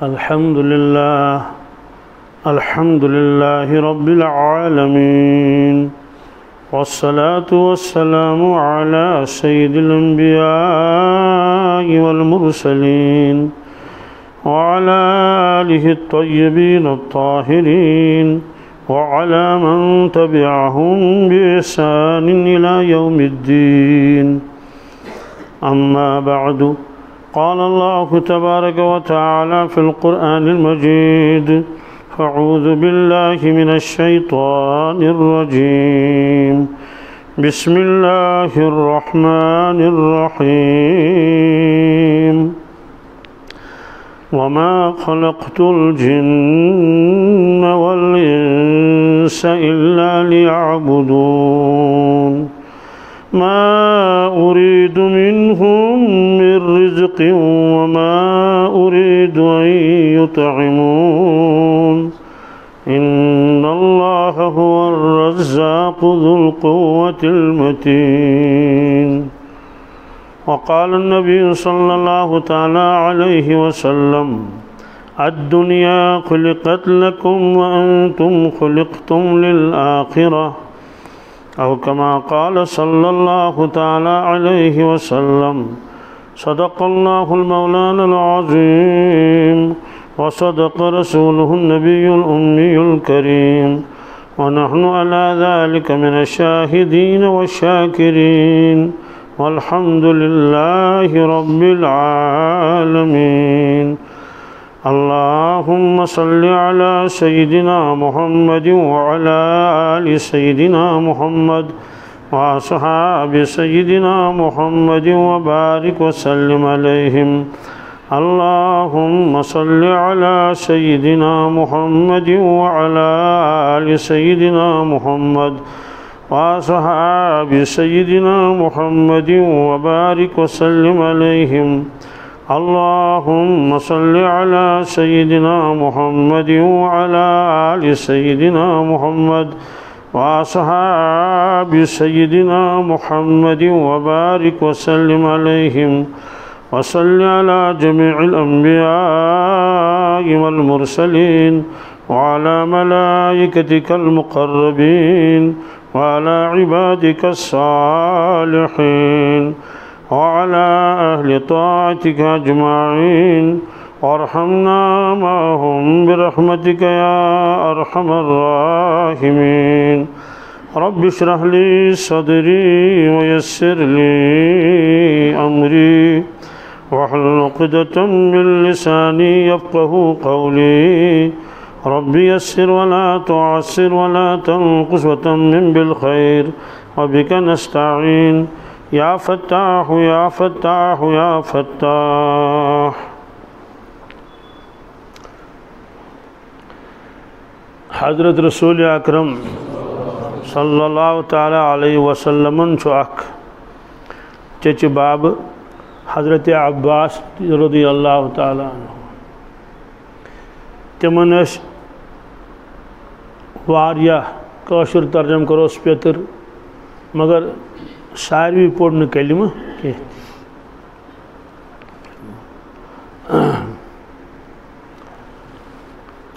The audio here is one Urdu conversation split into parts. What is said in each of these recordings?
الحمد لله رب العالمين، والصلاة والسلام على سيد الأنبياء والمرسلين وعلى آله الطيبين الطاهرين وعلى من تبعهم بإحسان إلى يوم الدين. أما بعد، قال الله تبارك وتعالى في القرآن المجيد: فأعوذ بالله من الشيطان الرجيم، بسم الله الرحمن الرحيم. وما خلقت الجن والإنس إلا ليعبدون ما أريد منهم من رزق وما أريد أن يطعمون إن الله هو الرزاق ذو القوة المتين. وقال النبي صلى الله تعالى عليه وسلم: الدنيا خلقت لكم وأنتم خلقتم للآخرة، أو كما قال صلى الله تعالى عليه وسلم. صدق الله المولانا العظيم، وصدق رسوله النبي الأمي الكريم، ونحن على ذلك من الشاهدين والشاكرين، والحمد لله رب العالمين. اللهم صل على سيدنا محمد وعلى آل سيدنا محمد وأصحاب سيدنا محمد وبارك وسلم عليهم. اللهم صل على سيدنا محمد وعلى آل سيدنا محمد وأصحاب سيدنا محمد وبارك وسلم عليهم. اللهم صل على سيدنا محمد وعلى آل سيدنا محمد وأصحاب سيدنا محمد وبارك وسلم عليهم. وصل على جميع الأنبياء والمرسلين وعلى ملائكتك المقربين وعلى عبادك الصالحين وعلى أهل طاعتك أجمعين، وارحمنا معهم برحمتك يا أرحم الراحمين. رب اشرح لي صدري ويسر لي أمري واحلل عقدة من لساني يفقه قولي. رب يسر ولا تعسر ولا تنقص وتمم بالخير، وبك نستعين يا فتاح يا فتاح يا فتاح. حضرت رسول اکرم صلی اللہ تعالی علیہ وسلم اخ چچ باب حضرت عباس رضی اللہ تعالی عنہ. تمن واریاہ کاشر ترجم کروس پیتر، مگر ساروی پوڑ کلمہ کی.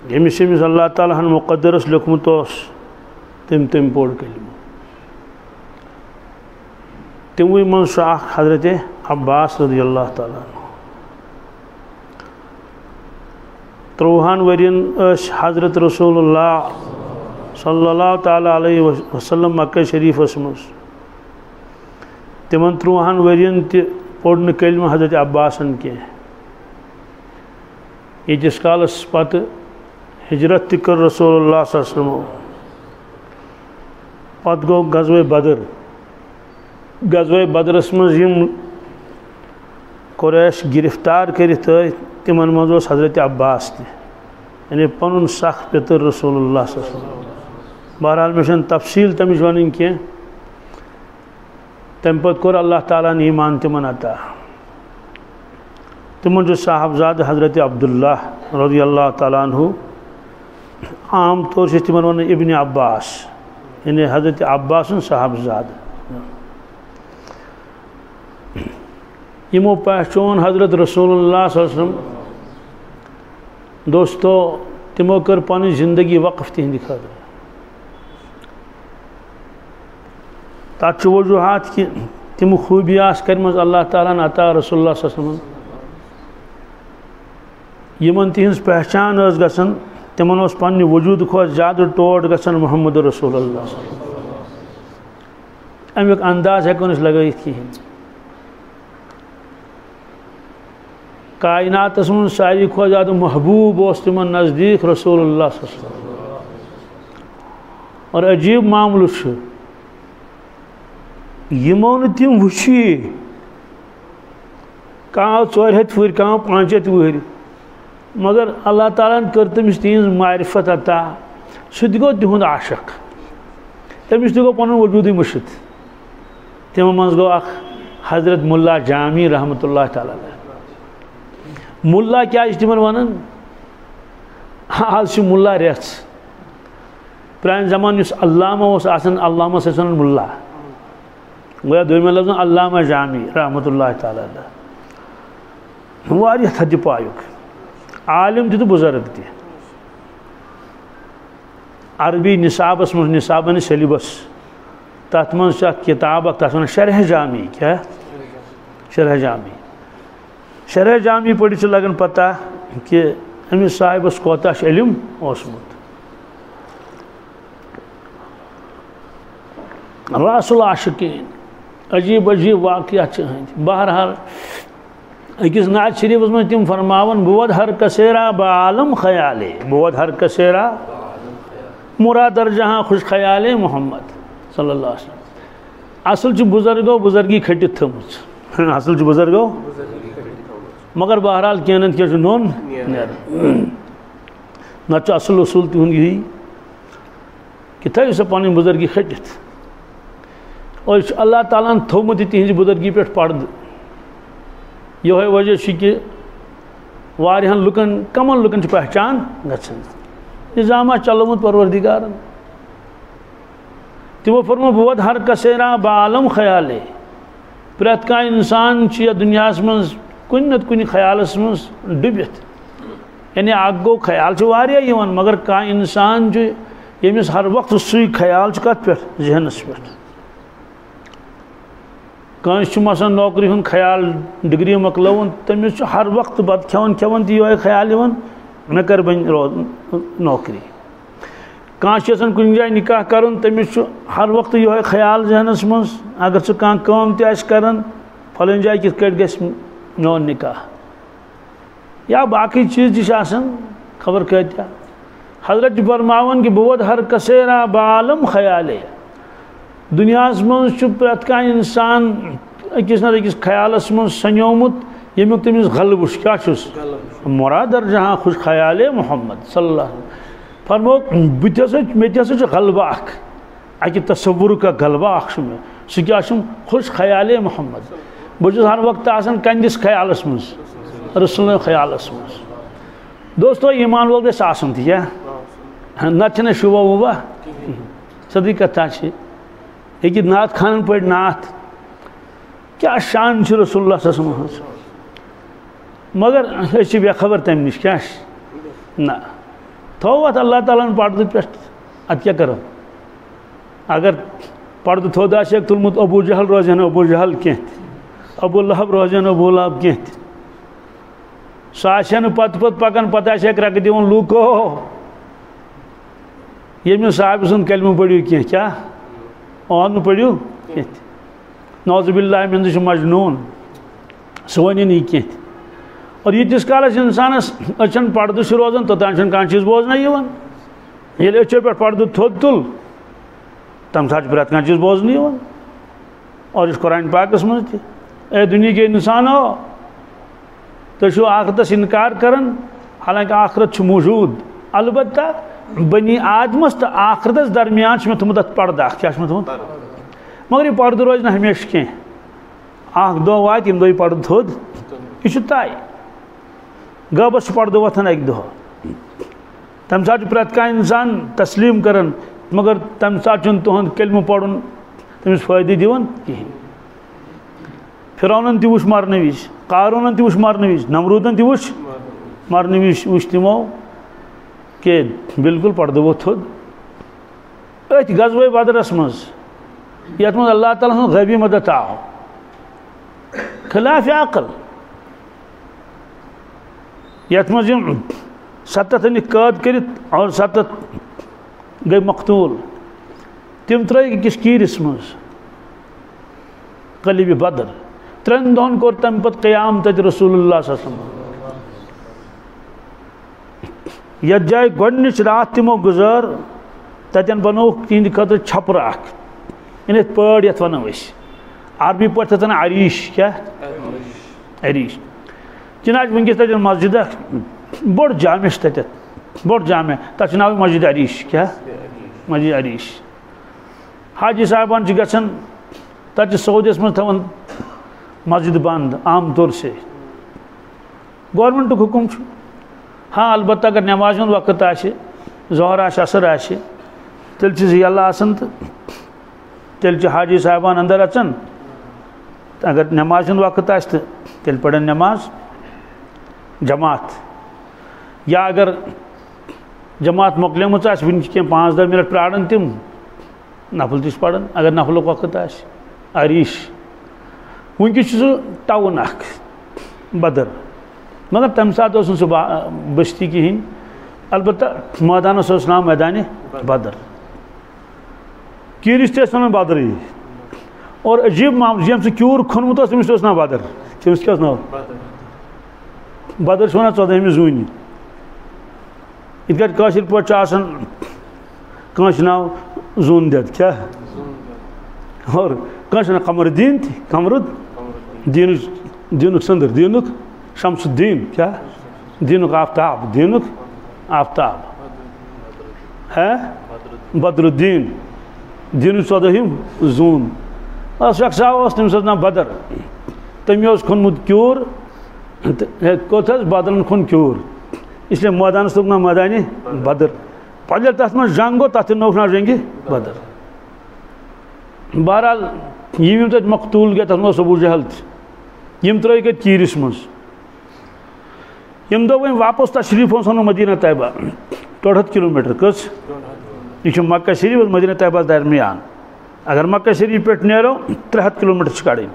یمس یمس اللہ تعالیٰ ہن مقدرس لیکھمت تم پوڑ کلمہ. تموی من سہ حضرت عباس رضی اللہ تعالیٰ عنہ. 30 ورین حضرت رسول اللہ صلی اللہ تعالیٰ علیہ وسلم مکہ شریف مز. تمن 30 ورین تہ پوڑ کلمہ حضرت عباسن کی. یتس کالس پتہ ہجرت تہ کر رسول اللہ صلی اللہ علیہ وسلم. پتہ گو غزوہ بدر. غزوہ بدرس مز یم قریش گرفتار کرت تمن مز حضرت عباس تہ، یعنی پن سخ پتر رسول اللہ صلی اللہ علیہ وسلم. بہرحال مجھے تفصیل تمچ ون کی. تم پتہ کور اللہ تعالیٰ نے ایمان تمن عطا. تمن صاحبزاد حضرت عبداللہ رضی اللہ تعالیٰ عنہ. عام طور سے تمن ون ابن عباس، یعنی حضرت عباس صاحبزاد. یمو پہچون حضرت رسول اللہ صلی اللہ علیہ وسلم دوستو تمو کر پانی زندگی وقف تہندِ خاطر تات وجوہات کہ تم خوبی آس کرمز اللہ تعالیٰ عطا رسول اللہ صلی اللہ علیہ وسلم یمن تہنز پہچان اس گسن تمن اس پنہ وجود کھو زیادہ ٹوٹ گسن محمد رسول اللہ صلی اللہ علیہ وسلم امیک انداز ہیکون اس لگائیت کہین کائنات من ساری کھو زیادہ محبوب اس تمن نزدیک رسول اللہ صلی اللہ علیہ وسلم اور عجیب معاملہ چھ یمو تم وچھی کان 400 وہر کان 500 وہر مگر اللہ تعالیٰ کر تمس تہذ معرفت عطا سہ گو تہند عاشق تمس تہ گو پن وجود مشت تمو من گو اخ حضرت ملا جامی رحمۃ اللہ تعالیٰ ملا کیا تمن ونان آج ملا ریس پران زمان اس علامہ اس آسان علامہ سے سنن ملا گویا دویمہ لفظ علامہ جامی رحمۃ اللہ تعالیٰ واریہ تھد پایک عالم تہ بزرگ تہ عربی نصابس من نصابن سیلبس تات من کتاب تات ون شرح جامی کیا شرح جامی شرح جامی پڑھ چھ لگن پتہ کہ امس صاحبس کوتاہ علم اوسمت راس العاشقین عجیب عجیب واقعات بہرحال اکس نعت شریفس من تم فرماون بود ہر کسیرا بعالم خیالے بود ہر کسیرا مراد در جہاں خوش خیالے محمد صلی اللہ علیہ وسلم اصل چھ بزرگو بزرگی کھٹت تھمچ اصل چھ بزرگو مگر بہرحال کینن کیا چھ نون نہ اصل اصول تہند یہی کہ تھو سا پن بزرگی کھٹت اور اللہ تعالیٰ تھومت تہذ بزرگی پہ پرد یہ وجہ کہ واریہن لکن کمن لکن پہچان گھن نظامہ چلومت پروردگارن تمو فرمو بود ہر کسیرا بعالم خیالے پریت کا انسان یا دنیا من کن نت کن خیالس من ڈبت یعنی اگ گو خیال واریاہ یوان مگر کا انسان یمس ہر وقت سی خیال کت پہ ذہنس پہ کنس مثلا نوکری ہند خیال ڈگری مکلون تمس ہر وقت بت کھان کھان یہ خیال مے کر بن نوکری کانس یژھان کن جائے نکاح کرن تمس ہر وقت یہ خیال ذہنس مز اگر سہ کان کام تہ آسہ کران پھلن جائے کت کٹ گژھِ میون نکاح یا باقی چیز تہ آسان خبر کتیا حضرت فرماون کہ بود ہر کسیرا بعالم خیالے دنیا من پریت کا انسان اکس نہ اکس خیالس من سنیومت یمیک تمس غلب کیا چھس مراد در جہاں خوش خیال محمد صلی اللہ علیہ وسلم فرمو مے تہ غلبہ اخ اکہ تصور کا غلبہ اخ میں سہ کیا خوش خیال محمد بہت ہر وقت آسان کندس خیالس من رسول اللہ خیالس من دوستو ایمان وول گژھِ آسُن تہِ کیٛاہ نتہٕ چھنہٕ شوبہ ووبہ سیٚدٕے کتھا چھِ ییٚکہِ نعت خانن پٲٹھۍ نعت کیٛاہ شان چھُ رسول اللہ صلی اللہ علیہ وسلم مگر أسۍ چھِ بے خبر تمہِ نِش کیٛاہ چھِ نہ تھوٚو اَتھ اللہ تعالیٰ ہن پردٕ پٮ۪ٹھ اَدٕ کیٛاہ کرو اگر پردٕ تھوٚد آسہِ تُلمُت ابوٗ جہل روزِ ہا نہٕ ابوٗ جہل کینٛہہ تہِ ابوٗ لہب روزِ ہا نہٕ ابوٗ لہب کینٛہہ تہِ سُہ آسہِ ہا نہٕ پتہٕ پتہٕ پکان پتہٕ آسہِ ہا رکہٕ دِوان لوٗکو ییٚمہِ نہٕ صاحبہٕ سُنٛد کلمہٕ پٔرِو کینٛہہ کیٛاہ اون نہٕ پٔرِو کینٛہہ تہِ نعوذ باللہ من چھُ مجنوٗن سُہ وَنہِ نہٕ کینٛہہ تہِ اور ییٖتِس کالس اِنسانس أچھن پردٕ چھُ روزان توٚتام چھُنہٕ کانٛہہ چیٖز بوزنَے یِوان ییٚلہِ أچھو پٮ۪ٹھ پردٕ تھوٚد تُل تَمہِ ساتہٕ چھُ پرٛٮ۪تھ کانٛہہ چیٖز بوزنہٕ یِوان اور یُس قرآن پاکس منٛز تہِ اے دُنیا کے اِنسانو تُہۍ چھِو آخرتس اِنکار کران حالانکہِ آخرت چھُ موٗجوٗد البتہ بنی آدمس تہٕ آخرتس درمیان چھُ مےٚ تھوٚمُت اَتھ پردٕ اکھ کیٛاہ چھُ مےٚ تھوٚمُت مگر یہِ پردٕ روزِ نہٕ ہمیشہِ کینٛہہ اکھ دۄہ واتہِ ییٚمہِ دۄہ یہِ پردٕ تھوٚد یہِ چھُ طے غٲبس چھُ پردٕ وۄتھان اکہِ دۄہ تمہِ ساتہٕ چھُ پرٛٮ۪تھ کانٛہہ اِنسان تسلیٖم کران مگر تمہِ ساتہٕ چھُنہٕ تُہُنٛد کلمہٕ پرُن تٔمِس فٲیدٕ دِوان کِہیٖنۍ فرعونن تہِ وٕچھ مرنہٕ وِزِ قارونن تہِ وٕچھ مرنہٕ وِزِ نمروٗدن تہِ وٕچھ مرنے وچ تمو کہ بالکل پردہ ووت تھوٚد أتھۍ غزوہ بدرس منٛز یتھ منٛز اللہ تعالیٰ سُنٛد غیبی مدد آو خلاف عقل یتھ منٛز یِم 70 أنِکھ قٲد کٔرِتھ اور 70 گٔے مقتوٗل تِم ترٛٲیِکھ أکِس کیٖرِس منٛز قلیبِ بدر 3 دۄہن کوٚر تَمہِ پتہٕ قیام تَتہِ رسول اللہ صلی اللہ علیہ وسلم یتھ جایہِ گۄڈنِچ رات تِمو گُزٲر تتٮ۪ن بنووُکھ تِہنٛدِ خٲطرٕ چھپرٕ اکھ یعنی پٲڑ یتھ ونو أسۍ عربی پٲٹھۍ تتھ ونان عریٖش کیٛاہ عریٖش چنانچہ ونکس تتٮ۪ن مسجد اکھ بوٚڑ جامع چھُ تتٮ۪تھ بوٚڑ جامع تتھ چھُ ناو مسجد عریٖش کیٛاہ مسجد عریٖش حاجی صاحبان چھِ گژھان تتہِ چھِ سعودیس منٛز تھاوان مسجد بند عام طور سے گورمنٹُک حکم چھُ ہاں البتہ اگر نماز ہُنٛد وقت آسہِ ظہر آسہِ اثر آسہِ تیٚلہِ چھِ زٕ یلہٕ آسان تہٕ تیٚلہِ چھِ حاجی صاحبان اندر اژان تہٕ اگر نماز ہُنٛد وقت آسہِ تہٕ تیٚلہِ پرن نماز جماعت یا اگر جماعت مۄکلیمٕژ آسہِ وٕنہِ چھِ کینٛہہ 5-10 منٹ پیاران تِم نفل تہِ چھِ پران اگر نفلُک وقت آسہِ عریٖش وٕنکٮ۪س چھُ سُہ ٹاوُن اکھ بدر مگر تمہِ ساتہٕ اوس نہٕ سُہ بستی کِہیٖنۍ البتہ مٲدانس اوس ناو میدانِ بدر کیٖرِس تہِ ٲسۍ ونان بدرٕے اور عجیٖب معاملہٕ ییٚمۍ سُہ کیوٗر کھوٚنمُت اوس تٔمِس تہِ اوس ناو بدر تٔمِس کیٛاہ اوس ناو بدر چھِ ونان 14مہِ زوٗنہِ یِتھ کٲٹھۍ کٲشِر پٲٹھۍ چھُ آسان کٲنٛسہِ چھُ ناو زوٗن دٮ۪د کیٛاہ اور کٲنٛسہِ چھُ ناو قمردیٖن تہِ قمرُد دیٖنُک سٔنٛدٕر دیٖنُک شمس الدیٖن کیٛاہ دیٖنُک آفتاب دیٖنُک آفتاب بدر الدیٖن دیٖنُک 14ہِم زوٗن شخصا اوس تٔمِس اوس ناو بدر تٔمۍ اوس کھوٚنمُت کیوٗر تہٕ کوٚت حظ بدرن کھوٚن کیوٗر اسلیے مٲدانس لوٚگ ناو مٲدانہِ بدر پتہٕ ییٚلہِ تتھ منٛز جنگ گوٚو تتھ تہِ نوٚوُکھ ناو جنگہِ بدر بہرحال یِم تتہِ مقتوٗل گٔے تتھ منٛز اوس ابوٗ جہل تہِ یِم ترٲیِکھ اتہِ کیٖرِس منٛز یِم دۄہ وۄنۍ واپس تشریٖف اوس اَنُن مدیٖنہ طیبہ 1.5 کِلوٗمیٖٹر کٔژ یہ چھُ مکہ شریٖف اور مدیٖنہ طیبہس درمیان اگر مکہ شریٖف پٮ۪ٹھ نیرو 300 کِلوٗمیٖٹر چھِ کڑٕنۍ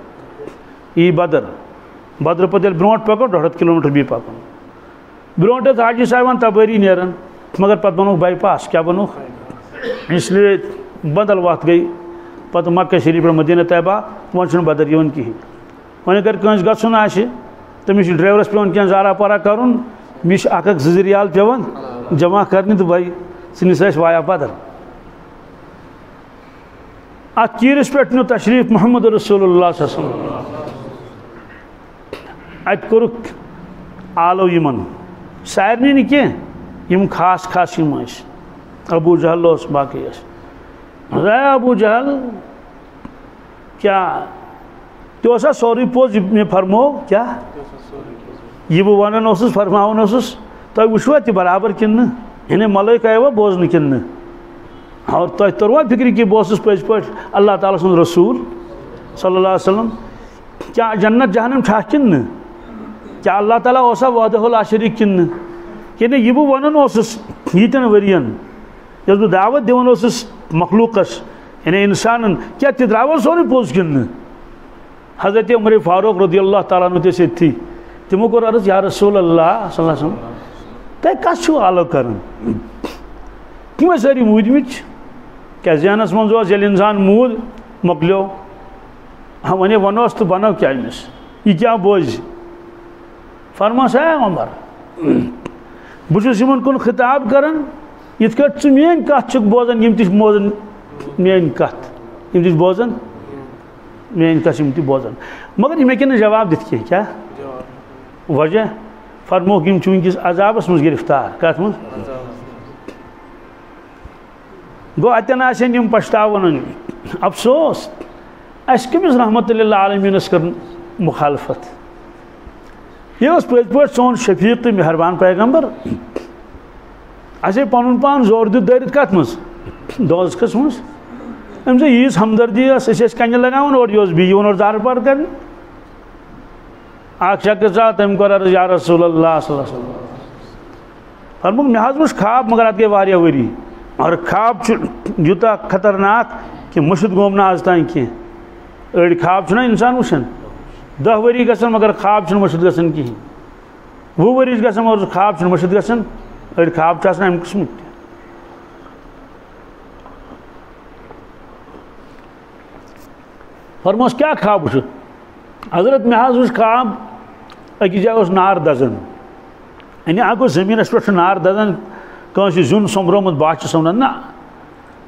یی بدر بدرٕ پتہٕ ییٚلہِ برونٛٹھ پکو 1.5 کِلوٗمیٖٹر بیٚیہِ پکُن برونٛٹھ ٲسۍ حاجی صاحبان تپٲری نیران مگر پتہٕ بنووُکھ باے پاس کیٛاہ بنووُکھ اس لیے بدل وتھ گٔے پتہٕ مکہ شریٖف پٮ۪ٹھ مدیٖنہ طیبہ وۄنۍ چھُنہٕ بدر یِوان کِہیٖنۍ وۄنۍ اگر کٲنٛسہِ گژھُن آسہِ تٔمِس چھُ ڈرایورس پیٚوان کینٛہہ زارا پارا کرُن مےٚ چھِ 1-2 رِیال پیٚوان جمع کرنہِ تہٕ بھائی ژٕ نِسا أسۍ وایا بدر اتھ کیٖرِس پٮ۪ٹھ نیوٗ تشریٖف محمد رسول اللہ صلی اللہ علیہ وسلم اتہِ کوٚرُکھ آلو یِمن سارنٕے نہٕ کینٛہہ یِم خاص خاص یِم ٲسۍ ابوٗ جہل اوس باقٕے ٲسۍ اے ابوٗ جہل کیٛاہ تہِ اوسا سورُے پوٚز یہِ مےٚ فرموو کیٛاہ یہِ بہٕ ونان اوسُس فرماوان اوسُس تۄہہِ وٕچھوا تہِ برابر کِنہٕ نہٕ یعنی ملٲیکہ آیوا بوزنہٕ کِنہٕ نہٕ اور تۄہہِ توٚروا فِکرِ کہِ بہٕ اوسُس پٔزۍ پٲٹھۍ اللہ تعالیٰ سُنٛد رسوٗل صلی اللہ علیہ وسلم کیٛاہ جنت جہنم چھا کِنہٕ نہٕ کیٛاہ اللہ تعالیٰ اوسا وعدہ العشریٖق کِنہٕ نہٕ یعنی یہِ بہٕ ونان اوسُس ییٖتٮ۪ن ؤرین یۄس بہٕ دعوت دِوان اوسُس مخلوٗقس یعنی انسانن کیٛاہ تہِ درٛاوا سورُے پوٚز کِنہٕ نہٕ حضرت عمر فاروق رضی اللہ تعالیٰ عنہ تہِ ٲسۍ ییٚتھی تِمو کوٚر عرض یا رسول اللہ صلی اللہ علیہ وسلم تۄہہِ کَس چھُو آلو کران تِم ٲسۍ سٲری موٗدمٕتۍ کیٛاہ ذہنس منٛز اوس ییٚلہِ اِنسان موٗد مۄکلیو وۄنۍ ونوس تہٕ بنو کیٛاہ أمِس یہِ کیٛاہ بوزِ فرماس ہے عمر بہٕ چھُس یِمن کُن خطاب کران یِتھ کٲٹھۍ ژٕ میٲنۍ کتھ چھُکھ بوزان یِم تہِ چھِ بوزان میٲنۍ کتھ یِم تہِ چھِ بوزان میٲنۍ کتھ یِم تہِ بوزان مگر یِم ہیٚکن نہٕ جواب دِتھ کینٛہہ کیٛاہ وجہ فرموکھ یِم چھِ وٕنکیٚس عذابس منٛز گرفتار کتھ منٛز گوٚو اتٮ۪ن آسن یِم پشتاوان افسوس اَسہِ کٔمِس رحمتُ للہ عالمیٖنس کٔر مُخالفت یہِ اوس پٔزۍ پٲٹھۍ سون شفیٖق تہٕ مہربان پیغمبر اَسے پنُن پان زور دیُت دٲرِتھ کتھ منٛز دوزخس منٛز أمۍ سۭتۍ ییٖژ ہمدردی ٲس أسۍ ٲسۍ کنہِ لگاوان اور یہِ اوس بیٚیہِ یِوان اور زارٕ پار کرنہِ اکھ شخص آو تٔمۍ کوٚر عرض یا رسول اللہ صلی اللہ علیہ وسلم فرموک مے حظ وچھ خواب مگر ات گئی واریاہ ؤری اور خواب یوتاہ خطرناک کہ مشد گوم نہ آز تان کی أڑی خواب چھنا انسان وچھان 10 ؤری گژھان مگر خواب چھنہ مشد گژھان کہین 20 ؤری گژھان مگر خواب چھنہ مشد گژھان أڑی خواب چھ آسان امہ قسمک تہ فرموس کیا خواب وچھ حضرت مے حظ وچھ خواب أکس جایہ اوس نار دزان یعنی اگر زمینس پہ نار دزان کٲنٛسہِ زیُن سومبرومُت باسہِ سمجھان نا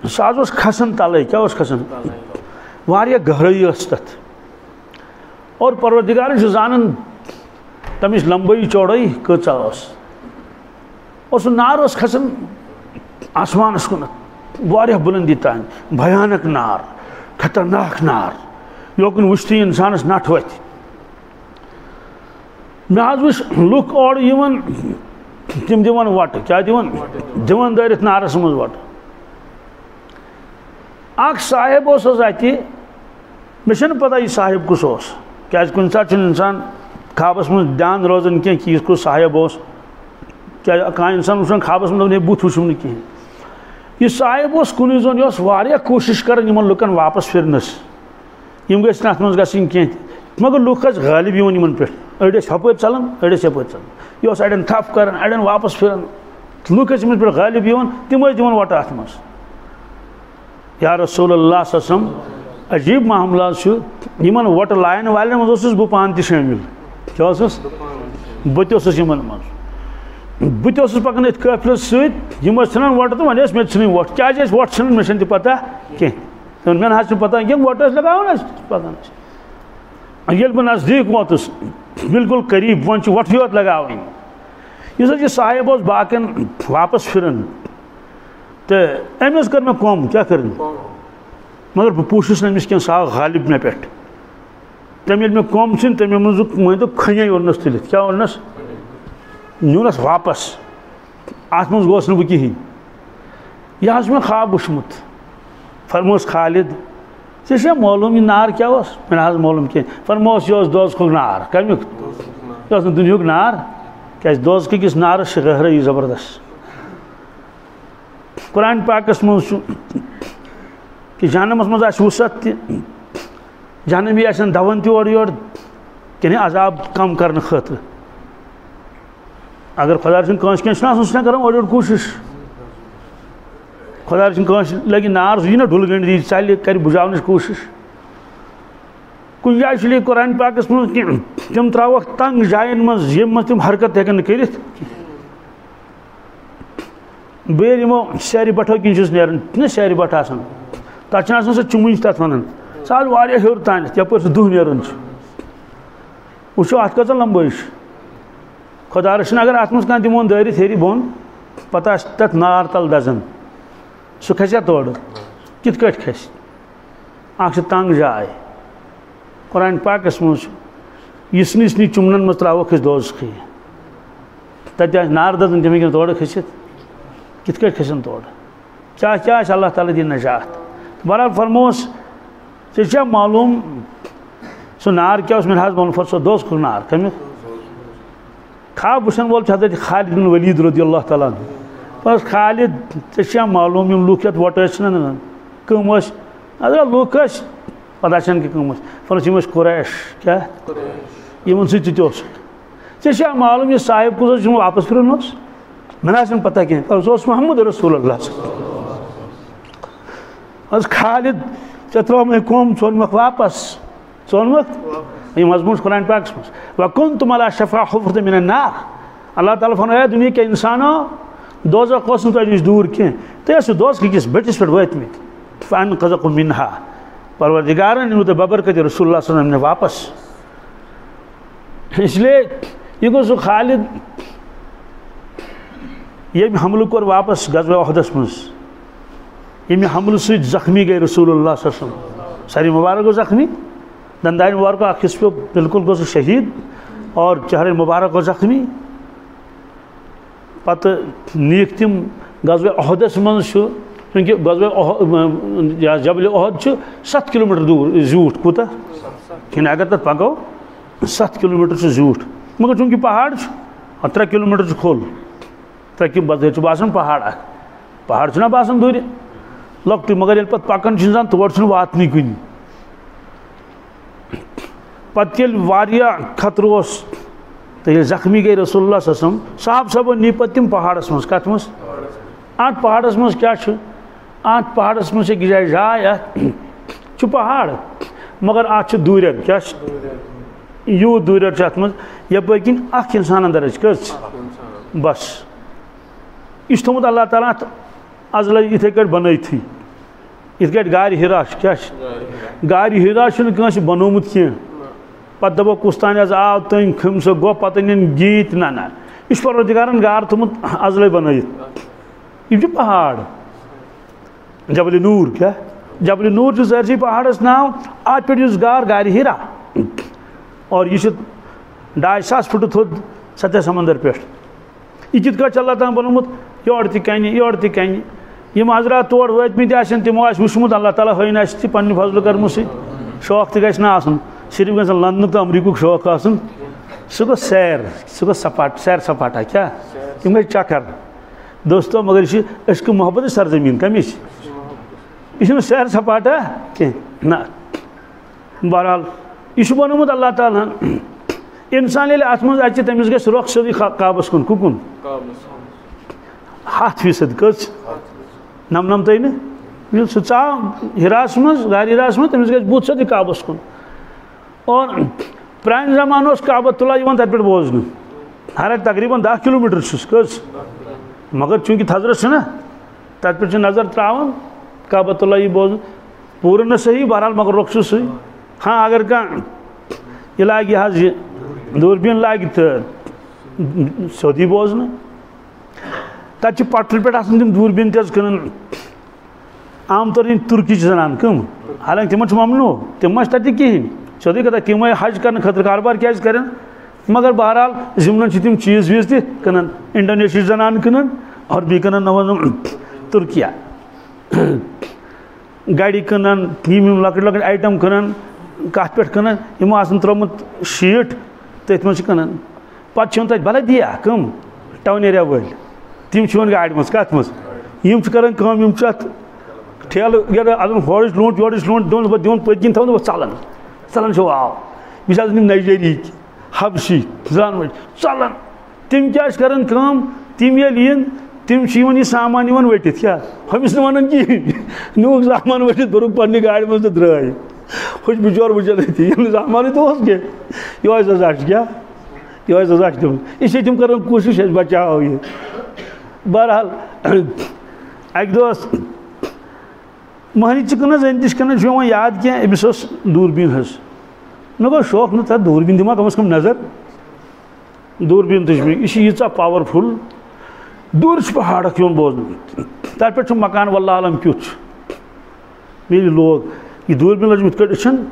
سُہ حظ اوس کھسان تلے کیا اوس کھسان واریاہ گہرٲیی ٲس تتھ اور پروردگار چھُ زانان تمِچ لمبٲیی چوڑٲیی کۭژاہ ٲس اور سُہ نار اوس کھسان آسمانس کُنتھ واریاہ بُلندی تام بھیانک نار خطرناک نار یوکُن وٕچھتھٕے انسانس نٹھ وتھِ مےٚ حظ وٕچھ لُکھ اورٕ یِوان تم دِوان وٹہٕ کیٛاہ دِوان دٲرِتھ نارس منٛز وٹہٕ اکھ صاحب اوس حظ اتہِ مےٚ چھنہٕ پتہ یہِ صاحب کُس اوس کیٛازِ کُنہِ ساتہٕ چھُنہٕ انسان خوابس منٛز دھیان روزان کینٛہہ کہ یہِ کُس صاحب اوس کیٛازِ کانٛہہ انسان وٕچھان خوابس منٛز دپان ہے بُتھ وٕچھُم نہٕ کِہیٖنۍ یہِ صاحب اوس کُنُے زوٚن یہِ اوس واریاہ کوٗشِش کران یِمن لُکن واپس پھِرنس یِم گٔژھۍ نہٕ اتھ منٛز گژھٕنۍ کینٛہہ تہِ مگر لُکھ ٲسۍ غٲلب یِوان یِمن پٮ۪ٹھ أڑۍ ٲسۍ ہُپٲرۍ ژلان أڑۍ ٲسۍ یپٲرۍ ژلان یہِ اوس اڑٮ۪ن تھپھ کران اڑٮ۪ن واپس پھِران لُکھ ٲسۍ یِمن پٮ۪ٹھ غٲلب یِوان تِم ٲسۍ دِوان وٹہٕ اتھ منٛز یا رسول اللہ صلی اللہ علیہ وسلم عجیب معاملہ چھُ یِمن وٹہٕ لایَن والٮ۪ن منٛز اوسُس بہٕ پانہٕ تہِ شٲمِل کیٛاہ اوسُس بہٕ تہِ اوسُس یِمن منٛز بہٕ تہِ اوسُس پکان أتھۍ قٲفلس سۭتۍ یِم ٲسۍ ژھٕنان وٹہٕ تہٕ وۄنۍ ٲسۍ مےٚ تہِ ژھٕنٕنۍ وٹھ کیٛازِ ٲسۍ وٹھ ژھٕنان مےٚ چھنہٕ تہِ پتہ کینٛہہ مےٚ نہ حظ چھُنہٕ پتہ کینٛہہ وٹہٕ ٲسۍ لگاوان ٲسۍ پکان ٲسۍ ییٚلہِ بہٕ نزدیٖک ووتُس بالکل قریٖب وۄنۍ چھِ وٹھٕے یوت لگاوٕنۍ یُس حظ یہِ صاحب اوس باقین واپس پھِران تہٕ أمۍ حظ کٔر مےٚ کوٚم کیٛاہ کٔرٕن مگر بہٕ پوٗشُس نہٕ أمِس کینٛہہ سُہ آو غالب مےٚ پٮ۪ٹھ تٔمۍ ییٚلہِ مےٚ کوٚم ژھٕنۍ تٔمۍ منٛزُک مٲنۍتو کھَنٛجے اوٚننَس تُلِتھ کیٛاہ اوٚننَس نیوٗنَس واپس اتھ منٛز گوس نہٕ بہٕ کِہیٖنۍ یہِ حظ چھُ مےٚ خواب وٕچھمُت فرمووُس خالد ژےٚ چھےٚ معلوٗم یہِ نار کیٛاہ اوس مےٚ نہ حظ معلوٗم کینٛہہ فرمووُس یہِ اوس دوزخُک نار کمیُک یہِ اوس نہٕ دُنیُہُک نار کیٛازِ دوزخٕکِس نارس چھِ گہرٲیی زبردست قرآن پاکس منٛز چھُ کہ جہنمس منٛز آسہِ وُسعت تہِ جہنمی آسن دون تہِ اورٕ یورٕ کِنہٕ عذاب کم کرنہٕ خٲطرٕ اگر خۄدا رٔچھِنۍ کٲنٛسہِ کینٛہہ چھُنہ آسان سُہ چھُنہ کران اورٕ یورٕ کوٗشِش خۄدا رٔچھِنۍ کٲنٛسہِ لگہِ نار سُہ یی نہ ڈُلہٕ گٔنٛڈۍ دی ژلہِ کرِ بُجاونٕچ کوٗشِش کُنہِ جایہِ چھُ لیکھِتھ قرآن پاکس منٛز کہِ تِم ترٛاوَکھ تنٛگ جاین منٛز ییٚمہِ منٛز تِم حرکت ہٮ۪کن نہٕ کٔرِتھ بیٚیہِ ییٚلہِ یِمو سیرِ بٹھو کِنۍ چھُس نیران چھُنہ سیرِ بٹھ آسان تتھ چھِ آسان سۄ چُمٕنۍ تتھ ونان سۄ حظ واریاہ ہیوٚر تانٮ۪تھ یپٲرۍ سُہ دُہ نیران چھُ وٕچھو اتھ کۭژاہ لمبٲیی چھِ خۄدا رٔچھِنۍ اگر اتھ منٛز کانٛہہ دِمون دٲرِتھ ہیٚرِ بۄن پتہٕ آسہِ تتھ نار تل دزان سُہ کھسہِ ہا تورٕ کِتھ کٲٹھۍ کھسہِ اکھ چھِ تنٛگ جاے قرآن پاکس منٛز چھُ یِژھنٕے یِژھنٕے چُمنن منٛز ترٛاووکھ أسۍ دوزخٕے تتہِ آسہِ نار دزان تِم ہیٚکن تورٕ کھٔسِتھ کِتھ کٲٹھۍ کھسن تورٕ کیٛاہ آسہِ اللہ تعالیٰ دِیہِ نجات بہرحال فرمووُس ژےٚ چھےٚ معلوٗم سُہ نار کیٛاہ اوس مےٚ نہ حظ ووٚن سُہ دوزخُک نار کمیُک خواب وٕچھن وول چھُ حضرت خالد بن ولید رضی اللہ تعالیٰ عنہ بس خالد ژےٚ چھےٚ معلوٗم یِم لُکھ یتھ وۄٹہٕ ٲسۍ چھِنہ انان کٕم ٲسۍ اگر لُکھ ٲسۍ پتہ چھنہٕ کہِ کٕم ٲسۍ فرمووُس یِم ٲسۍ قُریش کیٛاہ یِمن سۭتۍ تہِ اوسُکھ ژےٚ چھےٚ معلوٗم یہِ صاحب کُس اوس یِم واپس پھِران اوس مےٚ نہ حظ چھنہٕ پتہ کینٛہہ سُہ اوس محمد رسول اللہ حظ خالد ژےٚ ترٛوومَے کوٚم ژٕ اوٚنمَکھ واپس ژٕ اوٚنمَکھ یہِ مضموٗن چھُ قرآن پاکس منٛز وَکُنتُم عَلَىٰ شَفَا حُفرَةٍ مِنَ النَّارِ اللہ تعالیٰ فرماوُن اے دُنہیٖکۍ اِنسانو دوزخ اوس نہٕ تۄہہِ نِش دوٗر کینٛہہ تُہۍ ٲسِو دوزخٕکِس بٔٹھِس پٮ۪ٹھ وٲتمٕتۍ فَأَنقَذَكُم مِنْہَا پروردِگارن نیوٗ تۄہہِ ببرکتِ رسول اللہ صلی اللہ علیہ وسلم واپس اس لیے یہِ گوٚو سُہ خالد ییٚمہِ حملہٕ کوٚر واپس غزوہ احدس منٛز ییٚمہِ حملہٕ سۭتۍ زخمی گٔے رسول اللہ صلی اللہ علیہ وسلم ساری مبارک گوٚو زخمی دندانہِ مبارکو اکھ حصہٕ پیوٚو بالکل گوٚو سُہ شہیٖد اور چہرے مبارک گوٚو زخمی پتہٕ نِیکھ تِم غزوہ احدس منٛز چھُ چوٗنٛکہِ غزوہ جبلِ احد چھُ 7 کِلوٗمیٖٹر دوٗر زیوٗٹھ کوٗتاہ کِنہٕ اگر تتھ پکو 7 کِلوٗمیٖٹر چھُ زیوٗٹھ مگر چوٗنٛکہِ پہاڑ چھُ 3 کِلوٗمیٖٹر چھُ کھوٚل ٹرکِنگ بظٲہِر چھُ باسان پہاڑ اکھ پہاڑ چھُنہ باسان دوٗرِ لۄکٹُے مگر ییٚلہِ پَتہٕ پَکان چھُ اِنسان تور چھُنہٕ واتنٕے کُنہِ پَتہٕ ییٚلہِ واریاہ خطرٕ اوس تہٕ ییٚلہِ زخمی گٔے رسول اللہ صلی اللہ علیہ وسلم صاحب صٲبو نی پَتہٕ تِم پہاڑس منٛز کَتھ منٛز اَتھ پہاڑس منٛز کیٛاہ چھُ اَتھ پہاڑس منٛز چھِ أکِس جایہِ جاے اَتھ چھُ پہاڑ مگر اَتھ چھُ دوٗرٮ۪ر کیٛاہ چھُ یوٗت دوٗرٮ۪ر چھُ اَتھ منٛز یَپٲرۍ کِنۍ اکھ اِنسان اَندر اَژِ کٔژ بس یہِ چھُ تھوٚمُت اللہ تعالیٰ اَتھ اَزلے یِتھَے کٲٹھۍ بَنٲیتھٕے یِتھ کٲٹھۍ غارِ حِرا چھُ کیٛاہ چھُ غارِ حِرا چھُنہٕ کٲنٛسہِ بَنومُت کینٛہہ پَتہٕ دَپو کُس تانۍ حظ آو تٔمۍ کھٔمۍ سُہ گوٚو پَتہٕ أنِن گیٖتۍ نہ یہِ چھُ پروردِگارَن غار تھوٚمُت اَزلے بَنٲیِتھ یِم چھِ پہاڑ جبلِ نوٗر کیٛاہ جبلِ نوٗر چھُ سٲرسٕے پہاڑَس ناو اَتھ پٮ۪ٹھ یُس غار غارِ حِرا اور یہِ چھُ 2,500 فُٹہٕ تھوٚد سطح سمندر پٮ۪ٹھ یہِ کِتھ کٲٹھۍ چھُ اللہ تعالیٰ بنومُت یورٕ تہِ کَنہِ یورٕ تہِ کَنہِ یِم حضرات تور وٲتمٕتۍ آسن تِمو آسہِ وٕچھمُت اللہ تعالیٰ ہٲیِن اَسہِ تہِ پنٛنہِ فضلہٕ کَرمہٕ سۭتۍ شوق تہِ گژھِ نہٕ آسُن صرف گژھن لندنُک تہٕ امریٖکہُک شوق آسُن سُہ گوٚو سیر سُہ گوٚو سپاٹ سیر سپاٹا کیٛاہ تِم گٔے چکر دوستو مگر یہِ چھِ أسۍ کہِ محبت سرزمیٖن کَمِچ یہِ چھُنہٕ سیر سپاٹا کینٛہہ نہ بہرحال یہِ چھُ بنومُت اللہ تعالیٰ ہن اِنسان ییٚلہِ اَتھ منٛز اَژِ تٔمِس گژھِ رۄخ سیوٚدُے کعبَس کُن کُکُن 100% کٔژ نَمنَمتٕے نہٕ ییٚلہِ سُہ ژاو ہِراہَس منٛز غارِ ہِراہَس منٛز تٔمِس گژھِ بُتھ سیوٚدُے کعبَس کُن اور پرٛانہِ زمانہٕ اوس کعبۃ اللہ یِوان تَتہِ پٮ۪ٹھ بوزنہٕ حالانٛکہِ تقریٖباً 10 کِلوٗمیٖٹر چھُس کٔژ مگر چوٗنٛکہِ تھزرَس چھُنہ تَتہِ پٮ۪ٹھ چھِ نظر ترٛاوان کعبۃ اللہ یی بوزنہٕ پوٗرٕ نہٕ صحیح بہرحال مگر رۄخ چھُ سُے ہاں اگر کانٛہہ یہِ لاگہِ یہِ حظ یہِ دوٗربیٖن لاگہِ تہٕ سیوٚد یی بوزنہٕ تَتہِ چھِ پٹھرِ پٮ۪ٹھ آسان تِم دوٗربیٖن تہِ حظ کٕنان عام طور یِم تُرکی چھِ زَنان کٕم حالانٛکہِ تِمن چھُ ممنوٗع تِم ما چھِ تَتہِ کِہیٖنۍ سیوٚدُے کَتھا تِم آے حج کرنہٕ خٲطرٕ کاربار کیٛازِ کَرن مگر بہرحال ضِمنن چھِ تِم چیٖز ویٖز تہِ کٕنان اِنڈونیشیاہٕچ زَنان کٕنان اور بیٚیہِ کٕنان تُرکیا گَرِ کٕنان یِم لۄکٕٹۍ لۄکٕٹۍ آیٹم کٕنان کَتھ پٮ۪ٹھ کٕنان یِمو آسان ترٛوومُت شیٖٹ تٔتھۍ منٛز چھِ کٕنان پَتہٕ چھِ یِوان تَتہِ بَلا دِیا کٕم ٹاوُن ایریا وٲلۍ تِم چھِ یِوان گاڑِ منٛز کَتھ منٛز یِم چھِ کَران کٲم یِم چھِ اَتھ ٹھیلہٕ اَدَن ہورٕچ لوٗنٛٹ یورٕچ لوٗنٛٹ دِوان پٔتۍ کِنۍ تھاوان ژَلان چھِ واو مِثال یِم نایجیرِہٕکۍ حبشی زَنان وٲلۍ ژَلان تِم کیٛاہ چھِ کَران کٲم تِم ییٚلہِ یِن تِم چھِ یِوان یہِ سامان یِوان ؤٹِتھ کیٛاہ ہُمِس نہٕ وَنان کِہیٖنۍ نیوٗکھ سامان ؤٹِتھ بوٚرُکھ پنٛنہِ گاڑِ منٛز تہٕ درٛاے ہُہ چھُ بِچور وٕچھان أتھی ییٚلہِ نہٕ سامانٕے تہِ اوس کینٛہہ یِہوٚے سزا چھُ کیٛاہ یِہوٚے سزا چھُ تِمن یہِ چھِ تِم کَران کوٗشِش أسۍ بچاوو یہِ بہرحال اَکہِ دۄہ ٲس مٔہنی چِکن حظ أنۍ تہِ چھِ کٕنان چھُ وۄنۍ یاد کینٛہہ أمِس ٲس دوٗربیٖن حظ مےٚ گوٚو شوق نہٕ تَتھ دوٗربیٖن دِما کَم از کَم نظر دوٗربیٖن تہِ چھِ مےٚ یہِ چھِ ییٖژاہ پاوَرفُل دوٗرِ چھُ پہاڑ اکھ یِوان بوزنہٕ تَتھ پٮ۪ٹھ چھُ مکان واللہ عالم کیُتھ چھُ ییٚلہِ لوگ یہِ دوٗربیٖن لٔج یِتھ کٲٹھۍ أچھن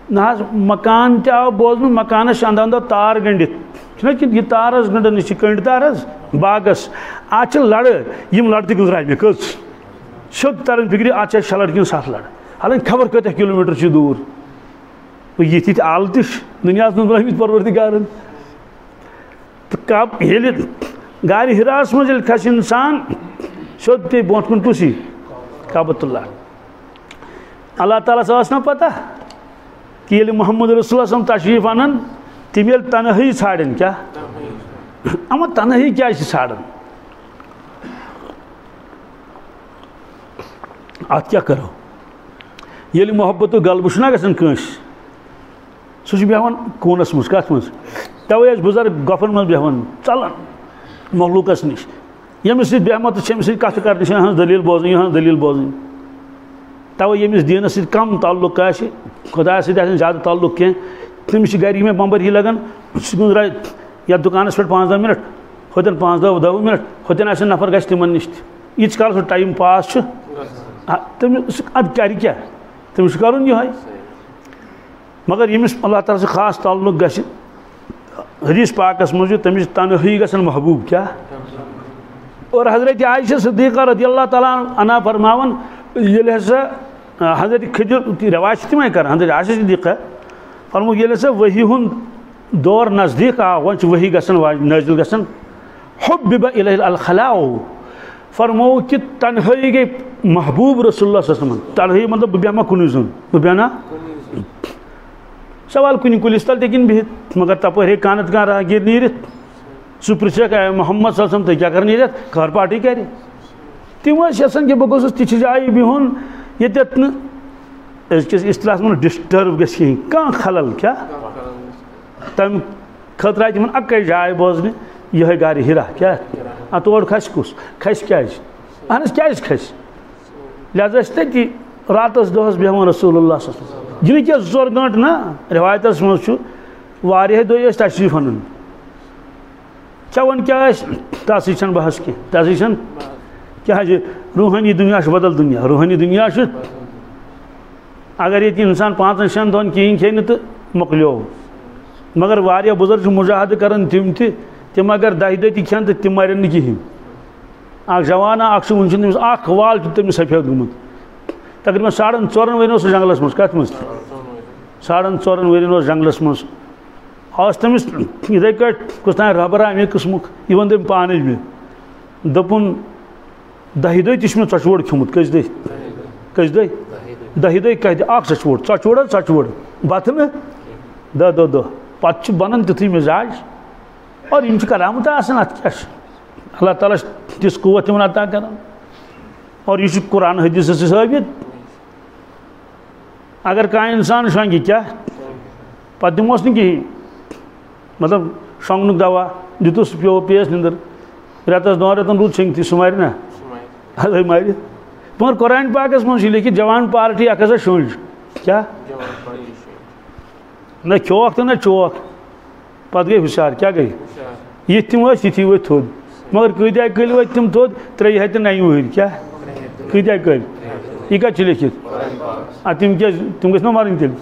نہ حظ مکان تہِ آو بوزنہٕ مکانَس چھِ اَنٛدو اَنٛدو تار گٔنٛڈِتھ چھُنہ کِنہٕ یہِ تار حظ گٔنٛڈان یہِ چھِ کٔنٛڈۍ تار حظ باغس اَتھ چھِ لَڑٕ یِم لَڑٕ تہِ گٔنٛزراے مےٚ کٔژ چھُکھ تران فِکرِ اَتھ چھِ اَسہِ 6 لَڑٕ کِنہٕ 7 لَڑٕ حالانٛکہِ خبر کۭتیاہ کِلوٗمیٖٹر چھِ دوٗر یِتھ یِتھ آلہٕ تہِ چھِ دُنیاہَس منٛز بَنٲومٕتۍ پروردِگارَن تہٕ ییٚلہِ غارِ ہِراہَس منٛز ییٚلہِ کھسہِ اِنسان سیوٚد پیٚیہِ برونٛٹھ کُن کُسی کعبۃ اللہ اللہ تعالیٰ ہَس ٲس نہ پتہ کہِ ییٚلہِ محمد رسول اللہ تشریٖف اَنان تِم ییٚلہِ تنہٲیی ژھانڈن کیٛاہ اما تنہٲیی کیٛازِ چھِ ژھانڈان اَتھ کیٛاہ کَرو ییٚلہِ محبتُک غلبہٕ چھُنہ گژھان کٲنٛسہِ سُہ چھُ بیٚہوان کوٗنَس منٛز کَتھ منٛز تَوَے ٲسۍ بُزرگ گۄپھن منٛز بیٚہوان ژَلان مخلوٗقَس نِش ییٚمِس سۭتۍ بیٚہمو تہٕ چھِ أمِس سۭتۍ کَتھٕ کَرنہِ چھِ یِہٕنٛز دٔلیٖل بوزٕنۍ یِہٕنٛز دٔلیٖل بوزٕنۍ تَوَے ییٚمِس دیٖنَس سۭتۍ کَم تعلُق آسہِ خۄدایَس سۭتۍ آسہِ نہٕ زیادٕ تعلُق کینٛہہ تٔمِس چھِ گَرِ یِمَے بَمبَر ہی لَگان سُہ گُزرایہِ یَتھ دُکانَس پٮ۪ٹھ 5-10 مِنٹ ہوٚتٮ۪ن 5-10 مِنٹ ہوٚتٮ۪ن آسن نفر گژھِ تِمن نِش تہِ ییٖتِس کالَس سُہ ٹایم پاس چھُ تٔمِس اَدٕ کَرِ کیٛاہ تٔمِس چھُ کَرُن یِہوٚے مگر ییٚمِس اللہ تعالیٰ سۭتۍ خاص تعلُق گژھِ حدیٖث پاکَس منٛز چھُ تٔمِس تنہٲیی گژھان محبوٗب کیٛاہ اور حضرت عائشہ صدیقہ رضی اللہ تعالیٰ عنہا فرماوان ییٚلہِ ہسا حضرت کھٔجر رٮ۪واج چھِ تِمے کران حضرت عائشہ صدیقہ فرمووُکھ ییٚلہِ ہسا ؤحی ہُنٛد دور نزدیٖک آو وۄنۍ چھِ ؤحی گژھان نٲزِل گژھان حبب الیہ الخلاء فرمو کہ تنہائی گئی محبوب رسول اللہ صلی اللہ علیہ وسلم. تنہائی مطلب بہ بیہمہ کُنُے زوٚن بہ بیہنا سوال کُنہِ کُلِس تل تہِ ہیٚکن بِہِتھ مگر تپٲرۍ ہیٚکہِ کانٛہہ نتہٕ کانٛہہ راہگیر نیٖرِتھ سُہ پرٛژھٮ۪کھ اے محمد صلی اللہ علیہ وسلم تُہۍ کیٛاہ کَران ییٚتٮ۪تھ خٲر پارٹی کَرِ تِم ٲسۍ یژھان کہ بہٕ گوٚژھُس تِژھِ جایہِ بِہُن ییٚتٮ۪تھ نہٕ أزکِس اصطلاحس منٛز ڈِسٹٔرب گژھِ کِہیٖنۍ کانٛہہ خلل کیٛاہ تَمہِ خٲطرٕ آیہِ تِمن اَکٕے جاے بوزنہِ یِہوٚے غارِ ہِرا کیٛاہ تور کھسہِ کُس کھسہِ کیٛازِ اہن حظ کیٛازِ کھسہِ لہذا ٲسۍ تٔتی راتس دۄہس بیٚہوان رسول اللہ صلی اللہ علیہ وسلم یہِ نہٕ کینٛہہ 2 گٲنٛٹہٕ نہ رِوایتس منٛز چھُ واریاہے دۄہہِ ٲسۍ تشریٖف اَنان کھٮ۪وان کیٛاہ ٲسۍ تَسٕے چھَنہٕ بحث کینٛہہ تَسٕے چھَنہٕ کیٛاہ چھِ روٗحٲنی دُنیا چھُ بدل دُنیا روٗحٲنی دُنیا چھُ اگر ییٚتہِ اِنسان 5-6 دۄہن کِہیٖنۍ کھیٚیہِ نہٕ تہٕ مۄکلیو مگر واریاہ بُزرگ چھِ مُجاہدٕ کران تِم تہِ تِم اگر 10 دۄہ تہِ کھٮ۪ن تہٕ تِم مرن نہٕ کِہیٖنۍ اکھ جوانا اکھ چھُ وُنہِ چھُنہٕ تٔمِس اکھ وال چھُ تٔمِس سفید گوٚمُت تقریٖباً 4.5 ؤرین اوس سُہ جنگلس منٛز کتھ منٛز 4.5 ؤرین اوس جنگلس منٛز اوس تٔمِس یِتھٕے کٲٹھۍ کُس تام ربرا اَمے قٕسمُک یہِ ووٚن تٔمۍ پانے مےٚ دوٚپُن 10 دۄہ تہِ چھُ مےٚ ژۄچوور کھیوٚمُت کٔژِ دۄہہِ 10 دۄہ کتہِ اکھ ژۄچوور حظ ژۄچوور بتہٕ نہٕ 10 دۄہ پتہٕ چھُ بنان تیُتھُے مِزاج اور یِم چھِ کرامت آسان اتھ کیٛاہ چھُ اللہ تعالیٰ چھُ تِژھ قوت تِمن عطا کران اور یہِ چھُ قرآن حدیثس سۭتۍ ثٲبت اگر کانٛہہ اِنسان شۄنٛگہِ کیٛاہ پتہٕ دِمہوس نہٕ کِہیٖنۍ مطلب شۄنٛگنُک دوا دِتُس پیٚیس نِندٕر رٮ۪تس 2 رٮ۪تن روٗد شۄنٛگتھٕے سُہ مرِ نا اَدے مرِ مگر قرآن پاکس منٛز چھُ لیکھِتھ جوان پارٹی اکھ ہسا شۄنٛج کیٛاہ نہ کھیوکھ تہٕ نہ چوکھ پتہٕ گٔے ہُشار کیٛاہ گٔے یِتھ تِم ٲسۍ یِتھی ؤتھۍ تھوٚد مگر کۭتیاہ کٔلۍ ؤتھۍ تِم تھوٚد 3 ہَتہِ 9 وٕہٕرۍ کیٛاہ کۭتیاہ کٔلۍ یہِ کتہِ چھُ لیکھِتھ تِم کیٛازِ تِم گٔژھۍ نا مرٕنۍ تیٚلہِ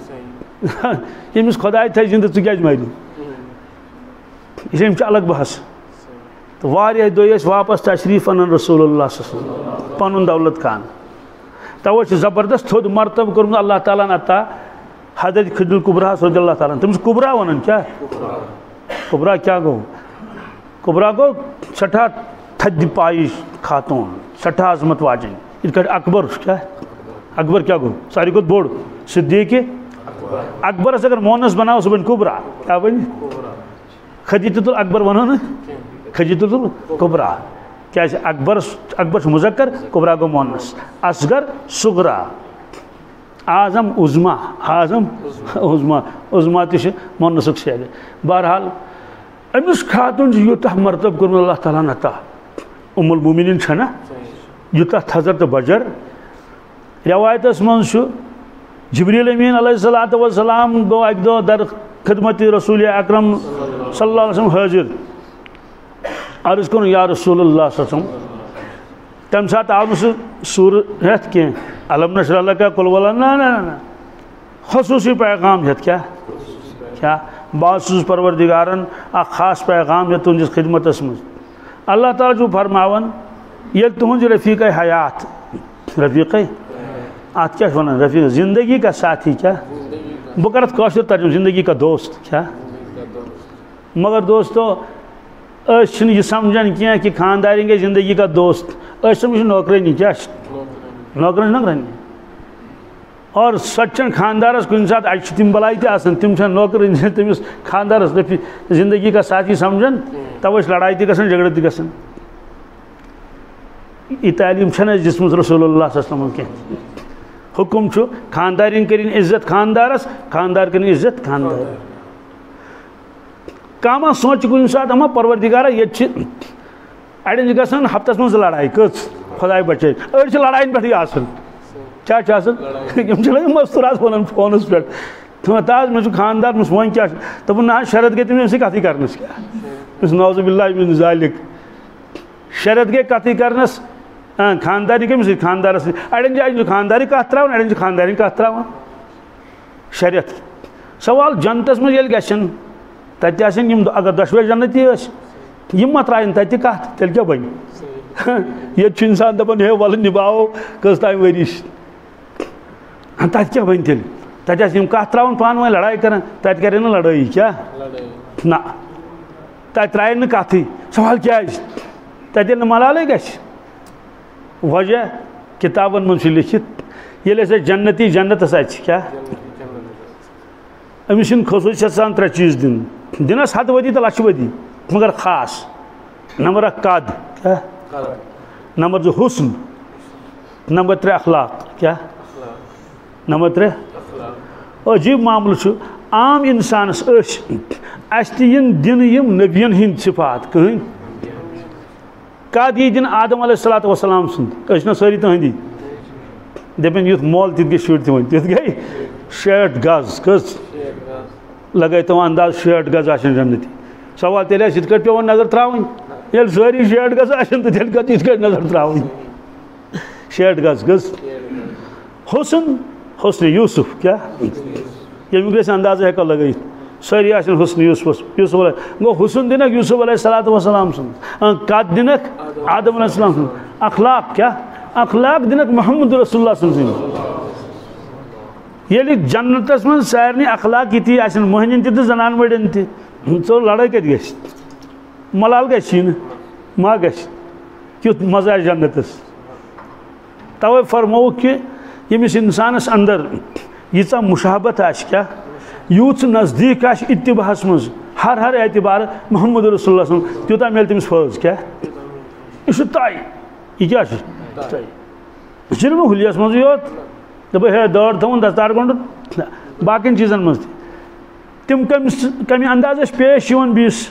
ییٚمِس خۄداے تھایہِ زِندٕ ژٕ کیٛازِ مَرِ یہِ چھِ أمِس چھِ الگ بحث تہٕ واریاہ دۄہ ٲسۍ واپس تشریٖف اَنان رسول اللہ صلی اللہ علیہ وسلم پنُن دولت خان توے چھُ زبردست تھوٚد مرتبہٕ کوٚرمُت اللہ تعالیٰ ہن عطا حضرت خدیجہ کُبراہس رضی اللہ تعالیٰ تٔمِس کُبرا وَنان کیٛاہ کُبرا کیٛاہ گوٚو کُبرا گوٚو سٮ۪ٹھاہ تھدِ پایِش خاتوٗن سٮ۪ٹھاہ عظمت واجیٚنۍ یِتھ کٲٹھۍ اکبر چھُ کیٛاہ اکبر کیٛاہ گوٚو ساروی کھۄتہٕ بوٚڑ صدیٖقہِ اکبرس اگر مونس بناو سُہ بنہِ کُبرا کیٛاہ بنہِ خدیجۃ الاکبر ونو نہٕ خدیجۃ الکُبرا کیٛازِ اکبر چھُ مُذکر کُبرا گوٚو مونس اصغر صغرا اعظم عظما عظما تہِ چھِ مونسُک شعرِ بہرحال أمِس خاتوٗن چھُ یوٗتاہ مرتبہٕ کوٚرمُت اللہ تعالیٰ ہن عطا ام المومنیٖن چھےٚ نا یوٗتاہ تھزر تہٕ بجر رٮ۪وایتس منٛز چھُ جبریٖل امیٖن علیہ الصلوٰتُ وسلام گوٚو اکہِ دۄہ در خدمتِ رسوٗلِ اکرم صلی اللہ علیہ وسلم حٲضِر عرض کوٚرُن یا رسول اللہ صلی اللہ علیہ وسلم تمہِ ساتہٕ آو نہٕ سُہ سوٗرٕ ہٮ۪تھ کینٛہہ علم نشرح لکا قل واللہ نہ خصوٗصی پیغام ہٮ۪تھ کیٛاہ بہٕ حظ چھُس پروردِگارن اکھ خاص پیغام ہٮ۪تھ تُہنٛدِس خدمتس منٛز اللہ تعالیٰ چھُ فرماوان ییٚلہِ تُہنٛز رفیٖقے حیات رفیٖقے اتھ کیٛاہ چھِ ونان رفیٖق زندگی کا ساتھی کیٛاہ بہٕ کرٕ اتھ کٲشُر ترجمہٕ زندگی کا دوست کیٛاہ مگر دوستو أسۍ چھِنہٕ یہِ سمجھان کینٛہہ کہِ خاندارِنۍ گٔے زندگی کا دوست أسۍ سمجھان نوکرٲنی کیٛاہ چھِ نوکرٲنی اور سۄ تہِ چھَنہٕ خاندارس کُنہِ ساتہٕ اَتہِ چھِ تِم بلاے تہِ آسان تِم چھَنہٕ نوکرٲنی تٔمِس خاندارس زندگی کا ساتھی سمجھان توے چھِ لڑایہِ تہِ گژھان جھگڑٕ تہِ گژھان یہِ تعلیٖم چھَنہٕ اَسہِ دِژمٕژ رسول اللہ صلی اللہ علیہ وسلم کینٛہہ حُکُم چھُ خاندارِنۍ کٔرِنۍ عزت خاندارس خاندار کٔرِنۍ عزت خاندار کانٛہہ ما سونٛچہِ کُنہِ ساتہٕ اما پروردِگارا ییٚتہِ چھِ اڑٮ۪ن چھِ گژھان ہفتس منٛز 2 لڑایہِ کٔژ خۄداے بچٲے أڑۍ چھِ لڑایَن پٮ۪ٹھٕے آسان کیٛاہ چھُ آسان یِم چھِ لگان مستوٗرات وَنان فونس پٮ۪ٹھ تاز مےٚ چھُ خاندار مےٚ وۄنۍ کیٛاہ چھُ دوٚپُن نہ حظ شرط گٔے تٔمِس أمۍ سٕے کَتھٕے کرنَس کیٛاہ نعوذ باللہ من ذالِک شرط گٔے کَتھٕے کرنَس خاندارنۍ کٔمِس سۭتۍ خاندارس سۭتۍ اڑٮ۪ن جایَن چھِ خاندارٕے کَتھ تراوان اڑٮ۪ن چھِ خاندارٕنۍ کَتھ تراوان شریعت سوال جنتس منٛز ییٚلہِ گژھن تتہِ آسن یِم اگر دۄشوے جنتی ٲسۍ یِم ما ترٛایَن تتہِ کَتھ تیٚلہِ کیٛاہ بنہِ ییٚتہِ چھُ اِنسان دپان ہے وَلہٕ نِباوو کٔژ تام ؤری تتہِ کیٛاہ بنہِ تیٚلہِ تتہِ آسہِ یِم کَتھ تراوان پانہٕ ؤنۍ لڑایہِ کران تتہِ کرن نہٕ لڑٲیی کیٛاہ نہ تَتہِ ترٛایہِ نہٕ کَتھٕے سوال کیٛازِ تَتہِ ییٚلہِ نہٕ ملالٕے گژھِ وجہ کِتابن منٛز چھُ لیکھِتھ ییٚلہِ أسۍ جنتی جنتس اَژِ کیٛاہ أمِس چھِنہٕ خصوٗصیت سان 3 چیٖز دِنۍ دِنَس ہَتھ ؤدی تہٕ لَچھِ ؤدی مگر خاص نمبر 1 قد کیٛاہ نمبر 2 حسن نمبر 3 اخلاق کیٛاہ نمبر 3 عجیٖب معاملہٕ چھُ عام اِنسانَس اَسہِ تہِ یِن دِنہٕ یِم نبیَن ہٕنٛدۍ صفات کٕہٕنۍ قد یی دِنہٕ آدم علیہ الصلوۃ والسلام سُنٛد أسۍ چھِنہ سٲری تٕہٕنٛدی دَپن یُتھ مول تِتھ گٔے شُرۍ تہِ وۄنۍ تِتھ گٔے 60 گز کٔژ لگٲے تِمو انداز 60 گز آسن جنتی سوال تیٚلہِ آسہِ یِتھ کٲٹھۍ پیٚوان نظر ترٛاوٕنۍ ییٚلہِ سٲری 60 گز آسن تہٕ تیٚلہِ کَتھ یِتھ کٲٹھۍ نظر ترٛاوٕنۍ 60 گز کٔژ حسن یوٗسف کیٛاہ ییٚمیُک أسۍ اندازٕ ہٮ۪کو لگٲیِتھ سٲری آسن حسن یوٗسفس یوٗسف گوٚو حسن دِنکھ یوٗسف علیہ الصلوۃ والسلام سُنٛد قد دِنکھ آدم علیہ السلام سُنٛد اخلاق کیٛاہ اخلاق دِنکھ محمد رسول اللہ سٕنٛدۍ ییٚلہِ جنتس منٛز سارنٕے اخلاق یِتھی آسن مٔہنِین تہِ تہٕ زنان مٔڑین تہِ ژٕ لڑٲے کتہِ گژھِ ملال گژھی نہٕ ما گژھِ کیُتھ مزٕ آسہِ جنتس توے فرمووُکھ کہِ ییٚمِس اِنسانس اندر ییٖژاہ مُشابت آسہِ کیٛاہ یوٗت سُہ نزدیٖک آسہِ اتباہس منٛز ہر اعتبار محمد رسول اللہ سُنٛد تیوٗتاہ میلہِ تٔمِس فٲض کیٛاہ یہِ چھُ طے یہِ کیٛاہ چھُ طے یہِ چھُنہٕ وۄنۍ ہُلیس منٛزٕے یوت دَپو ہے دٲڑ تھاوُن دستار گنٛڈُن باقین چیٖزن منٛز تہِ تِم کمہِ انداز ٲسۍ پیش یِوان بیٚیِس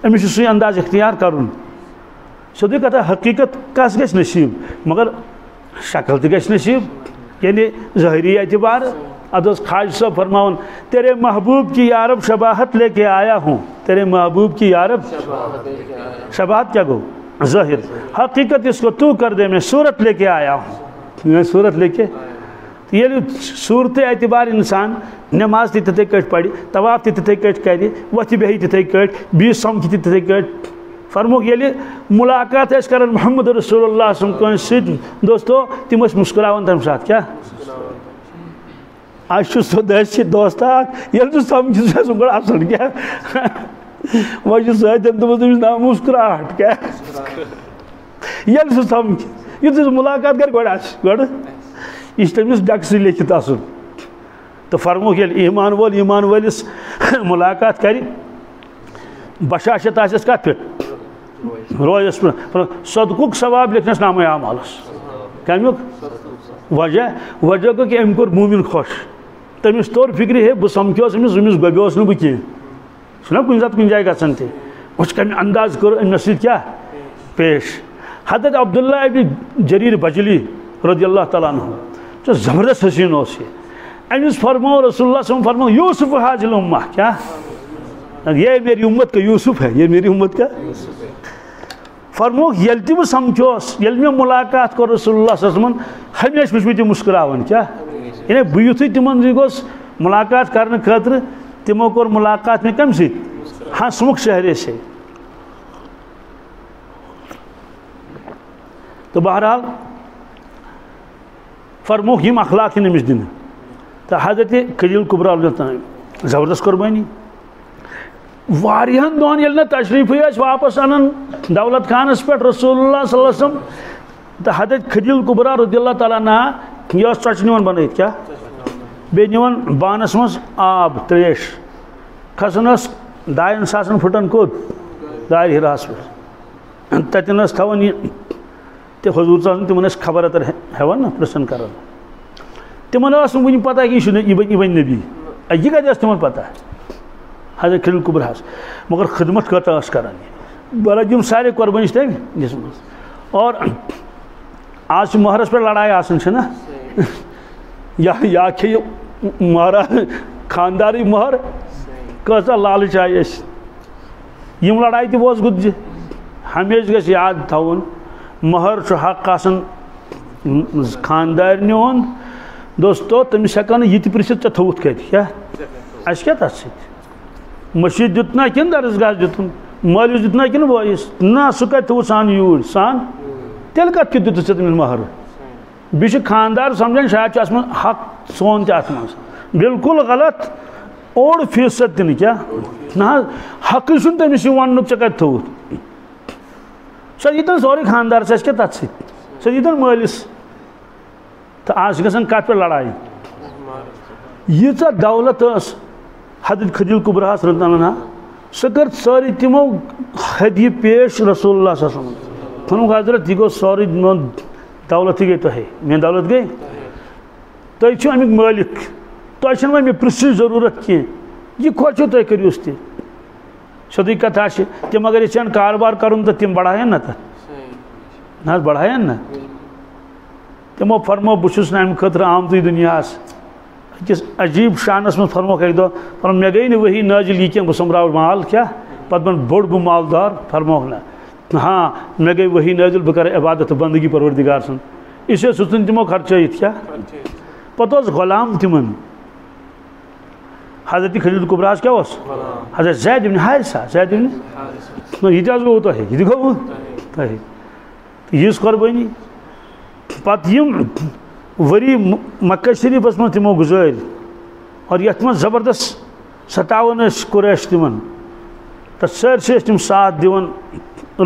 أمِس چھُ سُے انداز اختیار کرُن سیوٚدُے کتھا حقیٖقت کس گژھِ نصیٖب مگر شکل تہِ گژھِ نصیٖب یعنی ظٲہری اعتبار ادٕ اوس خواجہ صٲب فرماوان تیرے محبوب کی یارب شباہت لے کے آیا ہوں تیرے محبوب کی یارب شباہت کیا گو ظاہر حقیقت اس کو تو کر دے میں صورت لے کے آیا ہوں میں صورت لے کے ییٚلہِ صوٗرتہِ اعتبار اِنسان نٮ۪ماز تہِ تِتھَے کٲٹھۍ پرِ طواف تہِ تِتھَے کٲٹھۍ کرِ وۄتھِ بیٚہہِ تِتھَے کٲٹھۍ بیٚیِس سمکھِ تہِ تِتھَے کٲٹھۍ فرموکھ ییٚلہِ مُلاقات ٲسۍ کران محمد رسول اللہ سُنٛد کٲنٛسہِ سۭتۍ دوستو تِم ٲسۍ مُسکراوان تَمہِ ساتہٕ کیٛاہ آز چھُ سُہ دٔسۍ دوستہ اکھ ییٚلہِ سُہ سمکھِ سُہ چھُ آسان گۄڈٕ اَصٕل کیٛاہ وۄنۍ چھُ سۭتۍ دوٚپمُت تٔمِس ناو مُسکراہٹ کیٛاہ ییٚلہِ سُہ سمکھِ یُتھُے سُہ مُلاقات کرِ گۄڈٕ آسہِ گۄڈٕ یہِ چھُ تٔمِس ڈٮ۪کسٕے لیکھِتھ آسُن تہٕ فرموکھ ییٚلہِ ایٖمان وول ایٖمان وٲلِس مُلاقات کرِ بشاشت آسٮ۪س کتھ پٮ۪ٹھ رویس پٮ۪ٹھ صدقُک ثواب لیکھنس نامے اعمالس کمیُک وجہ گوٚو کہِ أمۍ کوٚر موٗمِن خۄش تٔمِس توٚر فِکرِ ہے بہٕ سمکھیوس أمِس گۄبیوس نہٕ بہٕ کینٛہہ چھُنہ کُنہِ ساتہٕ کُنہِ جایہِ گژھان تہِ وٕچھ کمہِ انداز کوٚر أمۍ مےٚ سۭتۍ کیٛاہ پیش حضرت عبداللہ ابن جریٖر بجلی رضی اللہ تعالیٰ عنہ چھُ زبردست حسیٖن اوس یہِ أمِس فرمو رسول اللہ صلی اللہ علیہ وسلم فرمو یوٗسف حاضل اُمہ کیٛاہ یہ میری امت کا یوسف ہے یہ میری امت کا فرموکھ ییٚلہِ تہِ بہٕ سمکھیوس ییٚلہِ مےٚ مُلاقات کوٚر رسول اللہ صلی اللہ علیہ وسلم ہمیشہٕ وٕچھ مےٚ تِم مُسکراوان کیٛاہ یعنی بہٕ یُتھُے تِمن سۭتۍ گوٚژھ مُلاقات کرنہٕ خٲطرٕ تِمو کوٚر مُلاقات مےٚ کمہِ سۭتۍ ہنسمُکھ چہرے سے تہٕ بہرحال فرموکھ یِم اخلاق چھِنہٕ أمِس دِنہٕ تہٕ حضرت خلیل کُبرا زبردست قۄربٲنی واریاہن دۄہن ییٚلہِ نہٕ تشریٖفٕے ٲسۍ واپس انان دولت خانس پٮ۪ٹھ رسول اللہ صلی اللہ علیہ وسلم تہٕ حضرت خلیل کُبرا رضی اللہ تعالیٰ عنہ یہِ ٲس ژۄچہِ نِوان بنٲیِتھ کیٛاہ بیٚیہِ نِوان بانس منٛز آب تریش کھسان ٲس 2,000 فُٹن کوٚت دارِ ہِراہس پٮ۪ٹھ تتٮ۪ن ٲس تھاوان یہِ تہٕ حضوٗر صلی اللہ علیہ وسلم تِمن ٲسۍ خبر اتر ہٮ۪وان نا پرژھان کران تِمن ٲس نہٕ وُنہِ پتہ کہِ یہِ بنہِ نبی یہِ کتہِ ٲس تِمن پتہ حضرت خلیل کُبراہس مگر خدمت کۭژاہ ٲس کران یہِ بلکہِ یِم سارے قۄربٲنی چھِ تٔمۍ دِژمٕژ اور آز چھِ مہرس پٮ۪ٹھ لڑایہِ آسان چھِنہ یا کھیٚیہِ مہراز خاندارٕے مہر کۭژاہ لالٕچ آیہِ أسۍ یِم لڑایہِ تہِ بوز گُتجہِ ہمیشہٕ گژھِ یاد تھاوُن مہر چھُ حق آسان خاندارنہِ ہُنٛد دوستو تٔمِس ہٮ۪کو نہٕ یہِ تہِ پرژھِتھ ژےٚ تھوٚوُتھ کتہِ کیٛاہ اَسہِ کیٛاہ تتھ سۭتۍ مٔشیٖد دیُتنا کِنہٕ درسگاہس دِتُن مٲلِس دیُتنا کِنہٕ بٲیِس نہ سُہ کتہِ تھوٚوُتھ سان یوٗرۍ سان تیٚلہِ کتھ کیُتھ دِتُتھ ژےٚ تٔمِس مہر بیٚیہِ چھُ خاندار سمجھان شاید چھُ اتھ منٛز حق سون تہِ اتھ منٛز بالکل غلط 1% تہِ نہٕ کیٛاہ نا حق چھُنہٕ تٔمِس یہِ وَننُک ژےٚ کَتہِ تھوٚوُتھ سۄ ییٖتن سورُے خاندارس اَسہِ کیٛاہ تَتھ سۭتۍ سۄ ییٖتن مٲلِس تہٕ آز چھِ گژھان کَتھ پٮ۪ٹھ لڑایہِ ییٖژاہ دولت ٲس حضرت خدیل کبراہس رضی اللہ عنہ سۄ کٔر سٲری تِمو ہدیہِ پیش رسول اللہ صلی اللہ علیہ وسلم فنُک حضرت یہِ گوٚو سورُے میون دولت تہِ گٔے تۄہے میٲنۍ دولت گٔے تُہۍ چھِو اَمیُک مٲلِک تۄہہِ چھَنہٕ وۄنۍ مےٚ پرٛژھنٕچ ضروٗرت کینٛہہ یہِ خۄش چھُو تُہۍ کٔرۍوُس تہِ سیوٚدُے کتھا چھِ تِم اگر یژھن کاربار کَرُن تہٕ تِم بڑھاین نا تَتھ نہ حظ بڑھاین نا تِمو فرمو بہٕ چھُس نہٕ اَمہِ خٲطرٕ آمتُے دُنیاہس أکِس عجیٖب شانس منٛز فرموکھ اَکہِ دۄہ فرمو مےٚ گٔے نہٕ ؤحی نٲزِل یہِ کینٛہہ بہٕ سوٚمبراوٕ مال کیٛاہ پتہٕ بن بوٚڑ گوٚو مالدار فرموکھ نہ ہاں مےٚ گٔے ؤحی نٲزِل بہٕ کَرٕ عبادت تہٕ بندگی پروردگار سُنٛد اس لیے سُہ ژھُن تِمو خرچٲیِتھ کیٛاہ پتہٕ اوس غلام تِمن حضرت خلیل کبراہس کیٛاہ اوس حضرت زید ابن حارثہ زید ابن یہِ تہِ حظ گوٚو تۄہہِ یہِ تہِ گوٚو تۄہہِ یِژھ قۄربٲنی پتہٕ یِم ؤری مکہ شریٖفس منٛز تِمو گُزٲرۍ اور یتھ منٛز زبردست ستاوان ٲسۍ قُریش تِمن تتھ سٲرسٕے ٲسۍ تِم ساتھ دِوان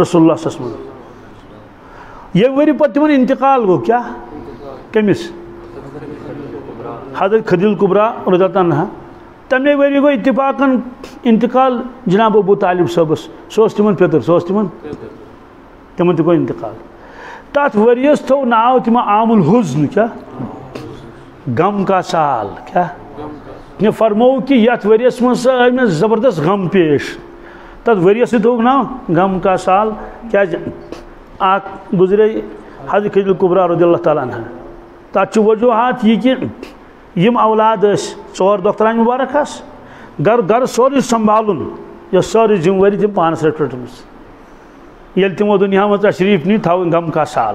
رسول اللہ صلی اللہ علیہ وسلم ییٚمہِ ؤری پتہٕ تِمن انتقال گوٚو کیٛاہ کٔمِس حضرت خدیل کبرا رضی اللہ عنہ تمے ؤری گوٚو اتفاقن انتقال جناب ابو طالب صٲبس سُہ اوس تِمن پیٚتٕر سُہ اوس تِمن تہِ گوٚو انتقال تتھ ؤرِیس تھوٚو ناو تِمو عام الحزن کیٛاہ غم کا سال کیٛاہ مےٚ فرموو کہِ یتھ ؤرِیس منٛز آیہِ مےٚ زبردست غم پیش تتھ ؤرِیسٕے تھوٚوُکھ ناو غم کا سال کیٛازِ اکھ گُزرے حضرت خلیل کبرا رضی اللہ تعالیٰ عنہ تتھ چھُ وجوٗہات یہِ کہِ یِم اولاد ٲسۍ ژور دۄخترانہِ مُبارک آسہٕ گرٕ سورُے سنبھالُن یۄس سٲرٕے ذِمہٕ وٲری تِم پانس رٔٹۍ رٔٹمٕژ ییٚلہِ تِمو دُنیا منٛز تشریٖف نی تھاوٕنۍ غم کا سال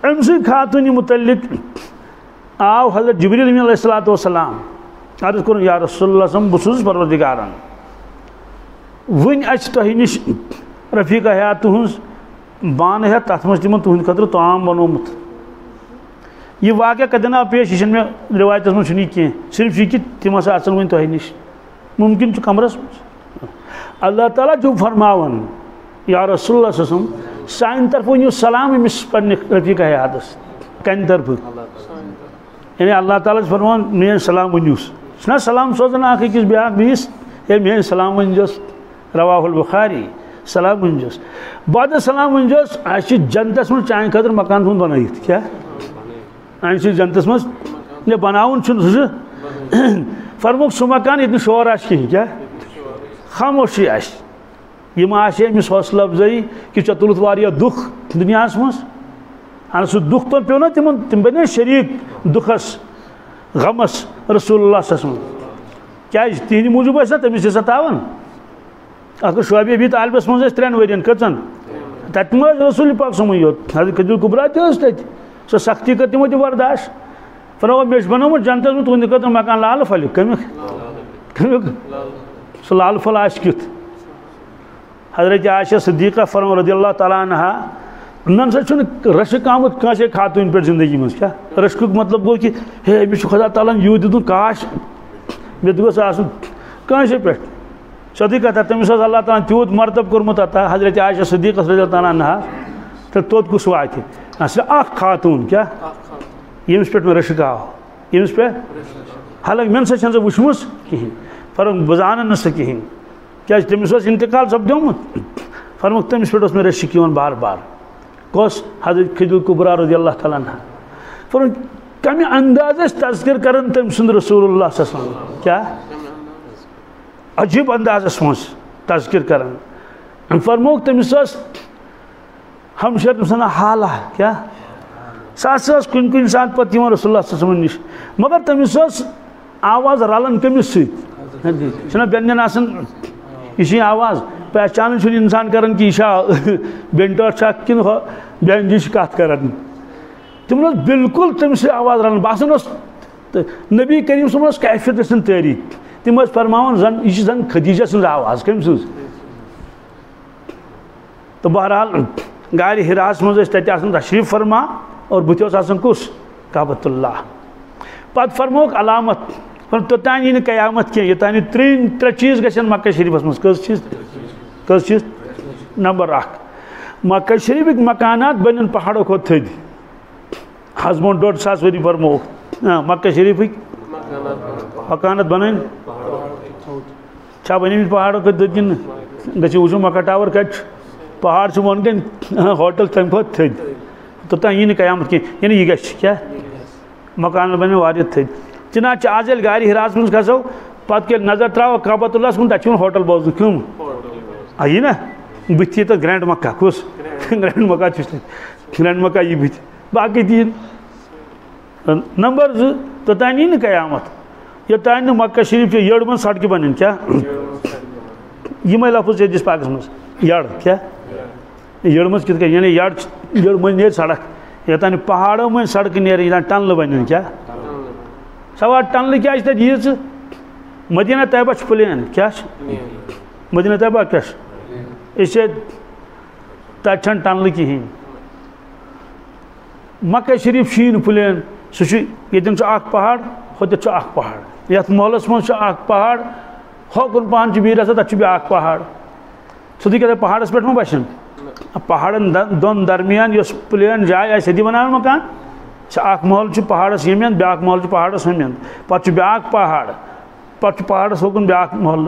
أمۍ سٕنٛدِ خاتوٗنہِ مُتعلق آو حضرت جبریٖل امیٖن علیہ الصلوٰۃ والسلام عرض کوٚرُن یا رسول اللہ صلی اللہ علیہ وسلم بہٕ چھُس پروردگارن وٕنۍ اَسہِ تۄہہِ نِش رفیٖقہ حیات تُہٕنٛز بانہٕ ہٮ۪تھ تتھ منٛز تِمن تُہنٛدِ خٲطرٕ طعام بنومُت یہِ واقعہ کتٮ۪ن آو پیش یہِ چھُنہٕ مےٚ رِوایتس منٛز چھُنہٕ یہِ کینٛہہ صرف یہِ کہِ تِم ہسا اژن وۄنۍ تۄہہِ نِش مُمکِن چھُ کمرس منٛز اللہ تعالیٰ چھُ فرماوان یا رسول اللہ صلی اللہ علیہ وسلم سانہِ طرفہٕ ؤنِو سلام أمِس پننہِ رفیٖقہ حیاتس کَنہِ طرفہٕ یعنی اللہ تعالیٰ چھُ فرماوان میٲنۍ سلام ؤنِوُس چھُنہ سلام سوزان اکھ أکِس بیٛاکھ بیٚیِس ہے میٲنۍ سلام ؤنۍزیوس رواہ البخاری سلام ؤنۍزیوس بعد سلام ؤنۍزیوس اَسہِ چھِ جنتس منٛز چانہِ خٲطرٕ مکان تھوٚمُت بنٲیِتھ کیٛاہ اَمہِ سۭتۍ جنتس منٛز یہِ بناوُن چھُنہٕ سُہ فرموکھ سُہ مکان ییٚتہِ نہٕ شور آسہِ کِہیٖنۍ کیٛاہ خاموشی آسہِ یِم آسہِ أمِس حوصلہٕ افضٲیی کہِ ژےٚ تُلُتھ واریاہ دُکھ دُنیاہس منٛز اہن سُہ دُکھ تُل پیوٚو نا تِمن تِم بنے شریٖک دُکھس غمس رسول اللہ صلی اللہ علیہ وسلم کیٛازِ تِہنٛدِ موٗجوٗب ٲسۍ نا تٔمِس تہِ ستاوان اکھ شعیب ابی طالبس منٛز ٲسۍ 3 ؤرین کٔژن تتہِ مہ ٲسۍ رسول پاک صٲبٕے یوت حضرت خلیل کبرا تہِ ٲس تتہِ سۄ سختی کٔر تِمو تہِ برداشت فرموو مےٚ چھُ بنومُت جنتس منٛز تُہنٛدِ خٲطرٕ مکان لالہٕ پھلیُک کمیُک سُہ لالہٕ پھل آسہِ کیُتھ حضرت عائشہ صدیقہ فرمو رضی اللہ تعالیٰ عنہ مےٚ نسا چھُنہٕ رشک آمُت کٲنٛسے خاتوٗنۍ پٮ۪ٹھ زندگی منٛز کیٛاہ رشکُک مطلب گوٚو کہِ ہے أمِس چھُ خۄدا تعالیٰ ہن یوٗت دیُتمُت کاش مےٚ تہِ گوٚژھ آسُن کٲنٛسے پٮ۪ٹھ سیوٚدُے کتھا تٔمِس اوس اللہ تعالیٰ ہن تیوٗت مرتب کوٚرمُت عطا حضرت عائشہ صدیقس رضی اللہ تعالیٰ عنہ تہٕ توٚت کُس واتہِ صرف اکھ خاتوٗن کیٛاہ ییٚمِس پٮ۪ٹھ مےٚ رشک آو ییٚمِس پٮ۪ٹھ حالانکہِ مےٚ نسا چھَنہٕ سۄ وٕچھمٕژ کِہیٖنۍ فرموکھ بہٕ زانن نہٕ سۄ کِہیٖنۍ کیٛازِ تٔمِس اوس انتقال سپدیومُت فرموکھ تٔمِس پٮ۪ٹھ اوس مےٚ رشک یِوان بار بار کۄس حضرت خلیل کبرا رضی اللہ تعالیٰ عنہ فرموکھ کمہِ انداز ٲسۍ تذکر کران تٔمۍ سُنٛد رسول اللہ صلی اللہ علیہ وسلم کیٛاہ عجیٖب اندازس منٛز تذکر کران فرموکھ تٔمِس ٲس ہمشیر تٔمِس وَنان حالہ کیٛاہ سۄ ہسا ٲس کُنہِ کُنہِ ساتہٕ پتہٕ یِوان رسول اللہ صلی اللہ علیہ وسلم نِش مگر تٔمِس ٲس آواز رلان کٔمِس سۭتۍ چھُنہ بیٚنٮ۪ن آسان یہِ چھِ آواز پہچانٕے چھُنہٕ اِنسان کران کہِ یہِ چھا بیٚنہِ ٹٲٹھ چھا کِنہٕ ہُہ بیٚنہِ جی چھِ کتھ کران تِمن اوس بالکُل تٔمِس سۭتۍ آواز رلان باسان اوس نبی کریم صٲبن اوس کیفیت ٲسۍ تٲریٖف تِم ٲسۍ فرماوان زن یہِ چھِ زن خدیجہ سٕنٛز آواز کٔمۍ سٕنٛز تہٕ بہرحال غارِ حراہس منٛز ٲسۍ تتہِ آسان تشریٖف فرما اور بٕتھِ اوس آسان کُس کعبۃ اللہ پتہٕ فرموکھ علامت توتان یہ قیامت کی یوتان ترے چیز گھن مکہ شریفس مز کس چیز نمبر 1 مکہ شریفک مکانات بنن پہاڑوں کھت تھد حض برو 150 ؤری برمو مکہ شریفک مکانات بنن بنمت پہاڑوں کھت تھد کن گھو وچو مکہ ٹاور کت پہاڑ بن کن ہوٹل تم کھت تھد توتان یہ قیامت کی یعنی یہ گھس کیا مکان بن واریاہ تھد چنانچہ آج یل گاڑی ہراس من کھسو پتہ نظر تراو کعبۃ اللہ کن تک ہوٹل بوزن کم آئی نا بت تک گرینڈ مکہ کس گرینڈ مکہ گرینڈ مکہ یہ بت باقی تین نمبر 2 توتان یہ قیامت یوتان مکہ شریف یڑ من سڑکہ بنن کیا یہ لفظ ادس پاکس مز یڑ کیا یڑ مز کت یعنی یڑ من نیر سڑک یوتان پہاڑوں من سڑک نیر یوتان ٹنل بنن کیا سوال ٹنل کیا تک یہ مدینہ طیبہ پلین کیا مدینہ طیبہ کیا اس تک ٹنل کہین مکہ شریف شین پلین سن اخ پہاڑ ہوت اخ پہاڑ یت محلس من اخ پہاڑ ہوکن پہن بیر آسان تک بیاکھ پہاڑ سیدھی کیا پہاڑس پہ ما بسن پہاڑن دون درمیان اس پلین جائے آئی سیدھی بنان مکان اخ محل پہاڑس یمین بیاکھ محل پہاڑس ہمین پتہ بیاکھ پہاڑ پتہ پہاڑس ہوکن بیاکھ محل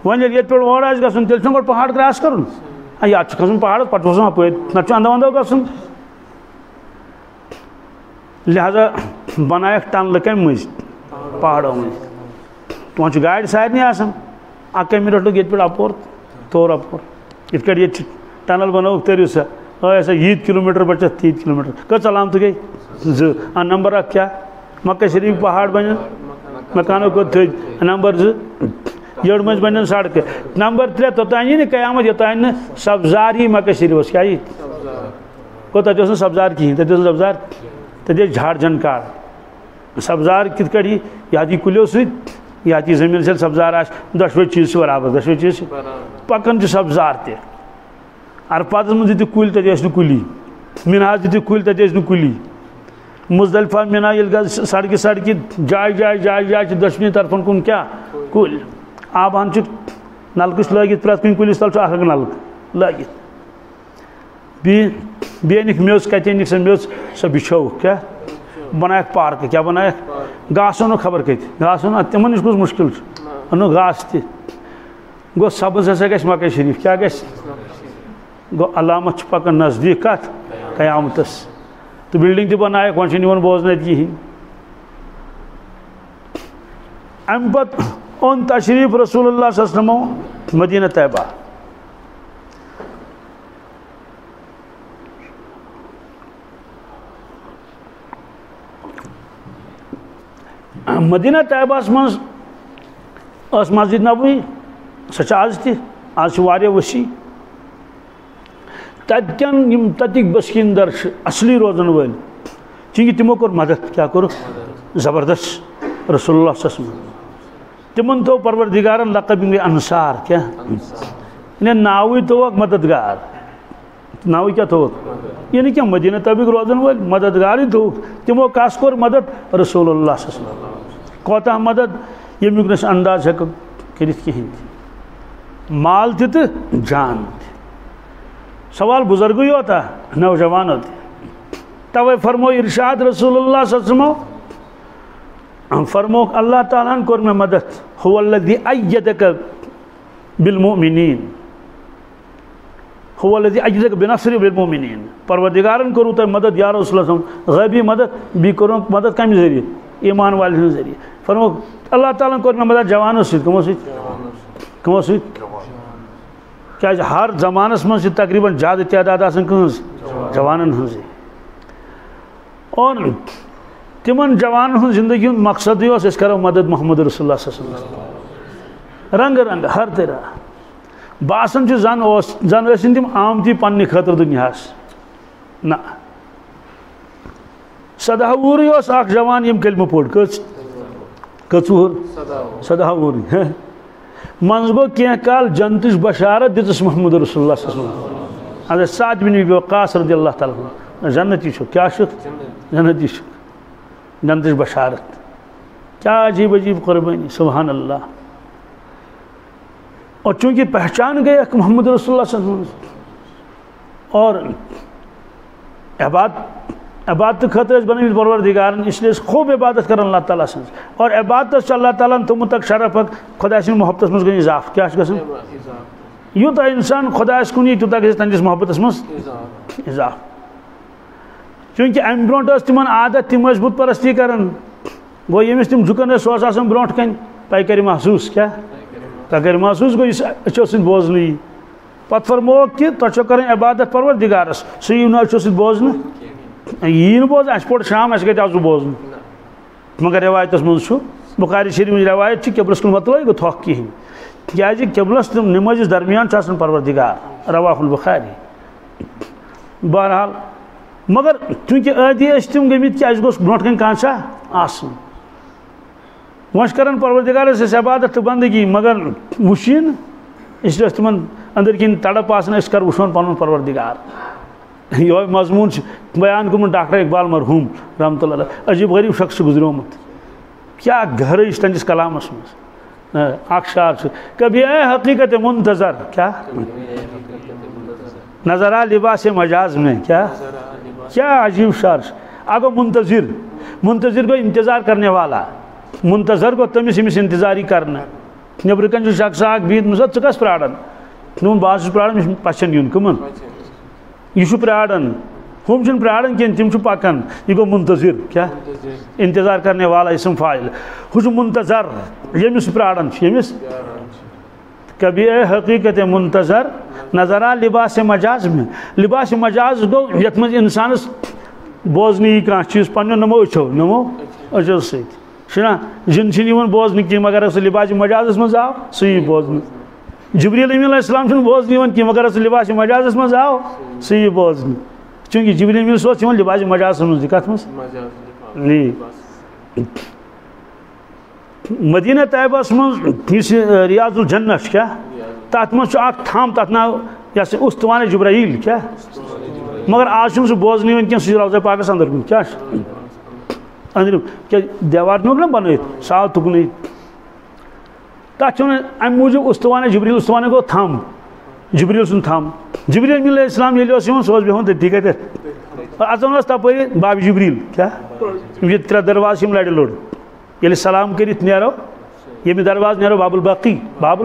ون یہ پہ اور آس گھن تیل گو پہاڑ کراس کرن یہ کھسن پہاڑ پتہ وسن ہپٲرۍ نتہٕ اندو اندو گژھُن لہذا بنایکھ ٹنلہٕ کمہِ مٔنٛزۍ پہاڑو مٔنٛزۍ تمن گاڑِ سارنٕے آسان اکے منٹ لوگ یہ پہ اپور تور اپور یت کٹ یہ ٹنل بنوک ترو سا ایسا یت کلومیٹر بچہ تیت کلومیٹر کت علامت گئی نمبر 1 کیا مکہ شریف پہاڑ بنن مکانوں کو تھد نمبر 2 یڑ مز بنن سڑک نمبر 3 توتان یہ قیامت یوتان سبزار ہی مکہ شریف کیا یہ کو تت سبزار کہین تت سبزار تت جھاڑ جھنکار سبزار کت کٹ یہ کلیو ست یا زمین سے سبزار دشوے چیز برابر دشوے چیز پکان سبزار تہ عرفات من دت کل تت کلی مناس دت کل تت کلی مزدلفہ منا یل سڑکہ سڑکہ جائے جائے جائے جائے دشونی طرفن کن کیا کل آبان نلکہ لگت پریت کن کلس تل اخ نلکہ لگت بیٚیہِ أنِکھ میٚژ کتہِ أنِکھ سۄ میٚژ سۄ بِچھٲوٕکھ کیٛاہ بنایکھ پارکہٕ کیٛاہ بنایکھ گاسہٕ اوٚنُکھ خبر کتہِ گاسہٕ اوٚن تِمن نِش کُس مُشکِل چھُ اوٚنُکھ گاسہٕ تہِ گوٚو سبز ہسا گژھِ مکہ شریف کیٛاہ گژھِ گوٚو علامت چھِ پکان نزدیٖک کتھ قیامتس تہٕ بِلڈِنگ تہِ بنایکھ وۄنۍ چھُنہٕ یِوان بوزنہٕ اَتہِ کِہیٖنۍ اَمہِ پتہٕ اوٚن تشریٖف رسول اللہ صلی اللہ علیہ وسلمو مدینہ طیبہ مدینہ طیبہس مز مسجد نبوی سہ آز تہ آز واریاہ وسیع تتکن یم تتک بسکیندر اصلی روزن ول چونکہ تمو کور مدد کیا کور زبردست رسول اللہ صلی اللہ علیہ وسلم تمن تو پروردگارن لقب انصار کیا انہیں ناوی تو مددگار ناوی کیا تو یعنی کہ مدینہ طیبہ روزن ول مددگار ہی تو تمو کاس کور مدد رسول اللہ صلی اللہ علیہ وسلم کوتاہ مدد یمیک نس انداز ہیکو کرت کہین مال تہ جان تہ سوال بزرگی ہوتا نوجوان ہوتے توے فرمو ارشاد رسول اللہ صلی اللہ علیہ وسلم فرمو اللہ تعالیٰ کور میں مدد هو الذی ایدک بالمؤمنین هو الذی ایدک بنصر بالمؤمنین پروردگارن کرو تو مدد یا رسول اللہ صلی اللہ علیہ وسلم غیبی مدد بھی کرو مدد کم ذریعے ایمان والے ذریعے فرمو اللہ تعالیٰ کور میں مدد جوانوں سے کمو سے کیا ہر زمانس من تقریباً زیادہ تعداد آسان کنز جوانن ہنزی اور تمن جوانن ہن زندگی ہند مقصد یہ اس کرو مدد محمد رسول اللہ صلی اللہ علیہ وسلم رنگ رنگ ہر طرح باسن زن ٲسِن تِم آمتی پننہِ خٲطرٕ دُنیاہس نہ 17 وُہرٕے اوس اکھ جوان یِم کلمہٕ پوٚر کٔژ وُہُر 17 وُہرٕے منٛز گوٚو کینٛہہ کال جنتٕچ بشارت دِژٕس محمد رسول اللہ صلی اللہ علیہ وسلم حضرت سعد بن ابی وقاص رضی اللہ تعالیٰ عنہ جنتی چھُ کیٛاہ چھُکھ جنتی چھُکھ جنتٕچ بشارت کیا عجیب عجیب قربانی، سبحان اللہ. اور چونکہ پہچان گئے کہ محمد رسول اللہ صلی اللہ علیہ وسلم اور عبادت خاطر بنی پروردگار، اس لیے خوب عبادت کر اللہ تعالیٰ سن، اور عبادت اللہ تعالیٰ تم تک شرف خدا سن محبت مز گئی اضافہ. کیا گژھان یوتہ انسان خدا کن تیوتہ گژھِ تہندس محبت مز اضافہ. چونکہ ام برونٹ تمن عادت تم بت پرستی کران، گو یمس تم جھکان سہ آسان برونٹ کن تہ کر محسوس، کیا تہ کر محسوس گو اس اچھو سۭتۍ بوزنٕے. پتہ فرموک کہ تہ چھو کرن عبادت پروردگارس، سُہ یِیو نہٕ اچھو سۭتۍ بوزنہٕ، یی نہٕ بوزنہٕ. اَسہِ پوٚر شام اَسہِ گژھِ آسُن بوزنہٕ، مگر روایتس منٛز چھُ بخاری شریف منٛز روایت چھِ قبلس کُن متلٲے گوٚو تھۄکھ کِہیٖنۍ، کیٛازِ قبلس تِم نمازِ درمیان چھُ آسان پروردگار، رواہ البخاری. بہرحال مگر چونکہ عٲدی ٲسۍ تِم گٔمٕتۍ کہ اَسہِ گوٚژھ برونٛٹھ کَنۍ کانٛہہ چھا آسُن. وۄنۍ چھِ کران پروردگارس أسۍ عبادت تہٕ بندگی، مگر وٕچھی نہٕ، اس لیے تمن اندر کن تڑپ آسان أسۍ کر وٕچھون پنُن پروردگار. یہ مضمون بیان گوٚمُت ڈاکٹر اقبال مرحوم رحمۃ اللہ علیہ، عجیب غریب شخص گزریومت، کیا گہرٲیی چھِ تہنٛدِس کلامس منٛز. اکھ شعر چھُ، کبھی اے حقیقت منتظر، کیا نظر آ لباس مجاز میں، کیا عجیب شعر چھُ. اگو منتظر، منتظر گو انتظار کرنے والا، منتظر گو تمس یمس انتظاری کرنا. نبر کن شخص اکھ بہت مس ژٕ کس پراران، دوٚپُن بہٕ حظ چھُس پراران مےٚ چھُ پچھن یُن. کٕمن؟ یہ چھُ پراران، ہم چھِنہٕ پراران کینٛہہ، تِم چھِ پکان. یہ گوٚو منتظر، کیا انتظار کرنے والا اسم فاعل. ہُہ چھُ منتظر ییٚمِس پراران چھُ، ییٚمِس. کبھی اے حقیقت منتظر نظر آ لباس مجاز میں. لباس مجاز گوٚو یتھ منٛز انسانس بوزنہٕ یی کانٛہہ چیٖز پننیو نمو أچھو سۭتۍ چھُنا. جن چھِنہٕ یِوان بوزنہٕ کینٛہہ، مگر سُہ لباس مجازس منٛز آو سُہ یی بوزنہٕ. جبریل امین علیہ السلام چھُنہٕ بوزنہٕ یِوان کینٛہہ، مگر سُہ لباس مجازس منٛز آو سُہ یی بوزنہٕ. چوٗنٛکہِ جبریل امین اوس یِوان لباس مجازس منٛز. کتھ منٛز؟ مدینہ طیبس منٛز یُس ریاض الجنہ چھُ، کیٛاہ تتھ منٛز چھُ اکھ تھم، تتھ ناو یہِ ہسا اُستوانِ جبرائیل. کیٛاہ مگر آز چھُنہٕ سُہ بوزنہٕ یِوان کینٛہہ، سُہ چھُ روضہ پاکس اندر کُن. کیٛاہ چھُ أنٛدرِم، کیٛازِ دیوار چھُنکھ نا بنٲیِتھ، سُہ آو تُکنٕے. تتھ چھُ ونان امہِ موٗجوٗب اُستوانِ جبریل. اُستوانہِ گوٚو تھم، جبریل سُنٛد تھم. جبریل امین علیہ السلام ییٚلہِ اوس یِوان سُہ اوس بیٚہوان تٔتی کتٮ۪تھ، اژان اوس تپٲری باب جبریل. کیٛاہ ییٚتہِ 3 دروازٕ چھِ یِم لڑِ لوٚڑ. ییٚلہِ سلام کٔرِتھ نیرو، ییٚمہِ دروازٕ نیرو باب البقی، باب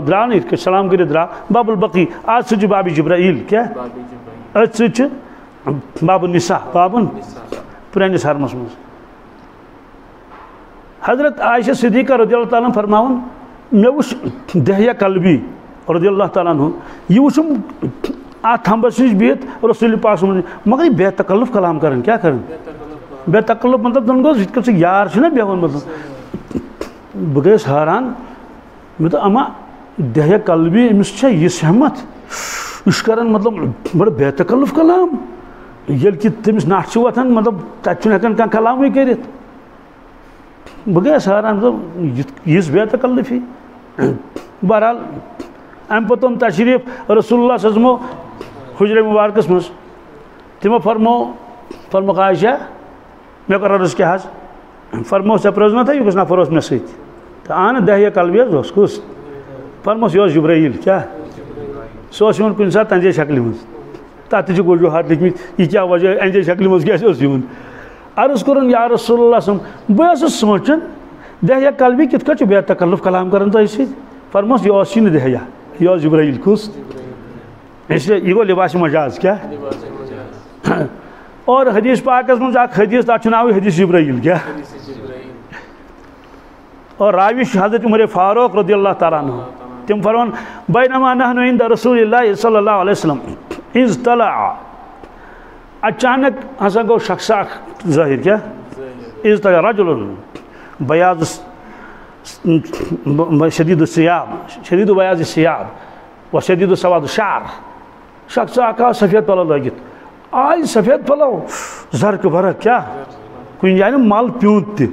درٛاو نہٕ یِتھ کٔٹھۍ سلام کٔرِتھ درٛاو باب البقی، اتھ سۭتۍ چھُ باب جبرائیل. کیٛاہ أتھۍ سۭتۍ چھُ باب النساء، باب پرٲنِس حرمس منٛز. حضرت عائشہ صدیقہ رضی اللہ تعالیٰ عنہ فرماوان، مےٚ وُچھ دہیہ کلبی رضی اللہ تعالیٰ عنہ، یہ وُچھُم اتھ تھمبس نِش بِہِتھ رسول پاک صلی اللہ علیہ وسلم، مگر یہ بے تکلف کلام کران. کیٛاہ کران؟ بے تکلف مطلب زن گوٚو یِتھ کٔٹھۍ سُہ یار چھُنہ بیٚہوان. مطلب بہٕ گٔیَس حٲران، مےٚ دوٚپ اما دہیہ کلبی أمِس چھا یِژھ ہٮ۪مت، یہِ چھُ کران مطلب بڑٕ بے تکلف کلام، ییٚلہِ کہِ تٔمِس نٹھ چھِ وۄتھان مطلب تتہِ چھُنہٕ ہٮ۪کان کانٛہہ کلامٕے کٔرِتھ. بہٕ گٔیَس حٲران، یِژھ بے تکلفی. بہرحال امہِ پتہٕ اوٚن تشریٖف رسول اللہ صلی اللہ علیہ وسلم حجرِ مبارکس منٛز. تِمو فرموکھ عائشہ مےٚ کوٚر عرض کیٛاہ حظ؟ فرمووُس ژےٚ پرٛٲزنتھا یہِ کُس نفر اوس مےٚ سۭتۍ؟ تہٕ اہن دہیہ کلبی حظ اوس. کُس؟ فرمووُس یہِ اوس جبرائیل. کیٛاہ سُہ اوس یِوان کُنہِ ساتہٕ تنٛجے شکلہِ منٛز. تتھ تہِ چھِ وجوٗہات لیکھمٕتۍ، یہِ کیٛاہ وجہ انجے شکلہِ منٛز کیٛازِ اوس یِوان. عرض کوٚرُن یا رسول اللہ صلی اللہ علیہ وسلم، بہٕ ٲسٕس سونٛچان دہیہ کلبی کِتھ کٔٹھۍ چھُ بے تکلف کلام کران تۄہہِ سۭتۍ. فرمووُس یہِ اوسُے نہٕ دہیہ، یہِ اوس جبرائیل. کُس؟ اس لیے یہ گوٚو لباس مجاز. کیٛاہ اور حدیث پاکس منٛز اکھ حدیث تتھ چھُ ناوٕے حدیث جبرائیل. کیٛاہ اور راوی چھُ حضرت عمر فاروق رضی اللہ تعالیٰ عنہ. تِم فرمان بینما نحن عند رسول اللہ صلی اللہ علیہ وسلم اذ طلع، اچانک ہسا گوٚو شخص اکھ ظٲہر. کیٛاہ اذ طلع رجل بیاض شدید الثیاب، شدید بیاض الثیاب و شدید سواد الشعر. شخص اکھ آو سفید پلو لٲگِتھ، آے سفید پلو زرقہٕ برق. کیٛاہ کُنہِ جایہِ نہٕ مل پیوٗنت تہِ،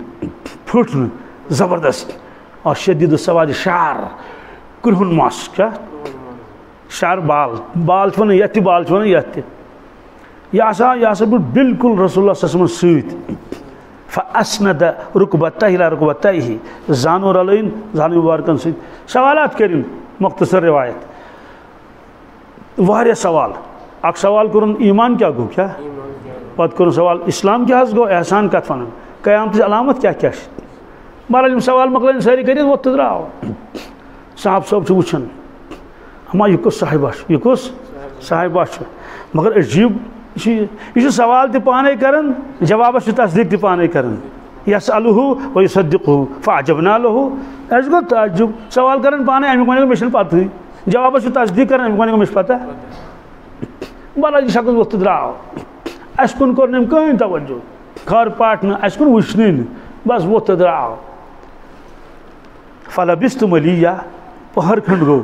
پھُٹ نہٕ، زبردست. اور شدید سواد شعر، کرٛہُن مس. کیٛاہ شعر بال چھِ ونان یتھ تہِ، بال چھِ ونان یتھ تہِ. یہِ ہسا بہٕ بالکل رسول اللہ صلی اللہ علیہ وسلم سۭتۍ. فاسند رکبتہ الى رکبتہ زانو رلین زانو مبارکن سی سوالات کریں مختصر روایت واریاہ سوال اک سوال کرن ایمان کیا گو کیا پتہ کرن سوال اسلام کیا گو احسان کت ون قیامت علامت کیا بہرحال سوال مکلن ساری کر ووت درو صاحب صاحب وچھن ہما یہ کس صاحبہ یہ کس صاحبہ مگر عجیب یہ سوال تہ پانے کرن جواب تصدیق تہ پانے کرن یسألہ و یصدقہ فعجبنا لہ اس گو تعجب سوال کرن پانے امیک ون مشن پتہ جواب تصدیق کرن امیک ون مش پتہ بہرحال یہ شخص ووت درو اس کن کور نم کہیں توجہ کھار پاٹ نہ اس کن وچھنے بس ووت درو فلبست ملیہ پہر کھنڈ گو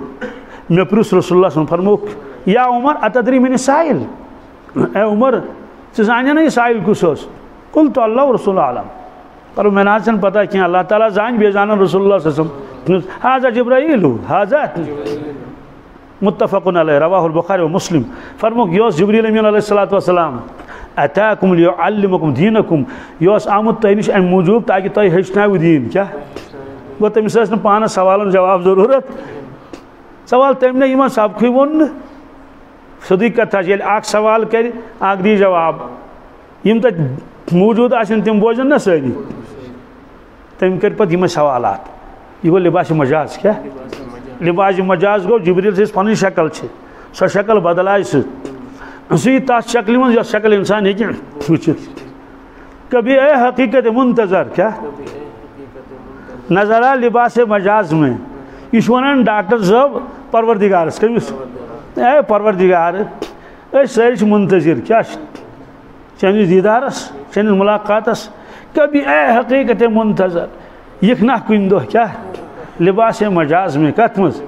میں پرس رسول اللہ صلی اللہ علیہ وسلم فرموک یا عمر اتدری من سائل اے عمر زانیا نا یہ سائل کس قلت اللہ و رسول عالم پر میں ناچن پتہ کہ اللہ تعالیٰ زان بے جانا رسول اللہ صلی اللہ علیہ وسلم حاضر جبرائیل حاضر متفق علیہ رواہ البخاری و مسلم فرموک یوس جبریل امین علیہ السلام اتاکم لیعلمکم دینکم یوس آمد تہ نش ام موجود تاکہ تہ ہیچناو دین کیا گو تمس نا پانس سوالن جواب ضرورت سوال تم نے یہ سبق ون سیدھی کتھا یل اخ سوال کر اخ دی جواب یم تک موجود آسن تم بوزن نا ساری تم کر پتہ یم سوالات یہ گو لباس مجاز کیا لباس مجاز گو جبریل سے پن شکل سو شکل بدلائے سی تس شکل من یس شکل انسان ہیکہ وچھت کبھی اے حقیقت منتظر کیا نظرہ لباس مجاز میں یہ ونان ڈاکٹر صاحب پروردگارس کمس اے پروردگار اے ساری منتظر کیا چنس دیدارس چنس ملاقاتس کبھی اے حقیقت منتظر یکنا کن دہ کیا لباس مجاز میں کت مز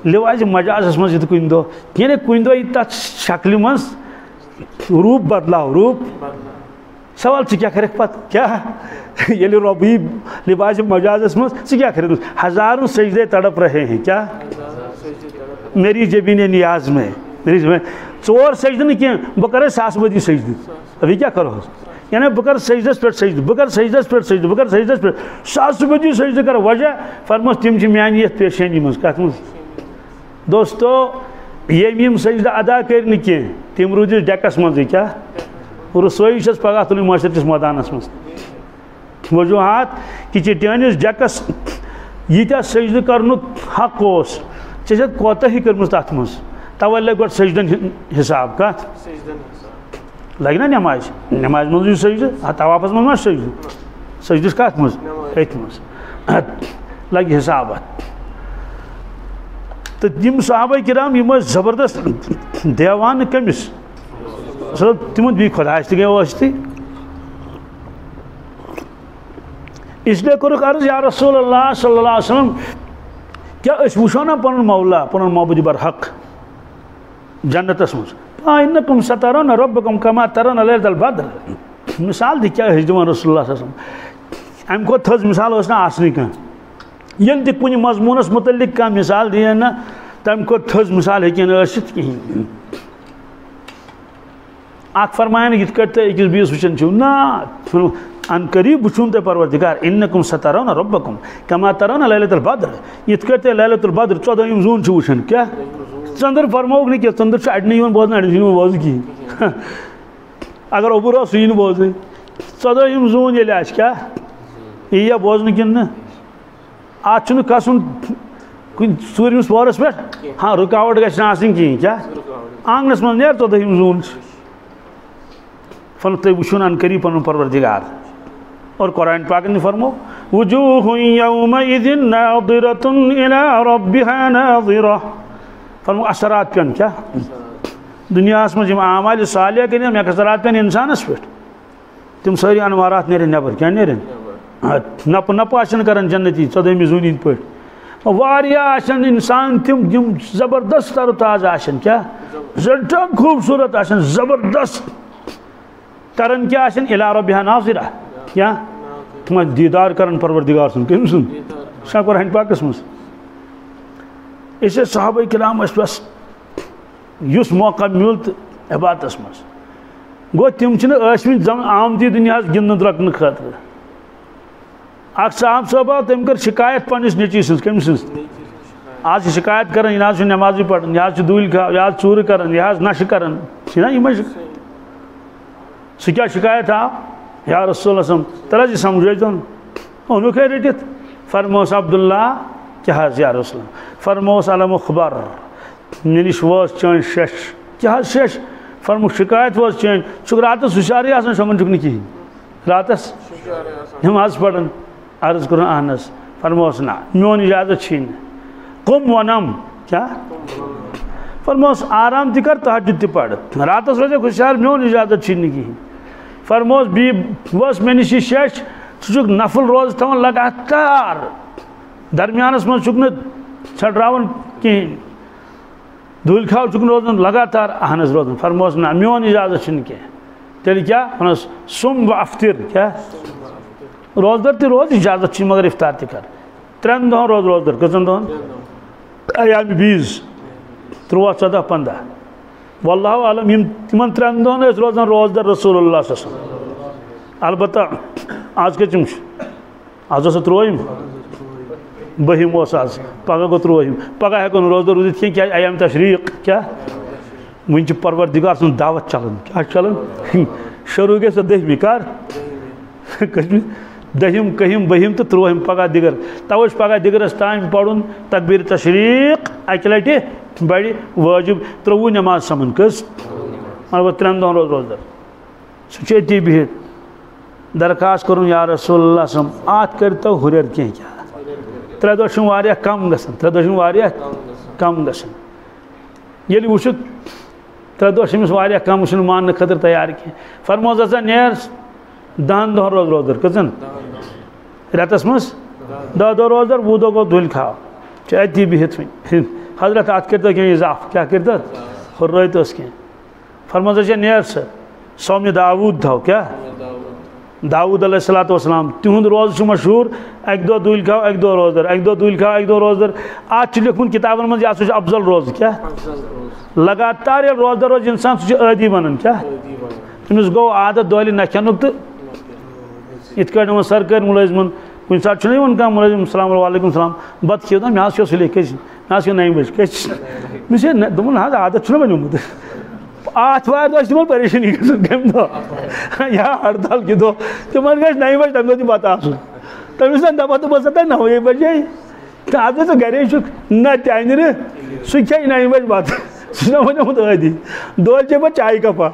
لباس مجاز مز یہ کن دہ یعنی کن دہ تک شکل مز روپ بدلاو روپ سوال ٹھیک کرک پتہ کیا یل ربی لباس مجاز مز کیا کرے ہزاروں سجدے تڑپ رہے ہیں کیا میری جبین نیاز میں میری ژور سجدہ نہیں کیا بہ کرے ساس بدی سجدہ ابھی کیا کرو یعنی بہ کر سجدس پہ سجدہ بہ کر سجدس پہ سجدہ بہ کر سجدس پہ ساس بدی سجدہ کر وجہ فرمس تم میانی یت پیشانی مز کت مز دوستو یم سجدہ ادا کرنے کی تم روز ڈیکس مز کیا رسوئی چھس پگہ تلن معاشرتس میدانس مز وجوہات کہ چانس ڈیکس یہ سجدہ کرنک حق اس ٹھیک کوتاہی کرم تر مز توے لگ گو سجدن حساب کت لگ نا نماز نماز مز سجدہ طوافس مز سجدہ سجدس کت مز ات مز لگ حساب تو یم صحابہ کرام یم زبردست دیوان کمس تمن بھی خداس تہ گئی اس لیے کورک عرض یا رسول اللہ صلی اللہ علیہ وسلم کیا اس وچھو نا پن مولا پن معبود برحق جنتس مز انکم سترون ربکم کما ترون لیلۃ البدر مثال دی کیا ہے دِوان رسول اللہ صلی اللہ علیہ وسلم ام کو تھز مثال اس نا آسنی کان یل دی کُنہِ مضمونس متعلق کانٛہہ مثال دِیَن نا تم کو تھز مثال ہیکہِ نہٕ ٲسِتھ کِہیٖنۍ اکھ فرماین یِتھ کٲٹھۍ تُہۍ أکِس بیٚیِس وٕچھان چھِو نا ان قریب وٕچھُن تۄہہِ پروردگار انکم سترون ربکم کما ترون لیلۃ البدر یِتھ کٲٹھۍ تُہۍ لیلۃ البدر 14 زوٗن چھِو وٕچھان کیٛاہ ژٔنٛدٕر فرمووُکھ نہٕ کینٛہہ ژٔنٛدٕر چھُ اڑنٕے یِوان بوزنہٕ اڑٮ۪ن چھُنہٕ یِوان بوزنہٕ کِہیٖنۍ اگر اوٚبُر اوس سُہ یی نہٕ بوزنہٕ 14 زوٗن ییٚلہِ آسہِ کیٛاہ یی یا بوزنہٕ کِنہٕ نہٕ اتھ چھُنہٕ کھسُن کُنہِ ژوٗرمِس پورس پٮ۪ٹھ ہاں رُکاوٹ گژھِ نہٕ آسٕنۍ کِہیٖنۍ کیٛاہ آنگنس منٛز نیر 14 زوٗن چھِ فرمو تُہۍ وٕچھُن ان قریب پنُن پروردگار اور قرآن پاک نے فرمو وجوہ یومئذ ناظرۃ الی ربها ناظرہ فرمو اثرات پین کیا دنیا مز اعمال صالحہ کن یم اثرات پین انسانس پہ تم ساری انوارات نیرن نبر کیا نیرن نپ نپ آسن کران جنتی 14 زوٗن پہ واریاہ آسن انسان تم یم زبردست تر و تازہ آسن کیا زٹن خوبصورت آسن زبردست کرن کیا آسن الی ربها ناظرہ کیا تم دیدار کرن پروردگار سن کم سن شاہ قرآن پاکس مز اسے صحابہ کرام اس بس یس موقع مل تو عبادتس مز گو تم ٲسمٕتۍ آمتی دنیا گِنٛدنہٕ درٛۄکنہٕ خٲطرٕ اکھ صاحب صٲب آو تٔمۍ کٔر شکایت پننس نیٚچی سٕنٛز کٔمۍ سٕنٛز آج شکایت کران یہ حظ نمازی پڑھان یہ دُہِل کھاو یہ ژوٗرٕ کران یہ نشہٕ کران چھِنا یِمے سُہ کیٛاہ شکایت آو یا رسول اللہ تر یہ سمجھٲیتون اونُکھ ہے رٔٹِتھ فرموس عبداللہ کیٛاہ حظ یا رسول اللہ فرموس علم خبر مےٚ نِش وٲژ چٲنۍ شش کیٛاہ حظ شش فرموک شکایت وٲژ چٲنۍ ژٕ راتس ہُشارٕے آسان شۄنٛگان چھُکھ نہٕ کِہیٖنۍ راتس نماز پڑھان عرض کرن اہن حظ فرموس نہ میون اجازت چھی نہٕ قم ونم کیا فرموس آرام تہِ کر تہجد تہِ پڑھ راتس روزے ہوشیار میون اجازت چھی نہٕ کِہیٖنۍ فرموس بیٚیہِ وٲژ مےٚ نِش یہِ شش ژٕ چھُکھ نفل روزٕ تھاوان لگاتار درمیانس منٛز چھُکھ نہٕ ژھٹراوان کِہیٖنۍ دُہِل کھاو چھُکھ نہٕ روزان لگاتار اہن حظ روزان فرموس نہ میون اجازت چھُنہٕ کینٛہہ تیٚلہِ کیٛاہ وَنس سُم و افطر کیٛاہ روزدر تہِ روز اجازت چھی مگر افطار تہِ کر 3 دۄہن روز روزدر کٔژن دۄہن ایام بیٖز 13 14 15 واللہ عالم یم تمن 3 دۄہن ٲسۍ روزان روزدر رسول اللہ صلی اللہ علیہ وسلم البتہ آز کٔژِم چھِ آز اوسا 3 بہِم اوس آز پگہہ گوٚو 3 پگہہ ہٮ۪کو نہٕ روزدر روٗزِتھ کینٛہہ کیٛازِ ایام تشریٖق کیٛاہ وٕنہِ چھِ پروردگار سٕنٛز دعوت چلان کیٛاہ چھِ چلان شروع گژھِ سۄ 10مہِ کر کٔژمہِ 10م 11م 12م تو 13م پگہ دِگر توے چھُ پگہ دِگرس تام پرُن تکبیر تشریٖق اکہِ لٹہِ بڑِ وٲجب 13 نماز سمن کٔژ البتہ 3 دۄہن روز روزدر سُہ چھُ أتی بِہِتھ درخواست کوٚرُن یا رسول اللہ صم اتھ کٔرۍتو ہُرٮ۪ر کینٛہہ کیٛاہ 3 دۄہ چھُنہٕ واریاہ کم گژھان 3 دۄہ چھُنہٕ واریاہ کم گژھان ییٚلہِ وٕچھُکھ 3 دۄہ چھِ أمِس واریاہ کم وٕچھُن ماننہٕ خٲطرٕ تیار کینٛہہ فرموس ہسا نیر 10 دۄہن روز روزدر کٔژن رٮ۪تس منٛز 10 دۄہ روزدر 20 دۄہ گوٚو دُہِل کھاو چھُ أتی بِہِتھ وۄنۍ حضرت اتھ کٔرۍتو کینٛہہ اضافہٕ کیٛاہ کٔرۍتو ہُررٲیتوس کینٛہہ فرموس ہسا نیر سا سومہِ داوٗد تھاو کیٛاہ داوٗد علیہ الصلوۃ والسلام تِہُنٛد روزٕ چھُ مشہوٗر اکہِ دۄہ دُہِل کھاو اکہِ دۄہ روزدر اکہِ دۄہ دُہِل کھاو اکہِ دۄہ روزدر اتھ چھُ لیکھمُت کِتابن منٛز یہِ ہسا چھُ افضل روزٕ کیٛاہ لگاتار ییٚلہِ روزدر روزِ انسان سُہ چھُ عٲدی بنان کیٛاہ تٔمِس گوٚو عادت دۄہلہِ نہ کھٮ۪نُک تہٕ یِتھ کٲٹھۍ یِمن سرکٲرۍ مُلٲزمن کُنہِ ساتہٕ چھُنہ یِوان کانٛہہ مُلٲزِم السلام وعلیکُم السلام بتہٕ کھیٚیِو مےٚ حظ کھیوٚو سُلے کٔژِ مےٚ حظ کھیوٚو 9 بجہِ کٔژِ مےٚ چھِ دوٚپُن حظ عادت چھُنہ بنیومُت آتھوارِ دۄہ چھِ تِمن پریشٲنی گژھان کمہِ دۄہ یا ہڑتال کہِ دۄہ تِمن گژھِ 9 بجہِ تمہِ دۄہ تہِ بتہٕ آسُن تٔمِس زن دپان تہٕ بہٕ ہسا تۄہہِ 9 بجے تہٕ اَدٕ ژٕ گرے چھُکھ نہ تہِ اَنہِ نہٕ سُہ کھیٚیہِ 9 بجہِ بتہٕ سُہ چھُنہ بنیومُت عٲدی دۄہلہِ چیٚیہِ پتہٕ چایہِ کپا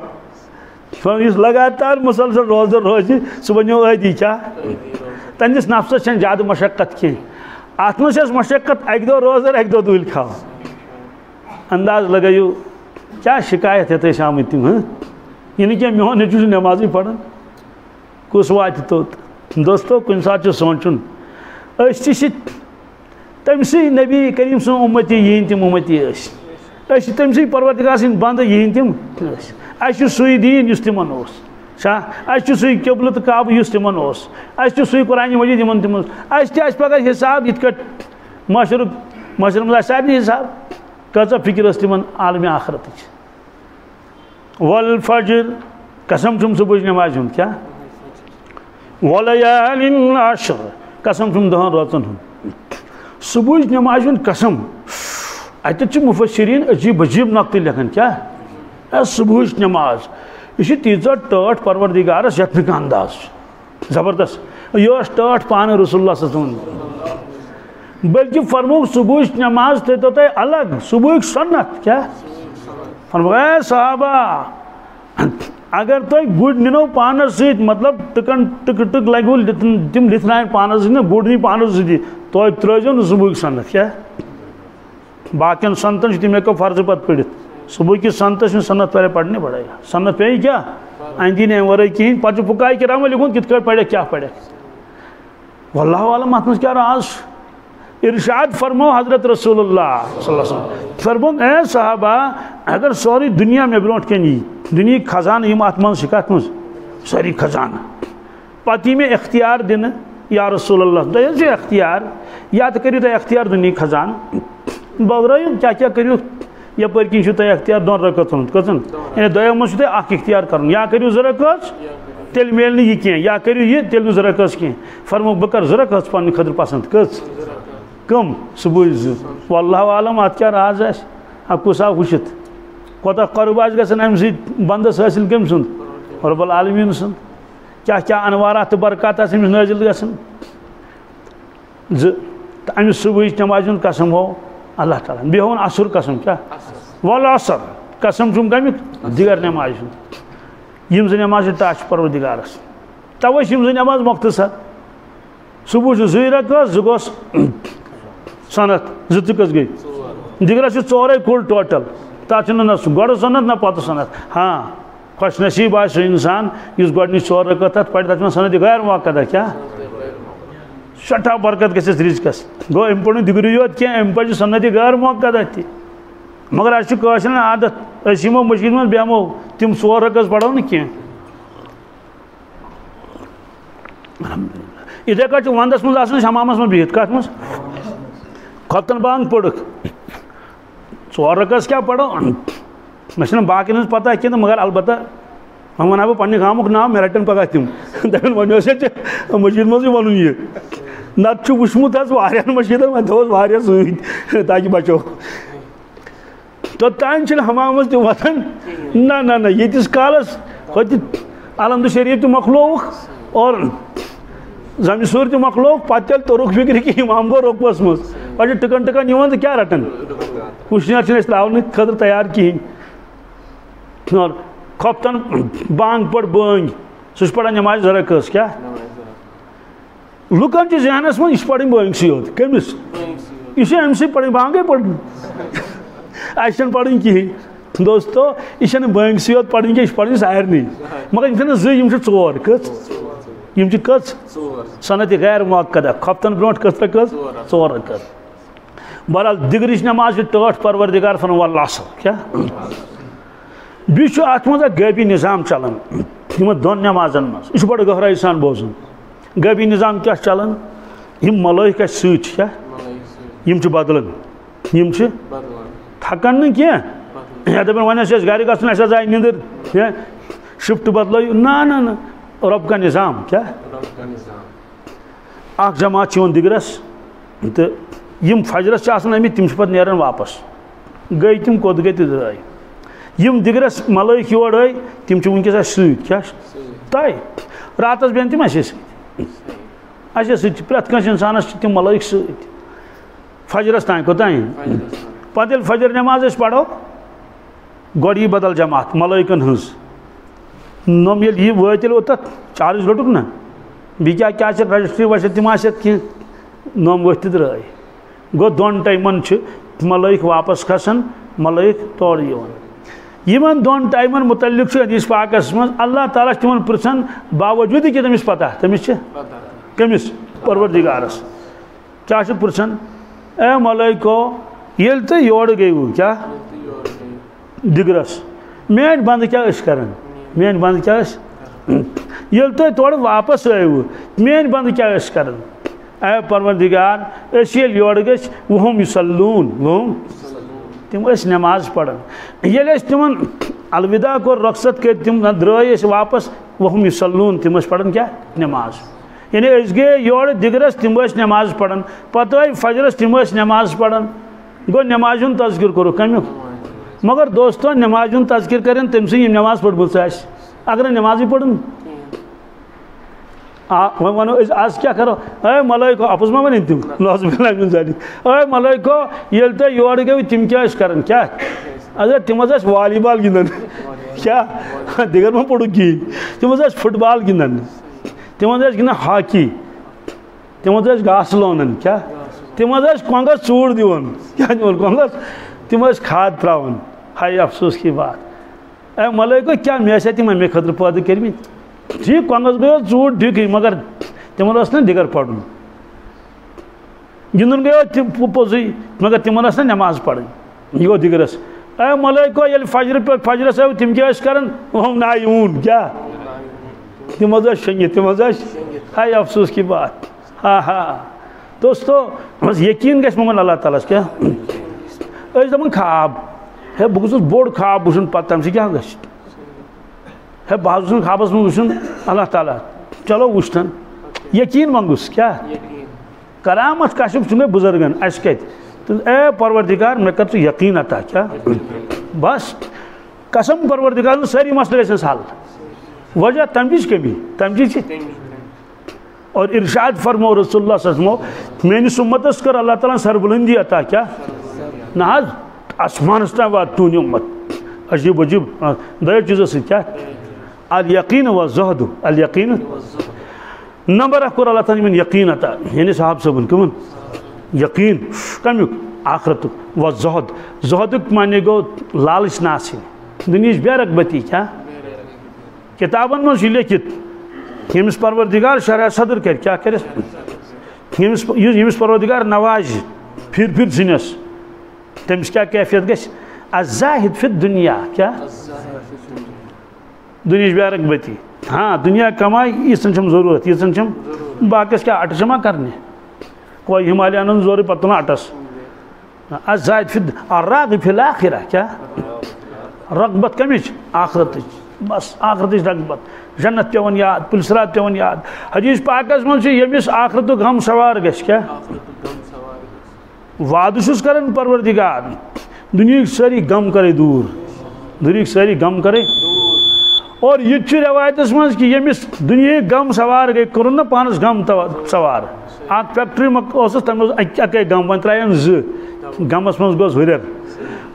یُس لگاتار مسلسل روزدر روزِ سُہ بنیو عٲدی کیٛاہ تہنٛدِس نفسس چھنہٕ زیادٕ مشقت کینٛہہ اتھ منٛز چھس مشقت اکہِ دۄہ روزدر اکہِ دۄہ دُہِل کھاو انداز لگٲیِو کیٛاہ شکایت ہٮ۪تھ ٲسۍ آمٕتۍ تِم یہِ نہٕ کینٛہہ میون نیٚچوٗ چھُ نٮ۪مازٕے پران کُس واتہِ توٚت دوستو کُنہِ ساتہٕ چھُ سونٛچُن أسۍ تہِ چھِ تٔمسٕے نبی کریم سُنٛد اُمتی یِہِنٛدۍ تِم اُمتی ٲسۍ أسۍ چھِ تٔمسٕے پروردگار سٕنٛدۍ بنٛدٕ یِہِنٛدۍ تِم ٲسۍ اَسہِ چھُ سُے دیٖن یُس تِمن اوس چھا اَسہِ چھُ سُے قبلہٕ تہٕ کعبہٕ یُس تِمن اوس اَسہِ چھُ سُے قرآنہِ مجیٖد یِمن تِمن اَسہِ تہِ آسہِ پگاہ حِساب یِتھ کٲٹھۍ معاشرُک معاشرس منٛز آسہِ سارنٕے حِساب کۭژاہ فِکر ٲس تِمن عالمہِ آخرتٕچ والفجر قسم چھُم صُبحٕچ نٮ۪مازِ ہُنٛد کیٛاہ ولیالٍ عشر قسم چھُم 10 رٲژن ہُنٛد صُبحٕچ نٮ۪مازِ ہُنٛد قسم اتٮ۪تھ چھِ مُفسریٖن عجیٖب عجیٖب نۄقطہٕ لیکھان کیٛاہ صُبحٕچ نٮ۪ماز یہِ چھِ تیٖژاہ ٹٲٹھ پروردگارس یتھ نہٕ کانٛہہ انداز چھُ زبردست یہِ ٲس ٹٲٹھ پانہٕ رسول اللہ صلی اللہ علیہ وسلم بلکہِ فرمووُکھ صُبحٕچ نٮ۪ماز تھٲیتو تُہۍ الگ صُبحٕکۍ سنت کیٛاہ فرمووُکھ اے صحابہ اگر تُہۍ گُرۍ نِنو پانس سۭتۍ مطلب ٹٕکن ٹٕکہٕ ٹٕک لگوٕ تِم لِتھناون پانس سۭتۍ نہ گُر نی پانس سۭتی تُہۍ ترٲیزیو نہٕ صُبحٕکۍ سنت کیٛاہ باقین سنتن چھِ تِم ہٮ۪کو فرضہٕ پتہٕ پٔرِتھ صُبحٕکۍ کِس سنتس چھُنہٕ سنت پڑنے پڑے گا سنت پیٚیہِ کیٛاہ اندی نہٕ امہِ ورٲے کِہینۍ پتہٕ چھُ فقہاء کرامو لیوٗکھمُت کِتھ کٲٹھۍ پرٮ۪کھ کیٛاہ پرٮ۪کھ واللہ عالم اتھ منٛز کیٛاہ راز چھُ ارشاد فرمو حضرت رسول اللہ صلی اللہ علیہ وسلم فرمون اے صحابہ اگر سورُے دُنیا مےٚ برونٛٹھ کَنۍ یی دُنہِکۍ خزانہٕ یِم اتھ منٛز چھِ کتھ منٛز سٲری خزانہٕ پتہٕ یی مےٚ اختیار دِنہٕ یا رسول اللہ تۄہہِ حظ چھُ اختیار یا تہِ کٔرِو تُہۍ اختیار دُنہِکۍ خزانہٕ بٲگرٲیِو کیٛاہ کیٛاہ کٔرِو یپر کن تہ اختیار دون رکعتن کتن یعنی دویم مز اخ اختیار کرن یا کریو 2 رکعت تیل میل یہ کی یا کریو یہ تیل 2 رکعت کی فرمو بہ کر 2 رکعت پنہ خاطر پسند کس کم صبح 2 واللہ عالم ات کیا راز اس اب کس آو وچت کوتہ قرب آس گژھان امہ سۭتۍ بندس حٲصِل کٔمۍ سُنٛد رب العالمیٖن سُنٛد کیا کیا انوارات تہٕ برکات آسہِ أمِس نٲزِل گژھان تہٕ أمِس صُبحٕچ نٮ۪مازِ ہُنٛد قسم ہو اللہ تعالیٰ بیٚیہِ ہووُن عصر قسم کیا والعصر قسم چھُم کمیُک دِگر نٮ۪مازِ ہُنٛد یِم 2 نٮ۪ماز چھِ تاج پروردگارس تَوَے چھِ یِم 2 نٮ۪ماز مۄختصر صُبح چھُ 2 رکعت 2 گوٚس سنت 2 تہٕ کٔژ گٔے دِگرس چھِ 4 کُل ٹوٹل تَتھ چھُنہٕ نہ گۄڈٕ سنت نہ پتہٕ سنت ہاں خوش نصیب آسہِ سُہ اِنسان یُس گۄڈنِچ 4 رکعت تَتھ پرِ تَتھ چھِ سنت غیر موقعہ کیا سٹھا برکت گژھٮ۪س رِزقس گوٚو أمۍ پوٚر نہٕ دِگرٕے یوت کینٛہہ أمۍ پَزِ سنت غیر موقعہ تہِ مگر اَسہِ چھُ کٲشرٮ۪ن عادت أسۍ یِمو مٔشیٖد منٛز بیٚہمو تِم 4 رکعت پرو نہٕ کینٛہہ یِتھَے کٔٹھۍ چھُ ونٛدس منٛز آسان أسۍ حمامس منٛز بِہِتھ کتھ منٛز خۄفتن بانگ پٔرٕکھ 4 رکعت کیا پرو مےٚ چھنہٕ باقین ہٕنٛز پتہ کینٛہہ تہٕ مگر البتہ وۄنۍ ونہٕ ہا بہٕ پننہِ گامُک ناو مےٚ رٹن پگاہ تِم دپن وۄنۍ اوس ژےٚ مٔشیٖد منٛزٕے وَنُن یہِ نتہٕ چھُ وٕچھمُت حظ واریاہن مٔشیٖدن وۄنۍ تھوٚوُس واریاہ سۭتۍ تاکہِ بچو توٚتام چھِنہٕ حمامس تہِ وۄتھان نہ ییٖتِس کالس ہوٚتہِ الحمدُ شریٖف تہِ مۄکلووُکھ اور زمہِ سوٗر تہِ مۄکلووُکھ پتہٕ تیٚلہِ توٚرُکھ فِکرِ کہِ اِمام گوٚو رۄقبس منٛز پتہٕ چھِ ٹٕکن یِوان تہٕ کیٛاہ رٹان وٕشنیر چھِنہٕ أسۍ ترٛاونہٕ خٲطرٕ تیار کِہیٖنۍ اور خۄفتن بانگ پٔر بٲنٛگۍ سُہ چھُ پران نٮ۪مازِ 2 رکعت کیٛاہ لُکن چھِ ذہنس منٛز یہِ چھِ پرٕنۍ بٲنٛگسٕے یوت کٔمِس یہِ چھِ أمۍ سٕے پرٕنۍ بانگے پرٕنۍ اَسہِ چھَنہٕ پرٕنۍ کِہیٖنۍ دوستو یہِ چھَنہٕ بٲنگسٕے یوت پرٕنۍ کینٛہہ یہِ چھِ پرٕنۍ سارنٕے مگر یِم چھِنہٕ 2 یِم چھِ 4 کٔژ یِم چھِ کٔژ سنت غیر موقعہ خۄفتن برونٛٹھ کٔژ رکعت 4 رکعت بہرحال دِگرٕچ نٮ۪ماز چھِ ٹٲٹھ پروردگار فرماوان والعصر کیا بیٚیہِ چھُ اَتھ منٛز اکھ غٲبی نظام چلان یِمن 2 نٮ۪مازن منٛز یہِ چھُ بڑٕ گہرٲیی سان بوزُن غٲبی نظام کیٛاہ چھُ چلان یِم ملٲیِک اَسہِ سۭتۍ چھِ کیٛاہ یِم چھِ بدلان یِم چھِ تھکان نہٕ کینٛہہ یا دپان وۄنۍ آسہِ اَسہِ گرِ گژھُن اَسہِ حظ آیہِ نِندٕر شفٹ بدلٲیِو نہ رۄب کا نظام کیٛاہ اکھ جماعت چھِ یِوان دِگرس تہٕ یِم فجرس چھِ آسان آمٕتۍ تِم چھِ پتہٕ نیران واپس گٔے تِم کوٚت گٔے تہٕ درٛاے یِم دِگرس ملٲیِک یور آے تِم چھِ وٕنکیٚس اَسہِ سۭتۍ کیٛاہ طے راتس بیٚہن تِم اَسے سۭتۍ پرٛٮ۪تھ کٲنٛسہِ اِنسانس چھِ تِم ملٲیِک سۭتۍ فجرس تانۍ کوٚتانۍ پتہٕ ییٚلہِ فجر نٮ۪ماز أسۍ پرو گۄڈٕ یی بدل جماعت ملٲیکن ہٕنٛز نۄم ییٚلہِ یہِ وٲتۍ ییٚلہِ اوٚتتھ چارٕج روٚٹُکھ نا بیٚیہِ کیٛاہ چھِ رجسٹری وجسٹری تِم آسٮ۪کھ کینٛہہ نۄم ؤتھۍ تہٕ درٛاے گوٚو 2 ٹایمن چھِ ملٲیِک واپس کھسان ملٲیِک تورٕ یِوان یِمن 2 ٹایمن متعلق چھُ حدیث پاکس منٛز اللہ تعالیٰ چھُ تِمن پرژھان باوجوٗد کہِ تٔمِس پتہ تٔمِس چھِ کٔمِس پروردگارس کیٛاہ چھُ پرژھان اے ملٲیکو ییٚلہِ تُہۍ یورٕ گٔیوٕ کیٛاہ دِگرس میٲنۍ بنٛدٕ کیٛاہ ٲسۍ کران میٲنۍ بنٛدٕ کیٛاہ ٲسۍ ییٚلہِ تُہۍ تورٕ واپس آیوٕ میٲنۍ بنٛدٕ کیٛاہ ٲسۍ کران اے پروردگار أسۍ ییٚلہِ یورٕ گٔژھۍ وُہُم یُصلوٗن وُہُم تِم ٲسۍ نٮ۪ماز پران ییٚلہِ أسۍ تِمن الوداع کوٚر رۄخصت کٔرۍ تِم درٛاے أسۍ واپس وُہُم یُصلوٗن تِم ٲسۍ پران کیٛاہ نٮ۪ماز یعنی أسۍ گٔیے یورٕ دِگرس تِم ٲسۍ نٮ۪ماز پران پتہٕ آے فجرس تِم ٲسۍ نٮ۪ماز پران گوٚو نٮ۪مازِ ہُنٛد تذکِر کوٚرُکھ کمیُک مگر دوستو نٮ۪مازِ ہُنٛد تذکِر کرن تٔمۍ سٕے یِم نٮ۪ماز پٔرمٕژ آسہِ اگر نہٕ نٮ۪مازٕے پٔرٕن وۄنۍ وَنو أسۍ آز کیٛاہ کرو اے ملٲیکو اَپُز ما وَنن تِم نوز بِلّہ مِن ذالِک اے ملٲیکو ییٚلہِ تُہۍ یورٕ گٔیوٕ تِم کیٛاہ ٲسۍ کران کیٛاہ اگر تِم حظ ٲسۍ والی بال گِنٛدان کیٛاہ دِگر ما پوٚرُکھ کِہیٖنۍ تِم حظ ٲسۍ فُٹ بال گِنٛدان تِم حظ ٲسۍ گِنٛدان ہاکی تِم حظ ٲسۍ گاسہٕ لونان کیٛاہ تِم حظ ٲسۍ کۄنٛگس ژوٗر دِوان کیٛاہ دِوان کۄنٛگس تِم ٲسۍ کھاد ترٛاوان ہاے افسوس کی بات اے ملٲیکو کیٛاہ مےٚ ٲسیا تِم اَمے خٲطرٕ پٲدٕ کٔرمٕتۍ ٹھیٖک کۄنٛگس گٔیو ژوٗر ٹھیٖکٕے مگر تِمن اوس نہٕ دِگر پرُن گِنٛدُن گٔیو پوٚزُے مگر تِمن ٲس نہٕ نٮ۪ماز پرٕنۍ یہِ گوٚو دِگرس اے ملٲیکو ییٚلہِ فجرس آیوٕ تِم کیٛاہ ٲسۍ کران وُہُم نایوٗن کیٛاہ تِم حظ ٲسۍ شٔنگِتھ تِم حظ ٲسۍ ہاے افسوس کی بات ہا ہا دوستو بس یقیٖن گژھِ مےٚ اللہ تعالیٰ ہس کیٛاہ ٲسۍ دپان خواب ہے بہ گوٚژھُس بوٚڑ خواب وٕچھُن پتہٕ تَمہِ سۭتۍ کیٛاہ گژھِ ہے بہ حظ گوٚژھُس خوابس منٛز وٕچھُن اللہ تعالیٰ چلو وٕچھتن یقیٖن منٛگُس کیٛاہ کرامت کشف چھُ مےٚ بُزرگن اَسہِ کَتہِ تہٕ اے پروردگار مےٚ کر ژٕ یقیٖن عطا کیٛاہ بس قسم پروردگار سٲری مسلہٕ گژھٮ۪س حل وجہ تمچ کمی تمچ اور ارشاد فرمو رسول اللہ صلی اللہ علیہ وسلم میٲنِس اُمتس کر اللہ تعالیٰ سربلندی عطا کیٛاہ نہ حظ آسمانس تام وات تُہُنٛد اُمت عجیب عجیب دۄیو چیٖزو سۭتۍ کیٛاہ الیقیٖن و زہد الیقیٖن نمبر اکھ کوٚر اللہ تعالیٰ یِمن یقیٖن عطا یعنی صاحب صٲبن کٕمن یقیٖن کمیُک آخرتُک و زہد زہدُک معنی گوٚو لالچ نہٕ آسٕنۍ دُنہِچ بے رغبتی کیٛاہ کتابن منٛز چھُ لیکھِتھ ییٚمِس پروردگار شرح صدر کرِ کیٛاہ کرٮ۪س ییٚمِس پروردگار نوازِ پھِرِ پھِرِ ژھٕنٮ۪س تٔمِس کیٛاہ کیفیت گژھِ الزاہد فی الدُنیا کیٛاہ دُنہِچ بے رغبتی ہاں دنیا کماے ییٖژن چھم ضروٗرت ییٖژن چھم باقیس کیٛاہ اٹس ما کرنہِ کوی ہمالیہ انن زورٕ پتہٕ تُلان اٹس الزاہد فی الراغب فی الآخرہ کیٛاہ رغبت کمِچ آخرتٕچ بس آخرتٕچ رغبت جنت پیوان یاد پُلسرات پیوان یاد حدیث پاکس منٛز چھُ ییٚمِس آخرتُک غم سوار گژھِ کیٛاہ وعدٕ چھُس کران پروردگار دُنہِکۍ سٲری غم کرے دوٗر دُنہِکۍ سٲری غم کرے اور یہ چھُ روایتس منٛز کہِ ییٚمِس دُنہِکۍ غم سوار گٔے کوٚرُن نہ پانس غم سوار اکھ فیکٹری اوسُس تَمہِ اوس اکے غم وۄنۍ ترٛایَن زٕ غمس منٛز گوٚس ہُرٮ۪ر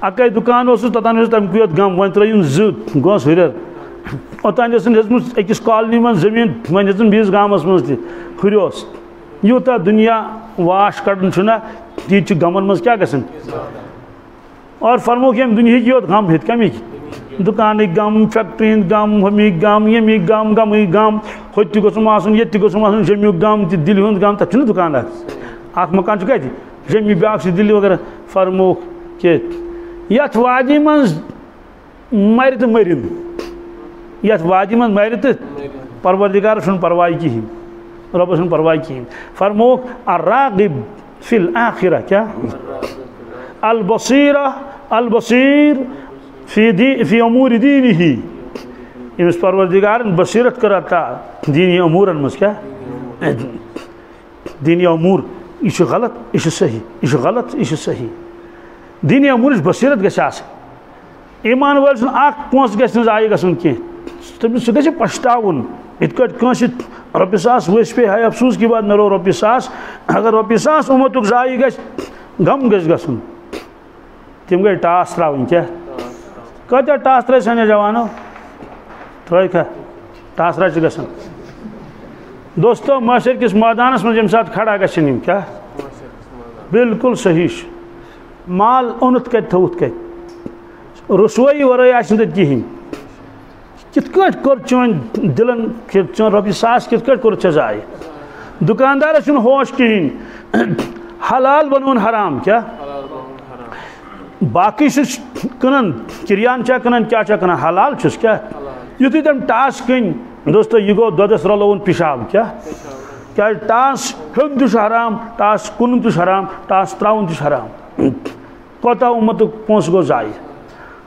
اکے دُکان اوسُس توٚتام اوس تَمہِ یوت غم وۄنۍ ترٛٲیِن زٕ گوٚس ہُرٮ۪ر اوٚتانۍ ٲسٕن ہیٚژمٕژ أکِس کالنی منٛز زٔمیٖن وۄنۍ ہیٚژٕن بیٚیِس گامس منٛز تہِ ہُریوس یوٗتاہ دُنیا واش کڑان چھُنہ تیٖتۍ چھُ غمن منٛز کیٛاہ گژھان اور فرموکھ ییٚمہِ دُنہِکۍ یوت غم ہیٚتہِ کَمِکۍ دُکانٕکۍ غم فیکٹری ہٕنٛدۍ غم ہُمِکۍ غم ییٚمِکۍ غم غمٕے غم ہوٚتہِ تہِ گوٚژھُم آسُن ییٚتہِ تہِ گوٚژھُم آسُن جیٚمیُک غم تہِ دِلہِ ہُنٛد غم تَتھ چھُنہ دُکان اکھ مکان چھُ کَتہِ جیٚمی بیٛاکھ چھُ دِلہِ وغیرہ فرموکھ کہِ یتھ وادی منٛز مرِ تہٕ مٔرِن یتھ وادی منٛز مرِ تہٕ پروردگارس چھُنہٕ پرواے کِہینۍ رۄبس چھُنہٕ پرواے کِہینۍ فرموکھ الراغب فی الآخرہ کیٛاہ البصیر فی امور دینہ ییٚمِس پروردگارن بصیرت کٔر عطا دینی امورن منٛز کیٛاہ دینی امور یہِ چھُ غلط یہِ چھُ صحیح یہِ چھُ غلط یہِ چھُ صحیح دینی امورٕچ بصیرت گژھِ آسٕنۍ ایمان وٲلۍ سُنٛد اکھ پونٛسہٕ گژھِ نہٕ ضایع گژھُن کینٛہہ تٔمِس سُہ گژھِ پشتاوُن یِتھ کٲٹھۍ کٲنٛسہِ رۄپیہِ ساس ؤسۍ پے ہاے افسوٗس کی بات مےٚ روو رۄپیہِ ساس اگر رۄپیہِ ساس اُمتُک ضایع گژھِ غم گژھِ گژھُن تِم گٔے ٹاس ترٛاوٕنۍ کیٛاہ کۭتیاہ ٹاس ترٛٲے سانیو جوانو ترٛٲیکھا ٹاس راے چھِ گژھان دوستو معاشر کِس مٲدانس منٛز ییٚمہِ ساتہٕ کھڑا گژھن یِم کیٛاہ بالکل صحیح چھُ مال اوٚنُتھ کتہِ تھوٚوُتھ کتہِ رسوٲیی ورٲے آسہِ نہٕ تَتہِ کِہینۍ کِتھ کٲٹھۍ کوٚر چٲنۍ دِلن چون رۄپیہِ ساس کِتھ کٲٹھۍ کوٚرُتھ ژےٚ ضایع دُکاندارس چھُنہٕ ہوش کِہینۍ حلال بنوُن حرام کیٛاہ باقٕے چھُس کٕنان کِریان چھا کٕنان کیٛاہ چھا کٕنان حلال چھُس کیٛاہ یُتھُے تِم ٹاس کٕنۍ دوستو یہِ گوٚو دۄدس رلووُن پِشاب کیٛاہ کیٛازِ ٹاس ہیوٚن تہِ چھُ حرام ٹاس کٕنُن تہِ چھُ حرام ٹاس ترٛاوُن تہِ چھُ حرام کوتاہ اُمتُک پونٛسہٕ گوٚو ضایع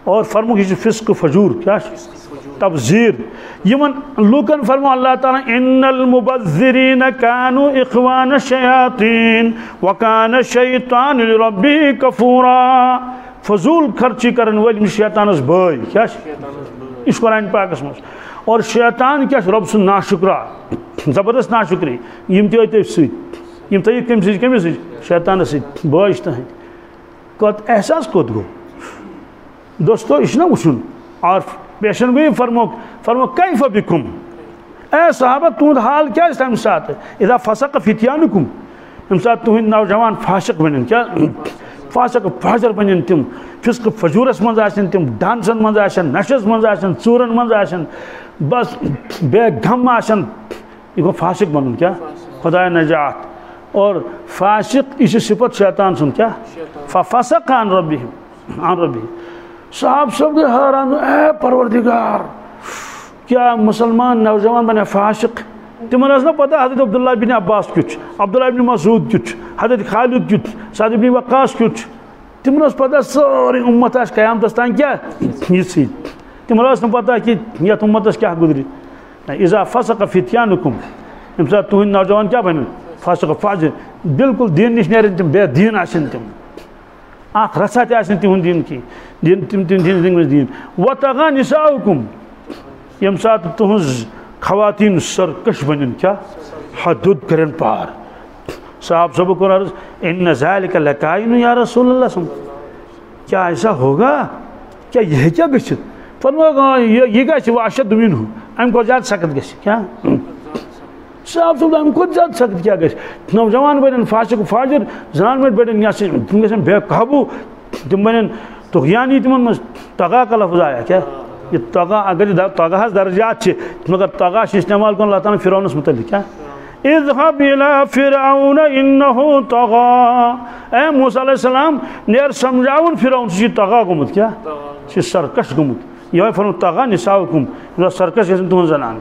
اور فرموکھ یہِ چھُ فِسقہٕ فجوٗر کیٛاہ چھُ تبذیٖر یِمن لوٗکن فرمو اللہ تعالیٰ اِن المبذرین کانوا اخوان الشیاطین وکان الشیطان لربہ کفورا فضوٗل خرچی کرن وٲلۍ یِم شیطانس بٲے کیٛاہ چھِ یہِ چھُ قرآنِ پاکس منٛز اور شیطان کیٛاہ چھُ رۄب سُنٛد ناشُکرا زبردست ناشُکری یِم تہِ ٲسۍ تٔتھۍ سۭتۍ یِم تھٲیِکھ کٔمۍ سۭتۍ کٔمِس سۭتۍ شیطانس سۭتۍ بٲے چھِ تٕہنٛدۍ کوٚت احساس کوٚت گوٚو دوستو یہِ چھُنہ وٕچھُن اور پیشن گوئی فرموکھ کیف بکم اے صحابہ تُہُنٛد حال کیٛاہ آسہِ تَمہِ ساتہٕ اذا فسق فتیانکم ییٚمہِ ساتہٕ تُہٕنٛدۍ نوجوان فاسق بنن کیٛاہ فاسق فاجر بنن تِم فِسقہٕ فجوٗرس منٛز آسن تِم ڈانسن منٛز آسن نشس منٛز آسن ژوٗرن منٛز آسن بس بے غم آسن یہِ گوٚو فاسق بنُن کیٛاہ خۄدایا نجات اور فاسق یہِ چھُ صفت شیطان سُنٛد کیٛاہ ففسق عن ربہ صاحب صٲب گٔے حٲران اے پروردگار کیا مسلمان نوجوان بنے فاسق تمن ٲس نہ پتہ حضرت عبداللہ بن عباس کیُتھ چھُ عبداللہ بن مسعود کیُتھ چھُ حضرت خالد کیُتھ سعد بن وقاص کیُتھ چھُ تمن پتہ سوری امت آس قیامتس تان کیا یہ تمہن پتہ کہ یت امتس کیا گزری اذا فسق فتیانکم یم سات تہند نوجوان کیا بن فسق فاجر بالکل دین نش نیرن تم بے دین آسن تم اخ رسا تہ آسن تہند دین کی تم دین وطغى نساؤکم یم سات تہنز خواتین سرکش بنن کیا حدود کرن پار صاحب سب کو عرض ان ذالک لکائن یا رسول اللہ صلی اللہ علیہ وسلم کیا ایسا ہوگا کیا یہ کیا گچھت فرمایا یہ گھس اشد منہ ام کو زیادہ سخت گھس کیا صاحب صاحب ام کو زیادہ سخت کیا گھس نوجوان بنن فاسق فاجر زنان میں بڑن یا تم گژھن بے قابو تم بنن طغیانی تمن مز طغا کا لفظ آیا کیا یہ طغا اگر طغا درجات چھ مگر طغا استعمال کون اللہ تعالی فرعون متعلق کیا اذهب الى فرعون انه طغى اے موسیٰ علیہ السلام نیر سمجھاون فرعون سے طغا گمت کیا چھ سرکش گمت یہ فرمو طغى نساؤکم سرکش گژھن تہن زنان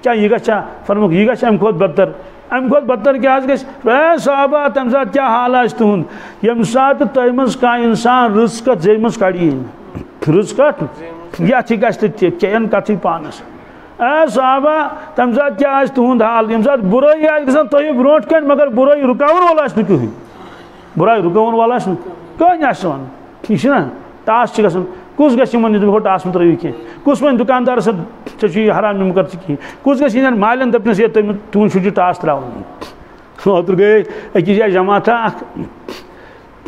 کیا یہ گژھا فرمو یہ گژھِ امہ کھۄتہٕ بدتر کیا گژھِ اے صحابہ تمہ سات کیا حال آسہِ تہنٛد ییٚمہِ ساتہٕ تۄہہِ منٛز کانٛہہ اِنسان رٕژ کتھ زیٚیہِ منٛز کڑِ رٕژ کتھ یتھ گژھِ تہِ چین کتھٕے پانس اے صحابہ تمہ سات کیا آسہِ تہنٛد حال ییٚمہِ ساتہٕ برٲیی آسہِ گژھان تۄہہِ برونٛٹھ کَنہِ مگر برٲیی رُکاوَن وول آسہِ نہٕ کٕہٕنۍ برٲیی رُکاوَن وول آسہِ نہٕ کٕہٕنۍ آسہِ وَنان ٹھیٖک چھُ نا ٹاس چھِ گژھان کُس گژھِ یِمن نِش دپہو ٹاس مہ ترٛٲیِو کینٛہہ کُس وَنہِ دُکاندارس ژےٚ چھُے یہِ حرام یِم کر ژٕ کِہیٖنۍ کُس گژھِ یِہِنٛدٮ۪ن مالٮ۪ن دَپنَس ہے تُہُنٛد شُر چھُ ٹاس ترٛاوان اوترٕ گٔیے أکِس جایہِ جماعتھا اکھ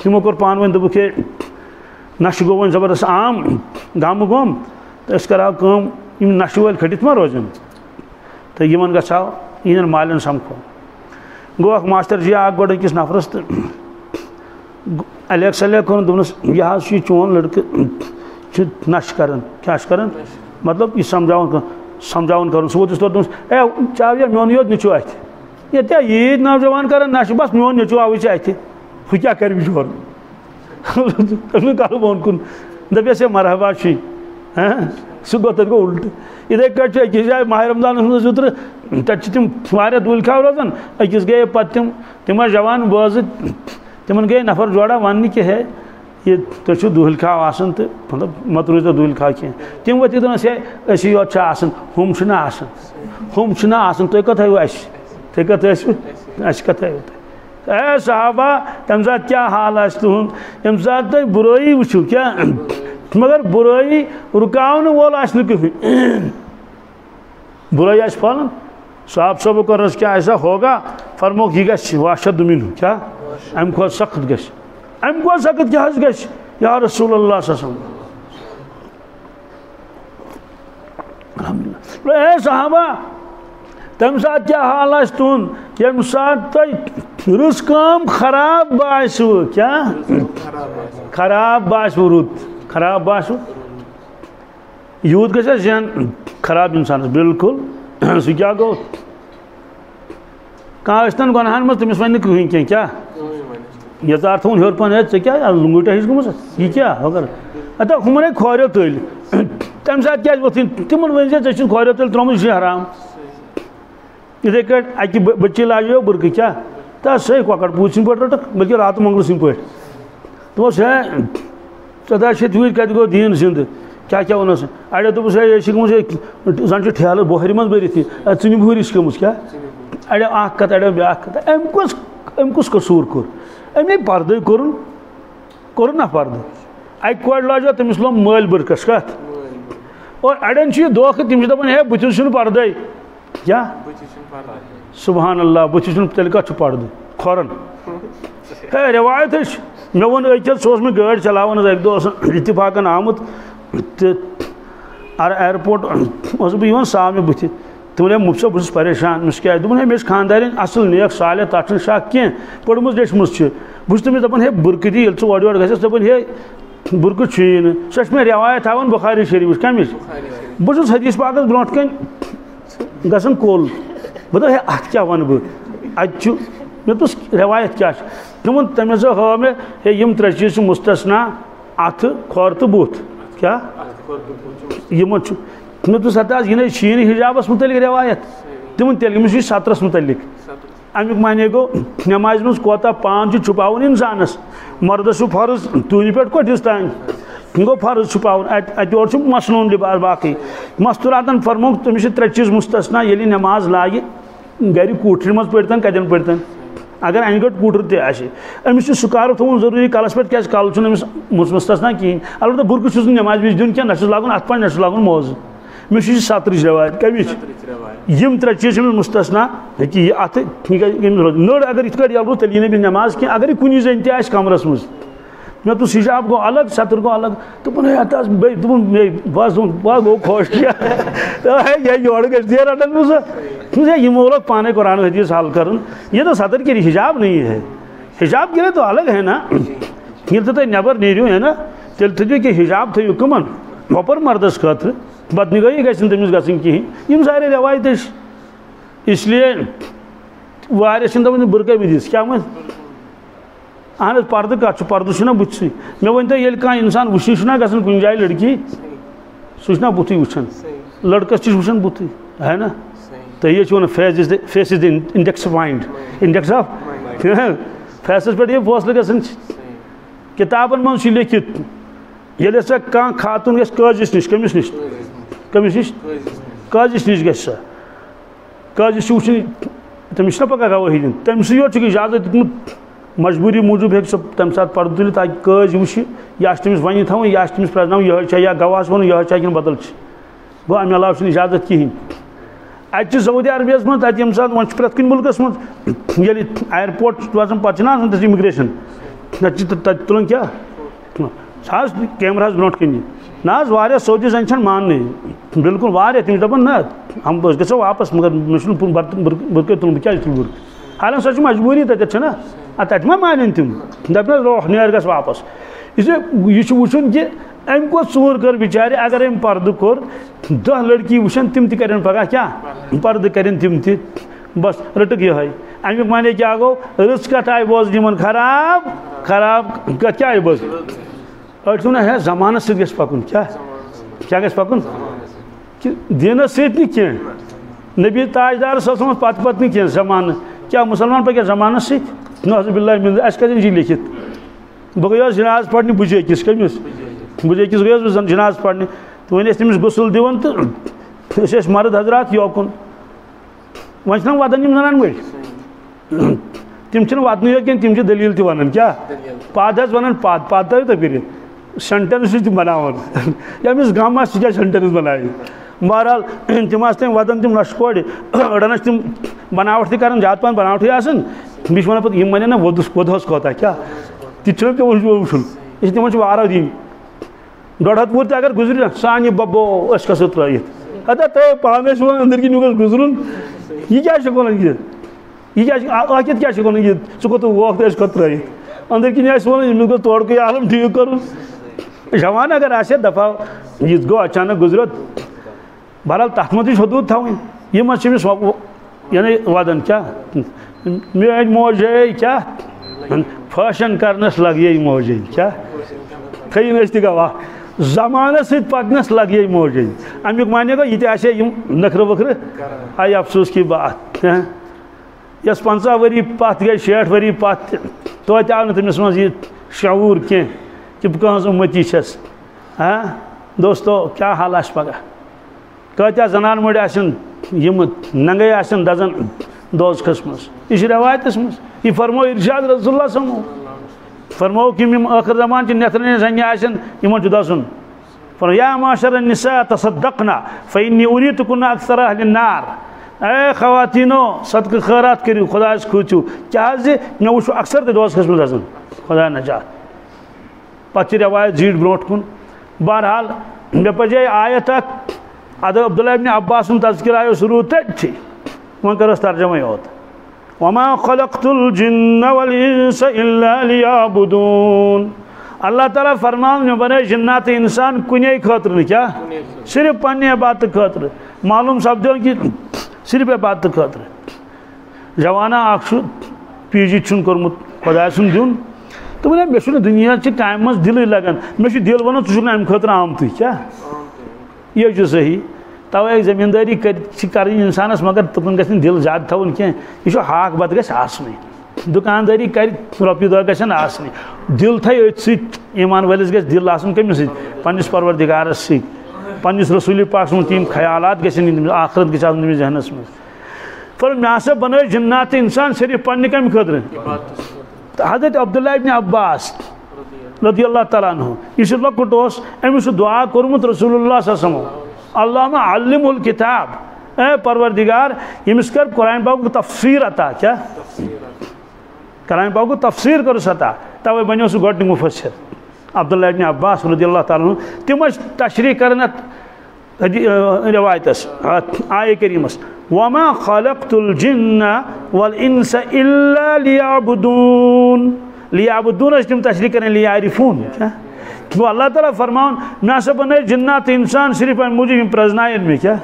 تِمو کوٚر پانہٕ ؤنۍ دوٚپُکھ ہے نشہٕ گوٚو وۄنۍ زبردست عام گامہٕ گوٚم تہٕ أسۍ کَرہاو کٲم یِم نشہٕ وٲلۍ کھٔٹِتھ ما روزن تہٕ یِمن گژھہاو یِہِنٛدٮ۪ن مالٮ۪ن سمکھو گوٚو اکھ ماشٹر جی آکھ گۄڈٕ أکِس نفرس تہٕ الیک سلیک کوٚرُن دوٚپنس یہِ حظ چھُ یہِ چون لڑکہٕ چھُ نشہٕ کران کیٛاہ چھُ کران مطلب یہِ سمجھاوُن کرُن سُہ ووت تور دوٚپنس اے چاویا میونٕے یوت نیٚچوٗ اتھِ ییٚتہِ ییٖتۍ نوجوان کران نشہٕ بس میون نیٚچوٗ آوٕے ژےٚ اتھِ ہُہ کیٛاہ کرِ بِچور کلہٕ بۄن کُن دپیس ہے مرحبا چھُے سُہ گوٚو تتہِ گوٚو الٹہٕ یِتھے کٲٹھۍ چھُ أکِس جایہِ ماہِ رمضانس منٛز اوترٕ تتہِ چھِ تِم واریاہ دوٗلۍ کھاو روزان أکِس گٔیے پتہٕ تِم ٲسۍ جوان بٲژٕ تِمن گٔیے نفر جوڑا وننہِ کہِ ہے یہ تُہۍ چھُو دوٗلۍ کھاو آسان تہٕ مطلب مت روٗزۍتو دوٗلۍ کھاو کینٛہہ تِم ؤتھۍ دوٚپنس ہے أسی یوت چھِ آسان ہُم چھِنہٕ آسان ہُم چھِنہٕ آسان تُہۍ کتھ ہٲیِو اَسہِ تُہۍ کتھ ٲسِو اَسہِ کتھ ہٲیِو تُہۍ اے صحابہ تمہِ ساتہٕ کیٛاہ حال آسہِ تُہُنٛد ییٚمہِ ساتہٕ تُہۍ برٲیی وٕچھِو کیٛاہ مگر برٲیی رُکاونہٕ وول آسہِ نہٕ کٕہٕنۍ برٲیی آسہِ پھہلان صاحب صٲبو کوٚر حظ کیٛاہ ایسا ہوگا فرموکھ یہِ گژھِ واشد منہ کیٛاہ امہِ کھۄتہٕ سخت گژھِ امہِ کھۄتہٕ سخت کیٛاہ حظ گژھِ یا رسول اللہ صلی اللہ علیہ وسلم الحمدللہ اے صحابہ تمہِ ساتہٕ کیٛاہ حال آسہِ تُہُنٛد ییٚمہِ ساتہٕ تۄہہِ رٕژ کٲم خراب باسِوٕ کیٛاہ خراب باسِوٕ رُت خراب باسِوٕ یوٗت گژھِ اَسہِ ذہن خراب اِنسانس بالکل سُہ کیٛاہ گوٚو کانٛہہ ٲسۍتن گۄنہن منٛز تٔمِس وَنہِ نہٕ کٕہٕنۍ کینٛہہ کیٛاہ یژار تھوٚوُن ہیوٚر پہن ہے ژےٚ کیٛاہ لنٛگوٗٹیا ہِش گٔمٕژ یہِ کیٛاہ وغٲرٕ ہتا ہُمن ہے کھوریو تٔلۍ تمہِ ساتہٕ کیٛازِ وۄتھٕنۍ تِمن ؤنۍ زِ ژےٚ چھُنہٕ کھوریو تٔلۍ ترٛوومُت یہِ چھُ حرام یِتھے کٲٹھۍ اکہِ بٔچی لاجیو بُرکہٕ کیٛاہ تس ہے کۄکر پوٗژ سٕنٛدۍ پٲٹھۍ رٔٹکھ بٔلکہِ راتہٕ منٛگلہٕ سٕنٛدۍ پٲٹھۍ دوٚپُس ہے 14 وٕہٕرۍ کتہِ گوٚو دیٖن زِنٛدٕ کیٛاہ کیٛاہ ووٚنُس اڑیو دوٚپُس ہے یہِ چھِ گٔمٕژ ہے زن چھُ ٹھیلہٕ بۄہرِ منٛز بٔرِتھ یہِ ژٕنہِ بُہٕرۍ چھِ گٔمٕژ کیٛاہ اڑیو اکھ کتھ اڑیو بیٛاکھ کتھ أمۍ کُس قصوٗر کوٚر أمۍ ہے پردٕے کوٚرُن نا پردٕ اکہِ کورِ لاجو تٔمِس لوٚم مٲلۍ بٔرکس کتھ اور اڑٮ۪ن چھُ یہِ دھوکہٕ تِم چھِ دپان ہے بٕتھِس چھُنہٕ پردٕے کیٛاہ سبحان اللہ بٕتھِس چھُنہٕ تیٚلہِ کتھ چھُ پردٕ کھۄرن ہے رِوایت چھِ مےٚ ووٚن أکِس سُہ اوس مےٚ گٲڑۍ چلاوان حظ اکہِ دۄہ اوس اتفاقن آمُت تہٕ اِیرپورٹ اوسُس بہٕ یِوان سُہ آو مےٚ بٕتھِ تِم ووٚن ہے مُفتی صٲب بہٕ چھُس پریشان مےٚ چھُ کیٛازِ دوٚپُن ہے مےٚ چھِ خانٛدارٮ۪ن اصٕل نیک صالح تتھ چھُنہٕ شک کینٛہہ پٔرمٕژ لیچھمٕژ چھِ بہٕ چھُس تٔمِس دپان ہے بُرکہٕ دِ ییٚلہِ ژٕ اورٕ یورٕ گژھٮ۪س دپان ہے بُرکہٕ چھُیی نہٕ سۄ چھِ مےٚ رٮ۪وایت ہاوان بُخاری شریٖفٕچ کمِچ بہٕ چھُس حدیث پاکس برونٛٹھ کَنۍ گژھان کُل بہٕ دپہٕ ہے اتھ کیٛاہ ونہٕ بہٕ اتہِ چھُ مےٚ دوٚپُس رٮ۪وایت کیٛاہ چھِ تِمن تٔمۍ ہسا ہٲو مےٚ ہے یِم 3 چیٖز چھِ مُستثنا اَتھٕ کھۄر تہٕ بُتھ کیٛاہ یِمن چھُ مےٚ دوٚپُس ہتا حظ یہِ نَے چھِی نہٕ حِجابس مُتعلق رٮ۪وایت تِمن تیٚلہِ أمِس چھُ 17 مُتعلق امیک معنی گو نماز مز کوتا پان چھپاؤن انسانس مردس فرض تونی پہ کٹس تان گو فرض چھپاؤن اتور مسنون لباس باقی مستوراتن فرمو تمس 3 چیز مستثنا یلی نماز لاگہ گھر کوٹر مز پڑتن کتن پڑتن اگر ان گٹ کوٹر تہ آسہ امس سکار تھون ضروری کالس پہ کیا کال امس مستثنا کہین البتہ برقع چھس نماز وز دن کیا نہ لاگن ات پہ نہ لاگن موز مش 7 روایت کمچ یم 3 چیز مستثنا کہ ات نڑ اگر ات کٹ یلو تیل یہ نماز کی اگر کن زن تہ کمرس مز میں تو حجاب گو الگ ستر گو الگ تو بس گو خوش کیا یور گھر دیر رٹن مجھے یہ لوگ پانے قرآن حدیث حل کرن یہ تو ستر کے حجاب نہیں ہے حجاب کے لیے تو الگ ہے نا یہ تو تھی نبر نیرو ہے نا تیل تھو کہ حجاب تھو کمن وپر مردس خاطر بدنگاہی گھن تمس گھن کہین یم سارے روایت اس لیے واریاہ دپان برقع بدس کیا من اہن پردہ کت پردہ چھ بتھسے مے ون تو یل کھانا انسان وشی چھ گھن کن جائے لڑکی سہ بتھی وچان لڑکس تہ وچان بتھی ہے نا تو یہ one face is index point index of faces پہ یہ فاصلہ گھن کتابن من لکھت یل سا کھانا خاتون گھس قاضیس نش کمس نش کمس نش قاضیس نش گھس سا قاضی وچن تمس نا پگہ گواہی دن تمس یوت اجازت دیتمت مجبوری موجود ہیک سہ تمہ سات پردہ تلت تاکہ قاضی وچھ یہ تمس ون تھون یہ تمس پرزن یہ یا گواہس ون یہ کن بدل گو امہ علاوہ اجازت کہین اتہ سعودی عربیہ من ات یم سات ون پریت کن ملکس من یل ایئرپورٹ واتان پتہ نا امیگریشن تت تلن کیا کیمراہس برونٹ کن نا واریاہ سعودی زن چھن ماننے بالکل واریاہ تم دپان نا ہم گژھو واپس مگر مجھے برقع تلن بہ کیا تل برقع حالانکہ سو مجبوری تتھ نا تتہ ما مانن تم دپن روح نیر گژھ واپس اس لیے یہ وچن کہ ام کو ژور کر بچارے اگر ام پردہ کور 10 لڑکی وچن تم تہ کرن پگہ کیا پردہ کرن تم تہ بس رٹک یہ امیک معنی کیا گو رٕژ کتھ آئی بوزن یمن خراب خراب کتھ کیا آئی بوزن اڑ ون ہے زمانس ست گژھِ پکن کیا گژھِ پکن دینس ست نہ کی نبی تاجدار صن پتہ پتہ نہ کی زمانہ کیا مسلمان پکہ زمانس ست نعوذ باللہ من اس کتن جی لکھت بہ گیس جناز پڑھنے بجے کس کمس بجے کس گیس بہ جناز پڑھنے تو ون تمس غسل دِوان تو اس مرد حضرات یوکن ون چھنا ودان یم زنان بڑ تم چھن ودن یوت کین تم چھ دلیل تہ ونان کیا پاد حظ ونان پاد پاد تھٲیِو تُہۍ کٔرِتھ سینٹینس تہ بناوان ییٚمِس غم آسہِ سُہ کیٛاہ سینٹینس بنایہِ بہرحال تم تم ودان تم نش کورِ أڑن تم بناوٹ تہ کران زیادٕ پہن بناوٹھٕے آسان بیٚیہِ چھِ ونان پتہٕ یم ونن نا ودہس کوتاہ کیٛاہ تہِ چھُنہ پیوان وٕچھُن یہِ تمن چھُ وارہ دِنۍ 1.5 وُہُر تہِ اگر گُزرِ سانہِ ببو أسۍ کھسو ترٲیِتھ ہتا تھٲیِو پانے چھِ ونان أنٛدٕرۍ کِنۍ یہِ گوٚژھ گُزرُن یہِ کیٛاہ چھُکھ ونان یہ کیا کیا ژٕ کوٚت ووکھ تہٕ أسۍ کھوٚت ترٲیِتھ أنٛدٕرۍ کِنۍ آسہِ ونان ییٚمِس گوٚژھ تورکُے عالم ٹھیٖک کرُن جوان اگر آسہِ دپاو یہِ گوٚو اچانک گُزریو بہرحال تتھ منٛز تہِ چھِ حدوٗد تھاوٕنۍ یِم حظ چھِ أمِس یعنی ودان کیٛاہ میٲنۍ موجے کیٛاہ فیشن کرنس لگیے موجے کیٛاہ تھٲیِن أسۍ تہِ گواہ زمانس سۭتۍ پکنس لگیے موجے امیُک معنی گوٚو یہِ تہِ آسہِ یِم نخرٕ وخرٕ آیہِ افسوس کی بات یس 50 ؤری پتھ گئی 60 ؤری پتھ توتہِ آو نہٕ تٔمِس منٛز یہِ شعوٗر کینٛہہ کہ بہٕ کٕہٕنٛز اُمتی چھس دوستو کیٛاہ حال آسہِ پگاہ کۭتیاہ زنان مٔڑۍ آسن یِم ننگے آسن دزان دوزخس منٛز یہِ چھِ رٮ۪وایتس منٛز یہِ فرمو ارشاد رسول اللہ صلی فرمو کہ یِم ٲخر زمان چہِ نٮ۪ترٕ زنہِ آسن یِمن چھُ دزُن فرمو یا معاشر النساء تصدقنا فإني أريتكن أكثر أهل النار اے خواتینو صدقہ خیرات کریو خدایس کھوژِو کیٛازِ مےٚ وٕچھو اکثر تہِ دوزخس منٛز دزان خدا نجات پتہٕ چھِ رٮ۪وایت زیٖٹھ برونٛٹھ کُن بہرحال مےٚ پَزے آیت اکھ ادٕ عبداللہ ابن عباس سُنٛد تذکر آیو سُہ روٗد تٔتھی وۄنۍ کَرُس ترجمے یوت وما خلقت الجن والانس الا ليعبدون اللہ تعالیٰ فرمان مےٚ بنٲے جنات انسان کُنے خٲطرٕ نہٕ کیٛاہ صرف پننہِ عبادتہٕ خٲطرٕ معلوٗم سپدیو کہ صرف عبادتہٕ خٲطرٕ جوانا اکھ چھُ پی جی چھُن کوٚرمُت خۄداے سُنٛد دیُن تہٕ وۄنۍ مےٚ چھُنہٕ دُنیاچہِ کامہِ منٛز دِلٕے لگان مےٚ چھُ دِل ونان ژٕ چھُکھ نہٕ امہِ خٲطرٕ آمتٕے کیٛاہ یہِ چھُ صحیح توے زمینداری کریں انسانس مگر تکن گژھن دل زیادہ تھاون کی یہ ہاک بت گژھِ آسنٕے دکانداری کر رۄپیہِ دہ گژھن آسنٕے دل تھاے أتھۍ سۭتۍ ایمان وٲلِس گژھِ دل آسُن کٔمِس سۭتۍ پننِس پروردگارس سۭتۍ پننِس رسوٗلِ پاک سُنٛد تِم خیالات گژھن تٔمِس آخرت گژھِ آسُن تٔمِس ذہنس منٛز پر مےٚ ہسا بنٲے جنات انسان صرف پننہِ کمہِ خٲطرٕ حضرت عبداللہ ابن عباس رضی اللہ تعالیٰ عنہ یہ لۄکُٹ اوس أمِس چھُ دعا کوٚرمُت رسول اللہ صلی اللہ علیہ وسلم اللہُمہ علمہ الکتاب اے پروردگار ییٚمِس کر قرآن پاکُک تفسیر عطا کیا قرآن پاکُک تفسیر کٔرٕس عطا توے بنیو سُہ گۄڈنیُک مُفسر عبداللہ ابن عباس رضی اللہ تعالیٰ عنہ تِم ٲسۍ تشریح کران اتھ روایتس آیے کریٖمس وما خلقت الجن والانس الا ليعبدون لیعبدون ٲسۍ تِم تشریح کران لیعرفون گوٚو اللہ تعالیٰ فرماوان مےٚ ہسا بنٲے جنات انسان صرف امہِ موٗجوٗب یِم پرٛزناون مےٚ کیٛاہ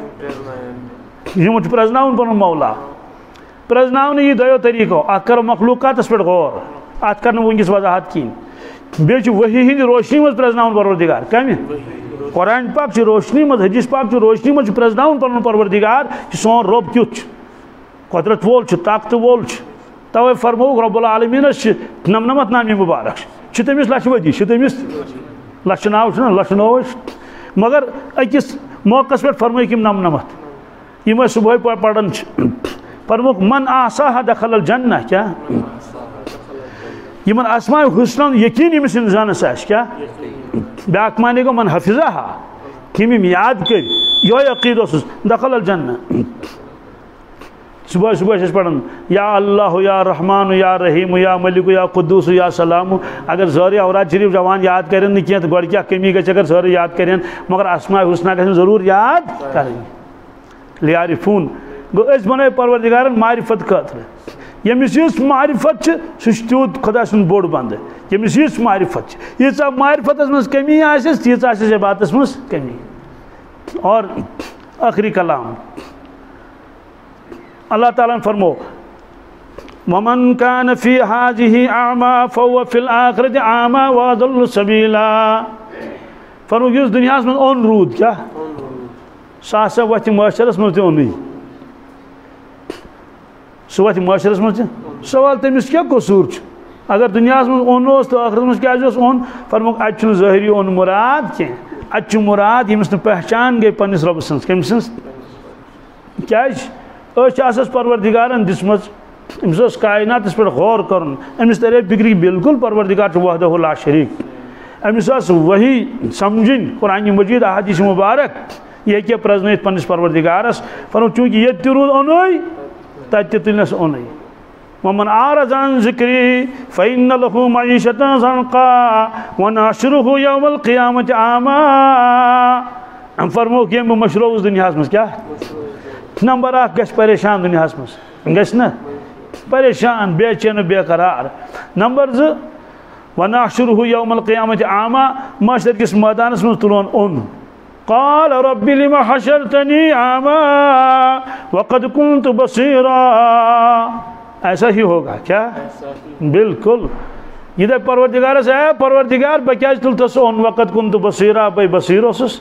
یِمن چھُ پرٛزناوُن پنُن مولا پرٛزناونہٕ یہِ دۄیو طریٖقو اکھ کرو مخلوٗقاتس پٮ۪ٹھ غور اتھ کرنہٕ بہٕ وٕنکیٚس وضاحت کِہیٖنۍ بیٚیہِ چھُ ؤحی ہِنٛدِ روشنی منٛز پرٛزناوُن پروردگار کمہِ قرآن پاک چہِ روشنی منٛز حدیث پاک چہِ روشنی منٛز چھُ پرٛزناوُن پنُن پروردگار کہِ سون رۄب کیُتھ چھُ قۄدرت وول چھُ طاقتہٕ وول چھُ توے فرمووُکھ رۄب العالمیٖنس چھِ نمنمتھ نامی مُبارک چھِ تٔمِس لچھِ ؤدی چھِ تٔمِس لچھِ ناو چھُنہ لچھِ نوٚو أسۍ مگر أکِس موقعس پٮ۪ٹھ فرمٲیِکھ یِم نمنمتھ یِم أسۍ صبحٲے پران چھِ فرمووُکھ من آساہا دخل الجنہ کیٛاہ یِمن اسماء حسنن یقیٖن ییٚمِس انسانس آسہِ کیٛاہ بیٛاکھ معنی گوٚو من حفظہا یِم یِم یاد کٔرۍ یِہوے عقیٖدٕ اوسُس دخل الجنہ صبح صبح چھِ أسۍ پران یا اللہ یا رحمان یا رحیم یا ملک یا قدوس یا سلام اگر سٲرٕے اوراد شریف جوان یاد کرن نہٕ کینٛہہ تہٕ گۄڈٕ کیٛاہ کٔمی گژھِ اگر سٲرٕے یاد کرن مگر اسماء حسنہ گژھن ضروٗر یاد کرٕنۍ لیعرفون گوٚو أسۍ بنٲے پروردگارن معرفت خٲطرٕ ییٚمِس یِژھ معرفت چھِ سُہ چھُ تیوٗت خۄدا سُنٛد بوٚڑ بنٛدٕ ییٚمِس یِژھ معرفت چھِ ییٖژاہ معرفتس منٛز کمی آسٮ۪س تیٖژاہ آسٮ۪س عبادتس منٛز کمی اور ٲخری کلام اللہ تعالیٰ فرمو ومن كان في هذه اعمى فهو في الاخرة اعمى واضل سبيلا فرمو یُس دُنیاہس منٛز اوٚن روٗد کیٛاہ سُہ ہسا وتھِ معاشرس منٛز تہِ اوٚنُے سُہ وتھِ معاشرس منٛز تہِ سوال تٔمِس کیٛاہ قصوٗر چھُ اگر دُنیاہس منٛز اوٚن اوس تہٕ ٲخرس منٛز کیٛازِ اوس اوٚن فرموکھ اتہِ چھُنہٕ ظٲہری اوٚن مُراد کینٛہہ اتہِ چھُ مُراد ییٚمِس نہٕ پہچان گٔے پننِس رۄبہٕ سٕنٛز کٔمۍ سٕنٛز کیٛازِ أسۍ چھِ آسس پروردگارن دِژمٕژ أمِس اوس کایناتس پٮ۪ٹھ غور کرُن أمِس ترے فِکرِ بالکل پروردگار چھُ وحدہ لا شریٖک أمِس ٲس وحی سمجھِنۍ قرآنہِ مجیٖد احادیث مُبارک یہِ ہیٚکہِ پرٛزنٲیِتھ پننِس پروردگارس فرمو چوٗنٛکہِ ییٚتہِ تہِ روٗد اوٚنُے تتہِ تہِ تُلنس اوٚنُے ومن اعرض عن ذکری فإن له معیشة ضنقا ونحشرہ یوم القیامة اعمیٰ فرموکھ ییٚمۍ بہٕ مشرووُس دُنیاہس منٛز کیٛاہ نمبر اکھ گژھِ پریشان دُنیاہس منٛز گژھِ نا پریشان بے چین بے قرار نمبر زٕ ونحشرہ یوم القیامة اعمیٰ معاشر کِس مٲدانس منٛز تُلون اوٚن قال رب لم حشرتني اعمى وقد كنت بصيرا ایسا ہی ہوگا کیا بالکل یہ دے پروردگار سے ہے پروردگار بکیاج تلتا سو ان وقت کنت بصیرا بھائی بصیر اوسس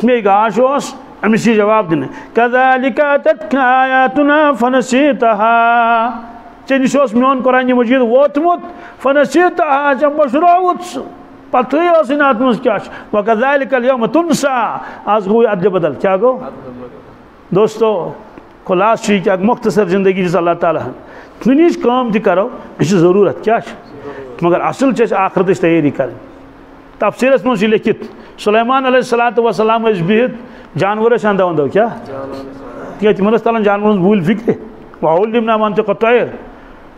میں گاش اوس امیسی جواب دینے کذالک اتتک آیاتنا فنسیتها چنیش اوس میون قرآن مجید ووتمت فنسیتها جب مشروعت پتھری اوسن آتمس کیاش وکذالک اليوم تنسا آز گوئی عدل بدل کیا گو دوستو خلاص چی کیا مختصر زندگی جس اللہ تعالیٰ دنیاچ کام تہ کرو یہ ضرورت کیا مگر اصل آخرتچ تیاری کریں تفسیرس من لکھت سلیمان علیہ السلام بہت جانور اندو اندو کیا تمہ تلان جانور بول فکر وعلمنا منطق الطیر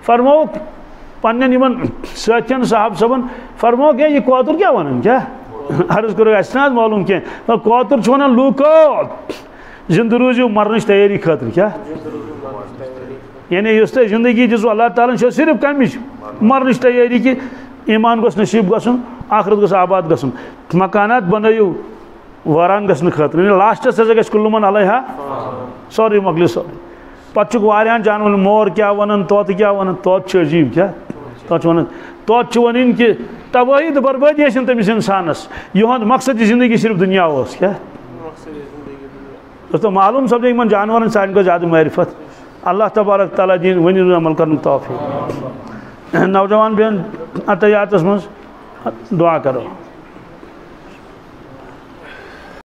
فرموک پنن ساتھین صاحب صبن فرموک یہ کوتر کیا ونان کیا عرض کرو اسناد معلوم کی کوتر ونان لوکو زندہ روزیو مرنچ تیاری خاطر کیا یعنی اس تہ زندگی دِژوٕ اللہ تعالیٰ چھِ صرف کمِچ مرنٕچ تیٲری کہ ایمان گوٚژھ نصیٖب گژھُن آخرت گوٚژھ آباد گژھُن مکانات بنٲیِو وٲران گژھنہٕ خٲطرٕ یعنی لاسٹس ہسا گژھِ کُلُمن علیہا سورُے مۄکلہِ سورُے پتہٕ چھُکھ واریاہن جانورن مور کیٛاہ ونان طوطہٕ کیٛاہ ونان طوطہٕ چھُ عجیٖب کیٛاہ طوطہٕ چھُ ونان طوطہٕ چھُ ونان کہ تبٲہی تہٕ بربٲدی ٲسِن تٔمِس انسانس یِہُنٛد مقصد زندگی صرف دُنیا اوس کیٛاہ دوستو معلوم سپدے ان جانورن سان کو زیادہ معرفت اللہ تبارک تعالیٰ دین ونی عمل کرن توفیق نوجوان بہن عطیاتس من دعا کرو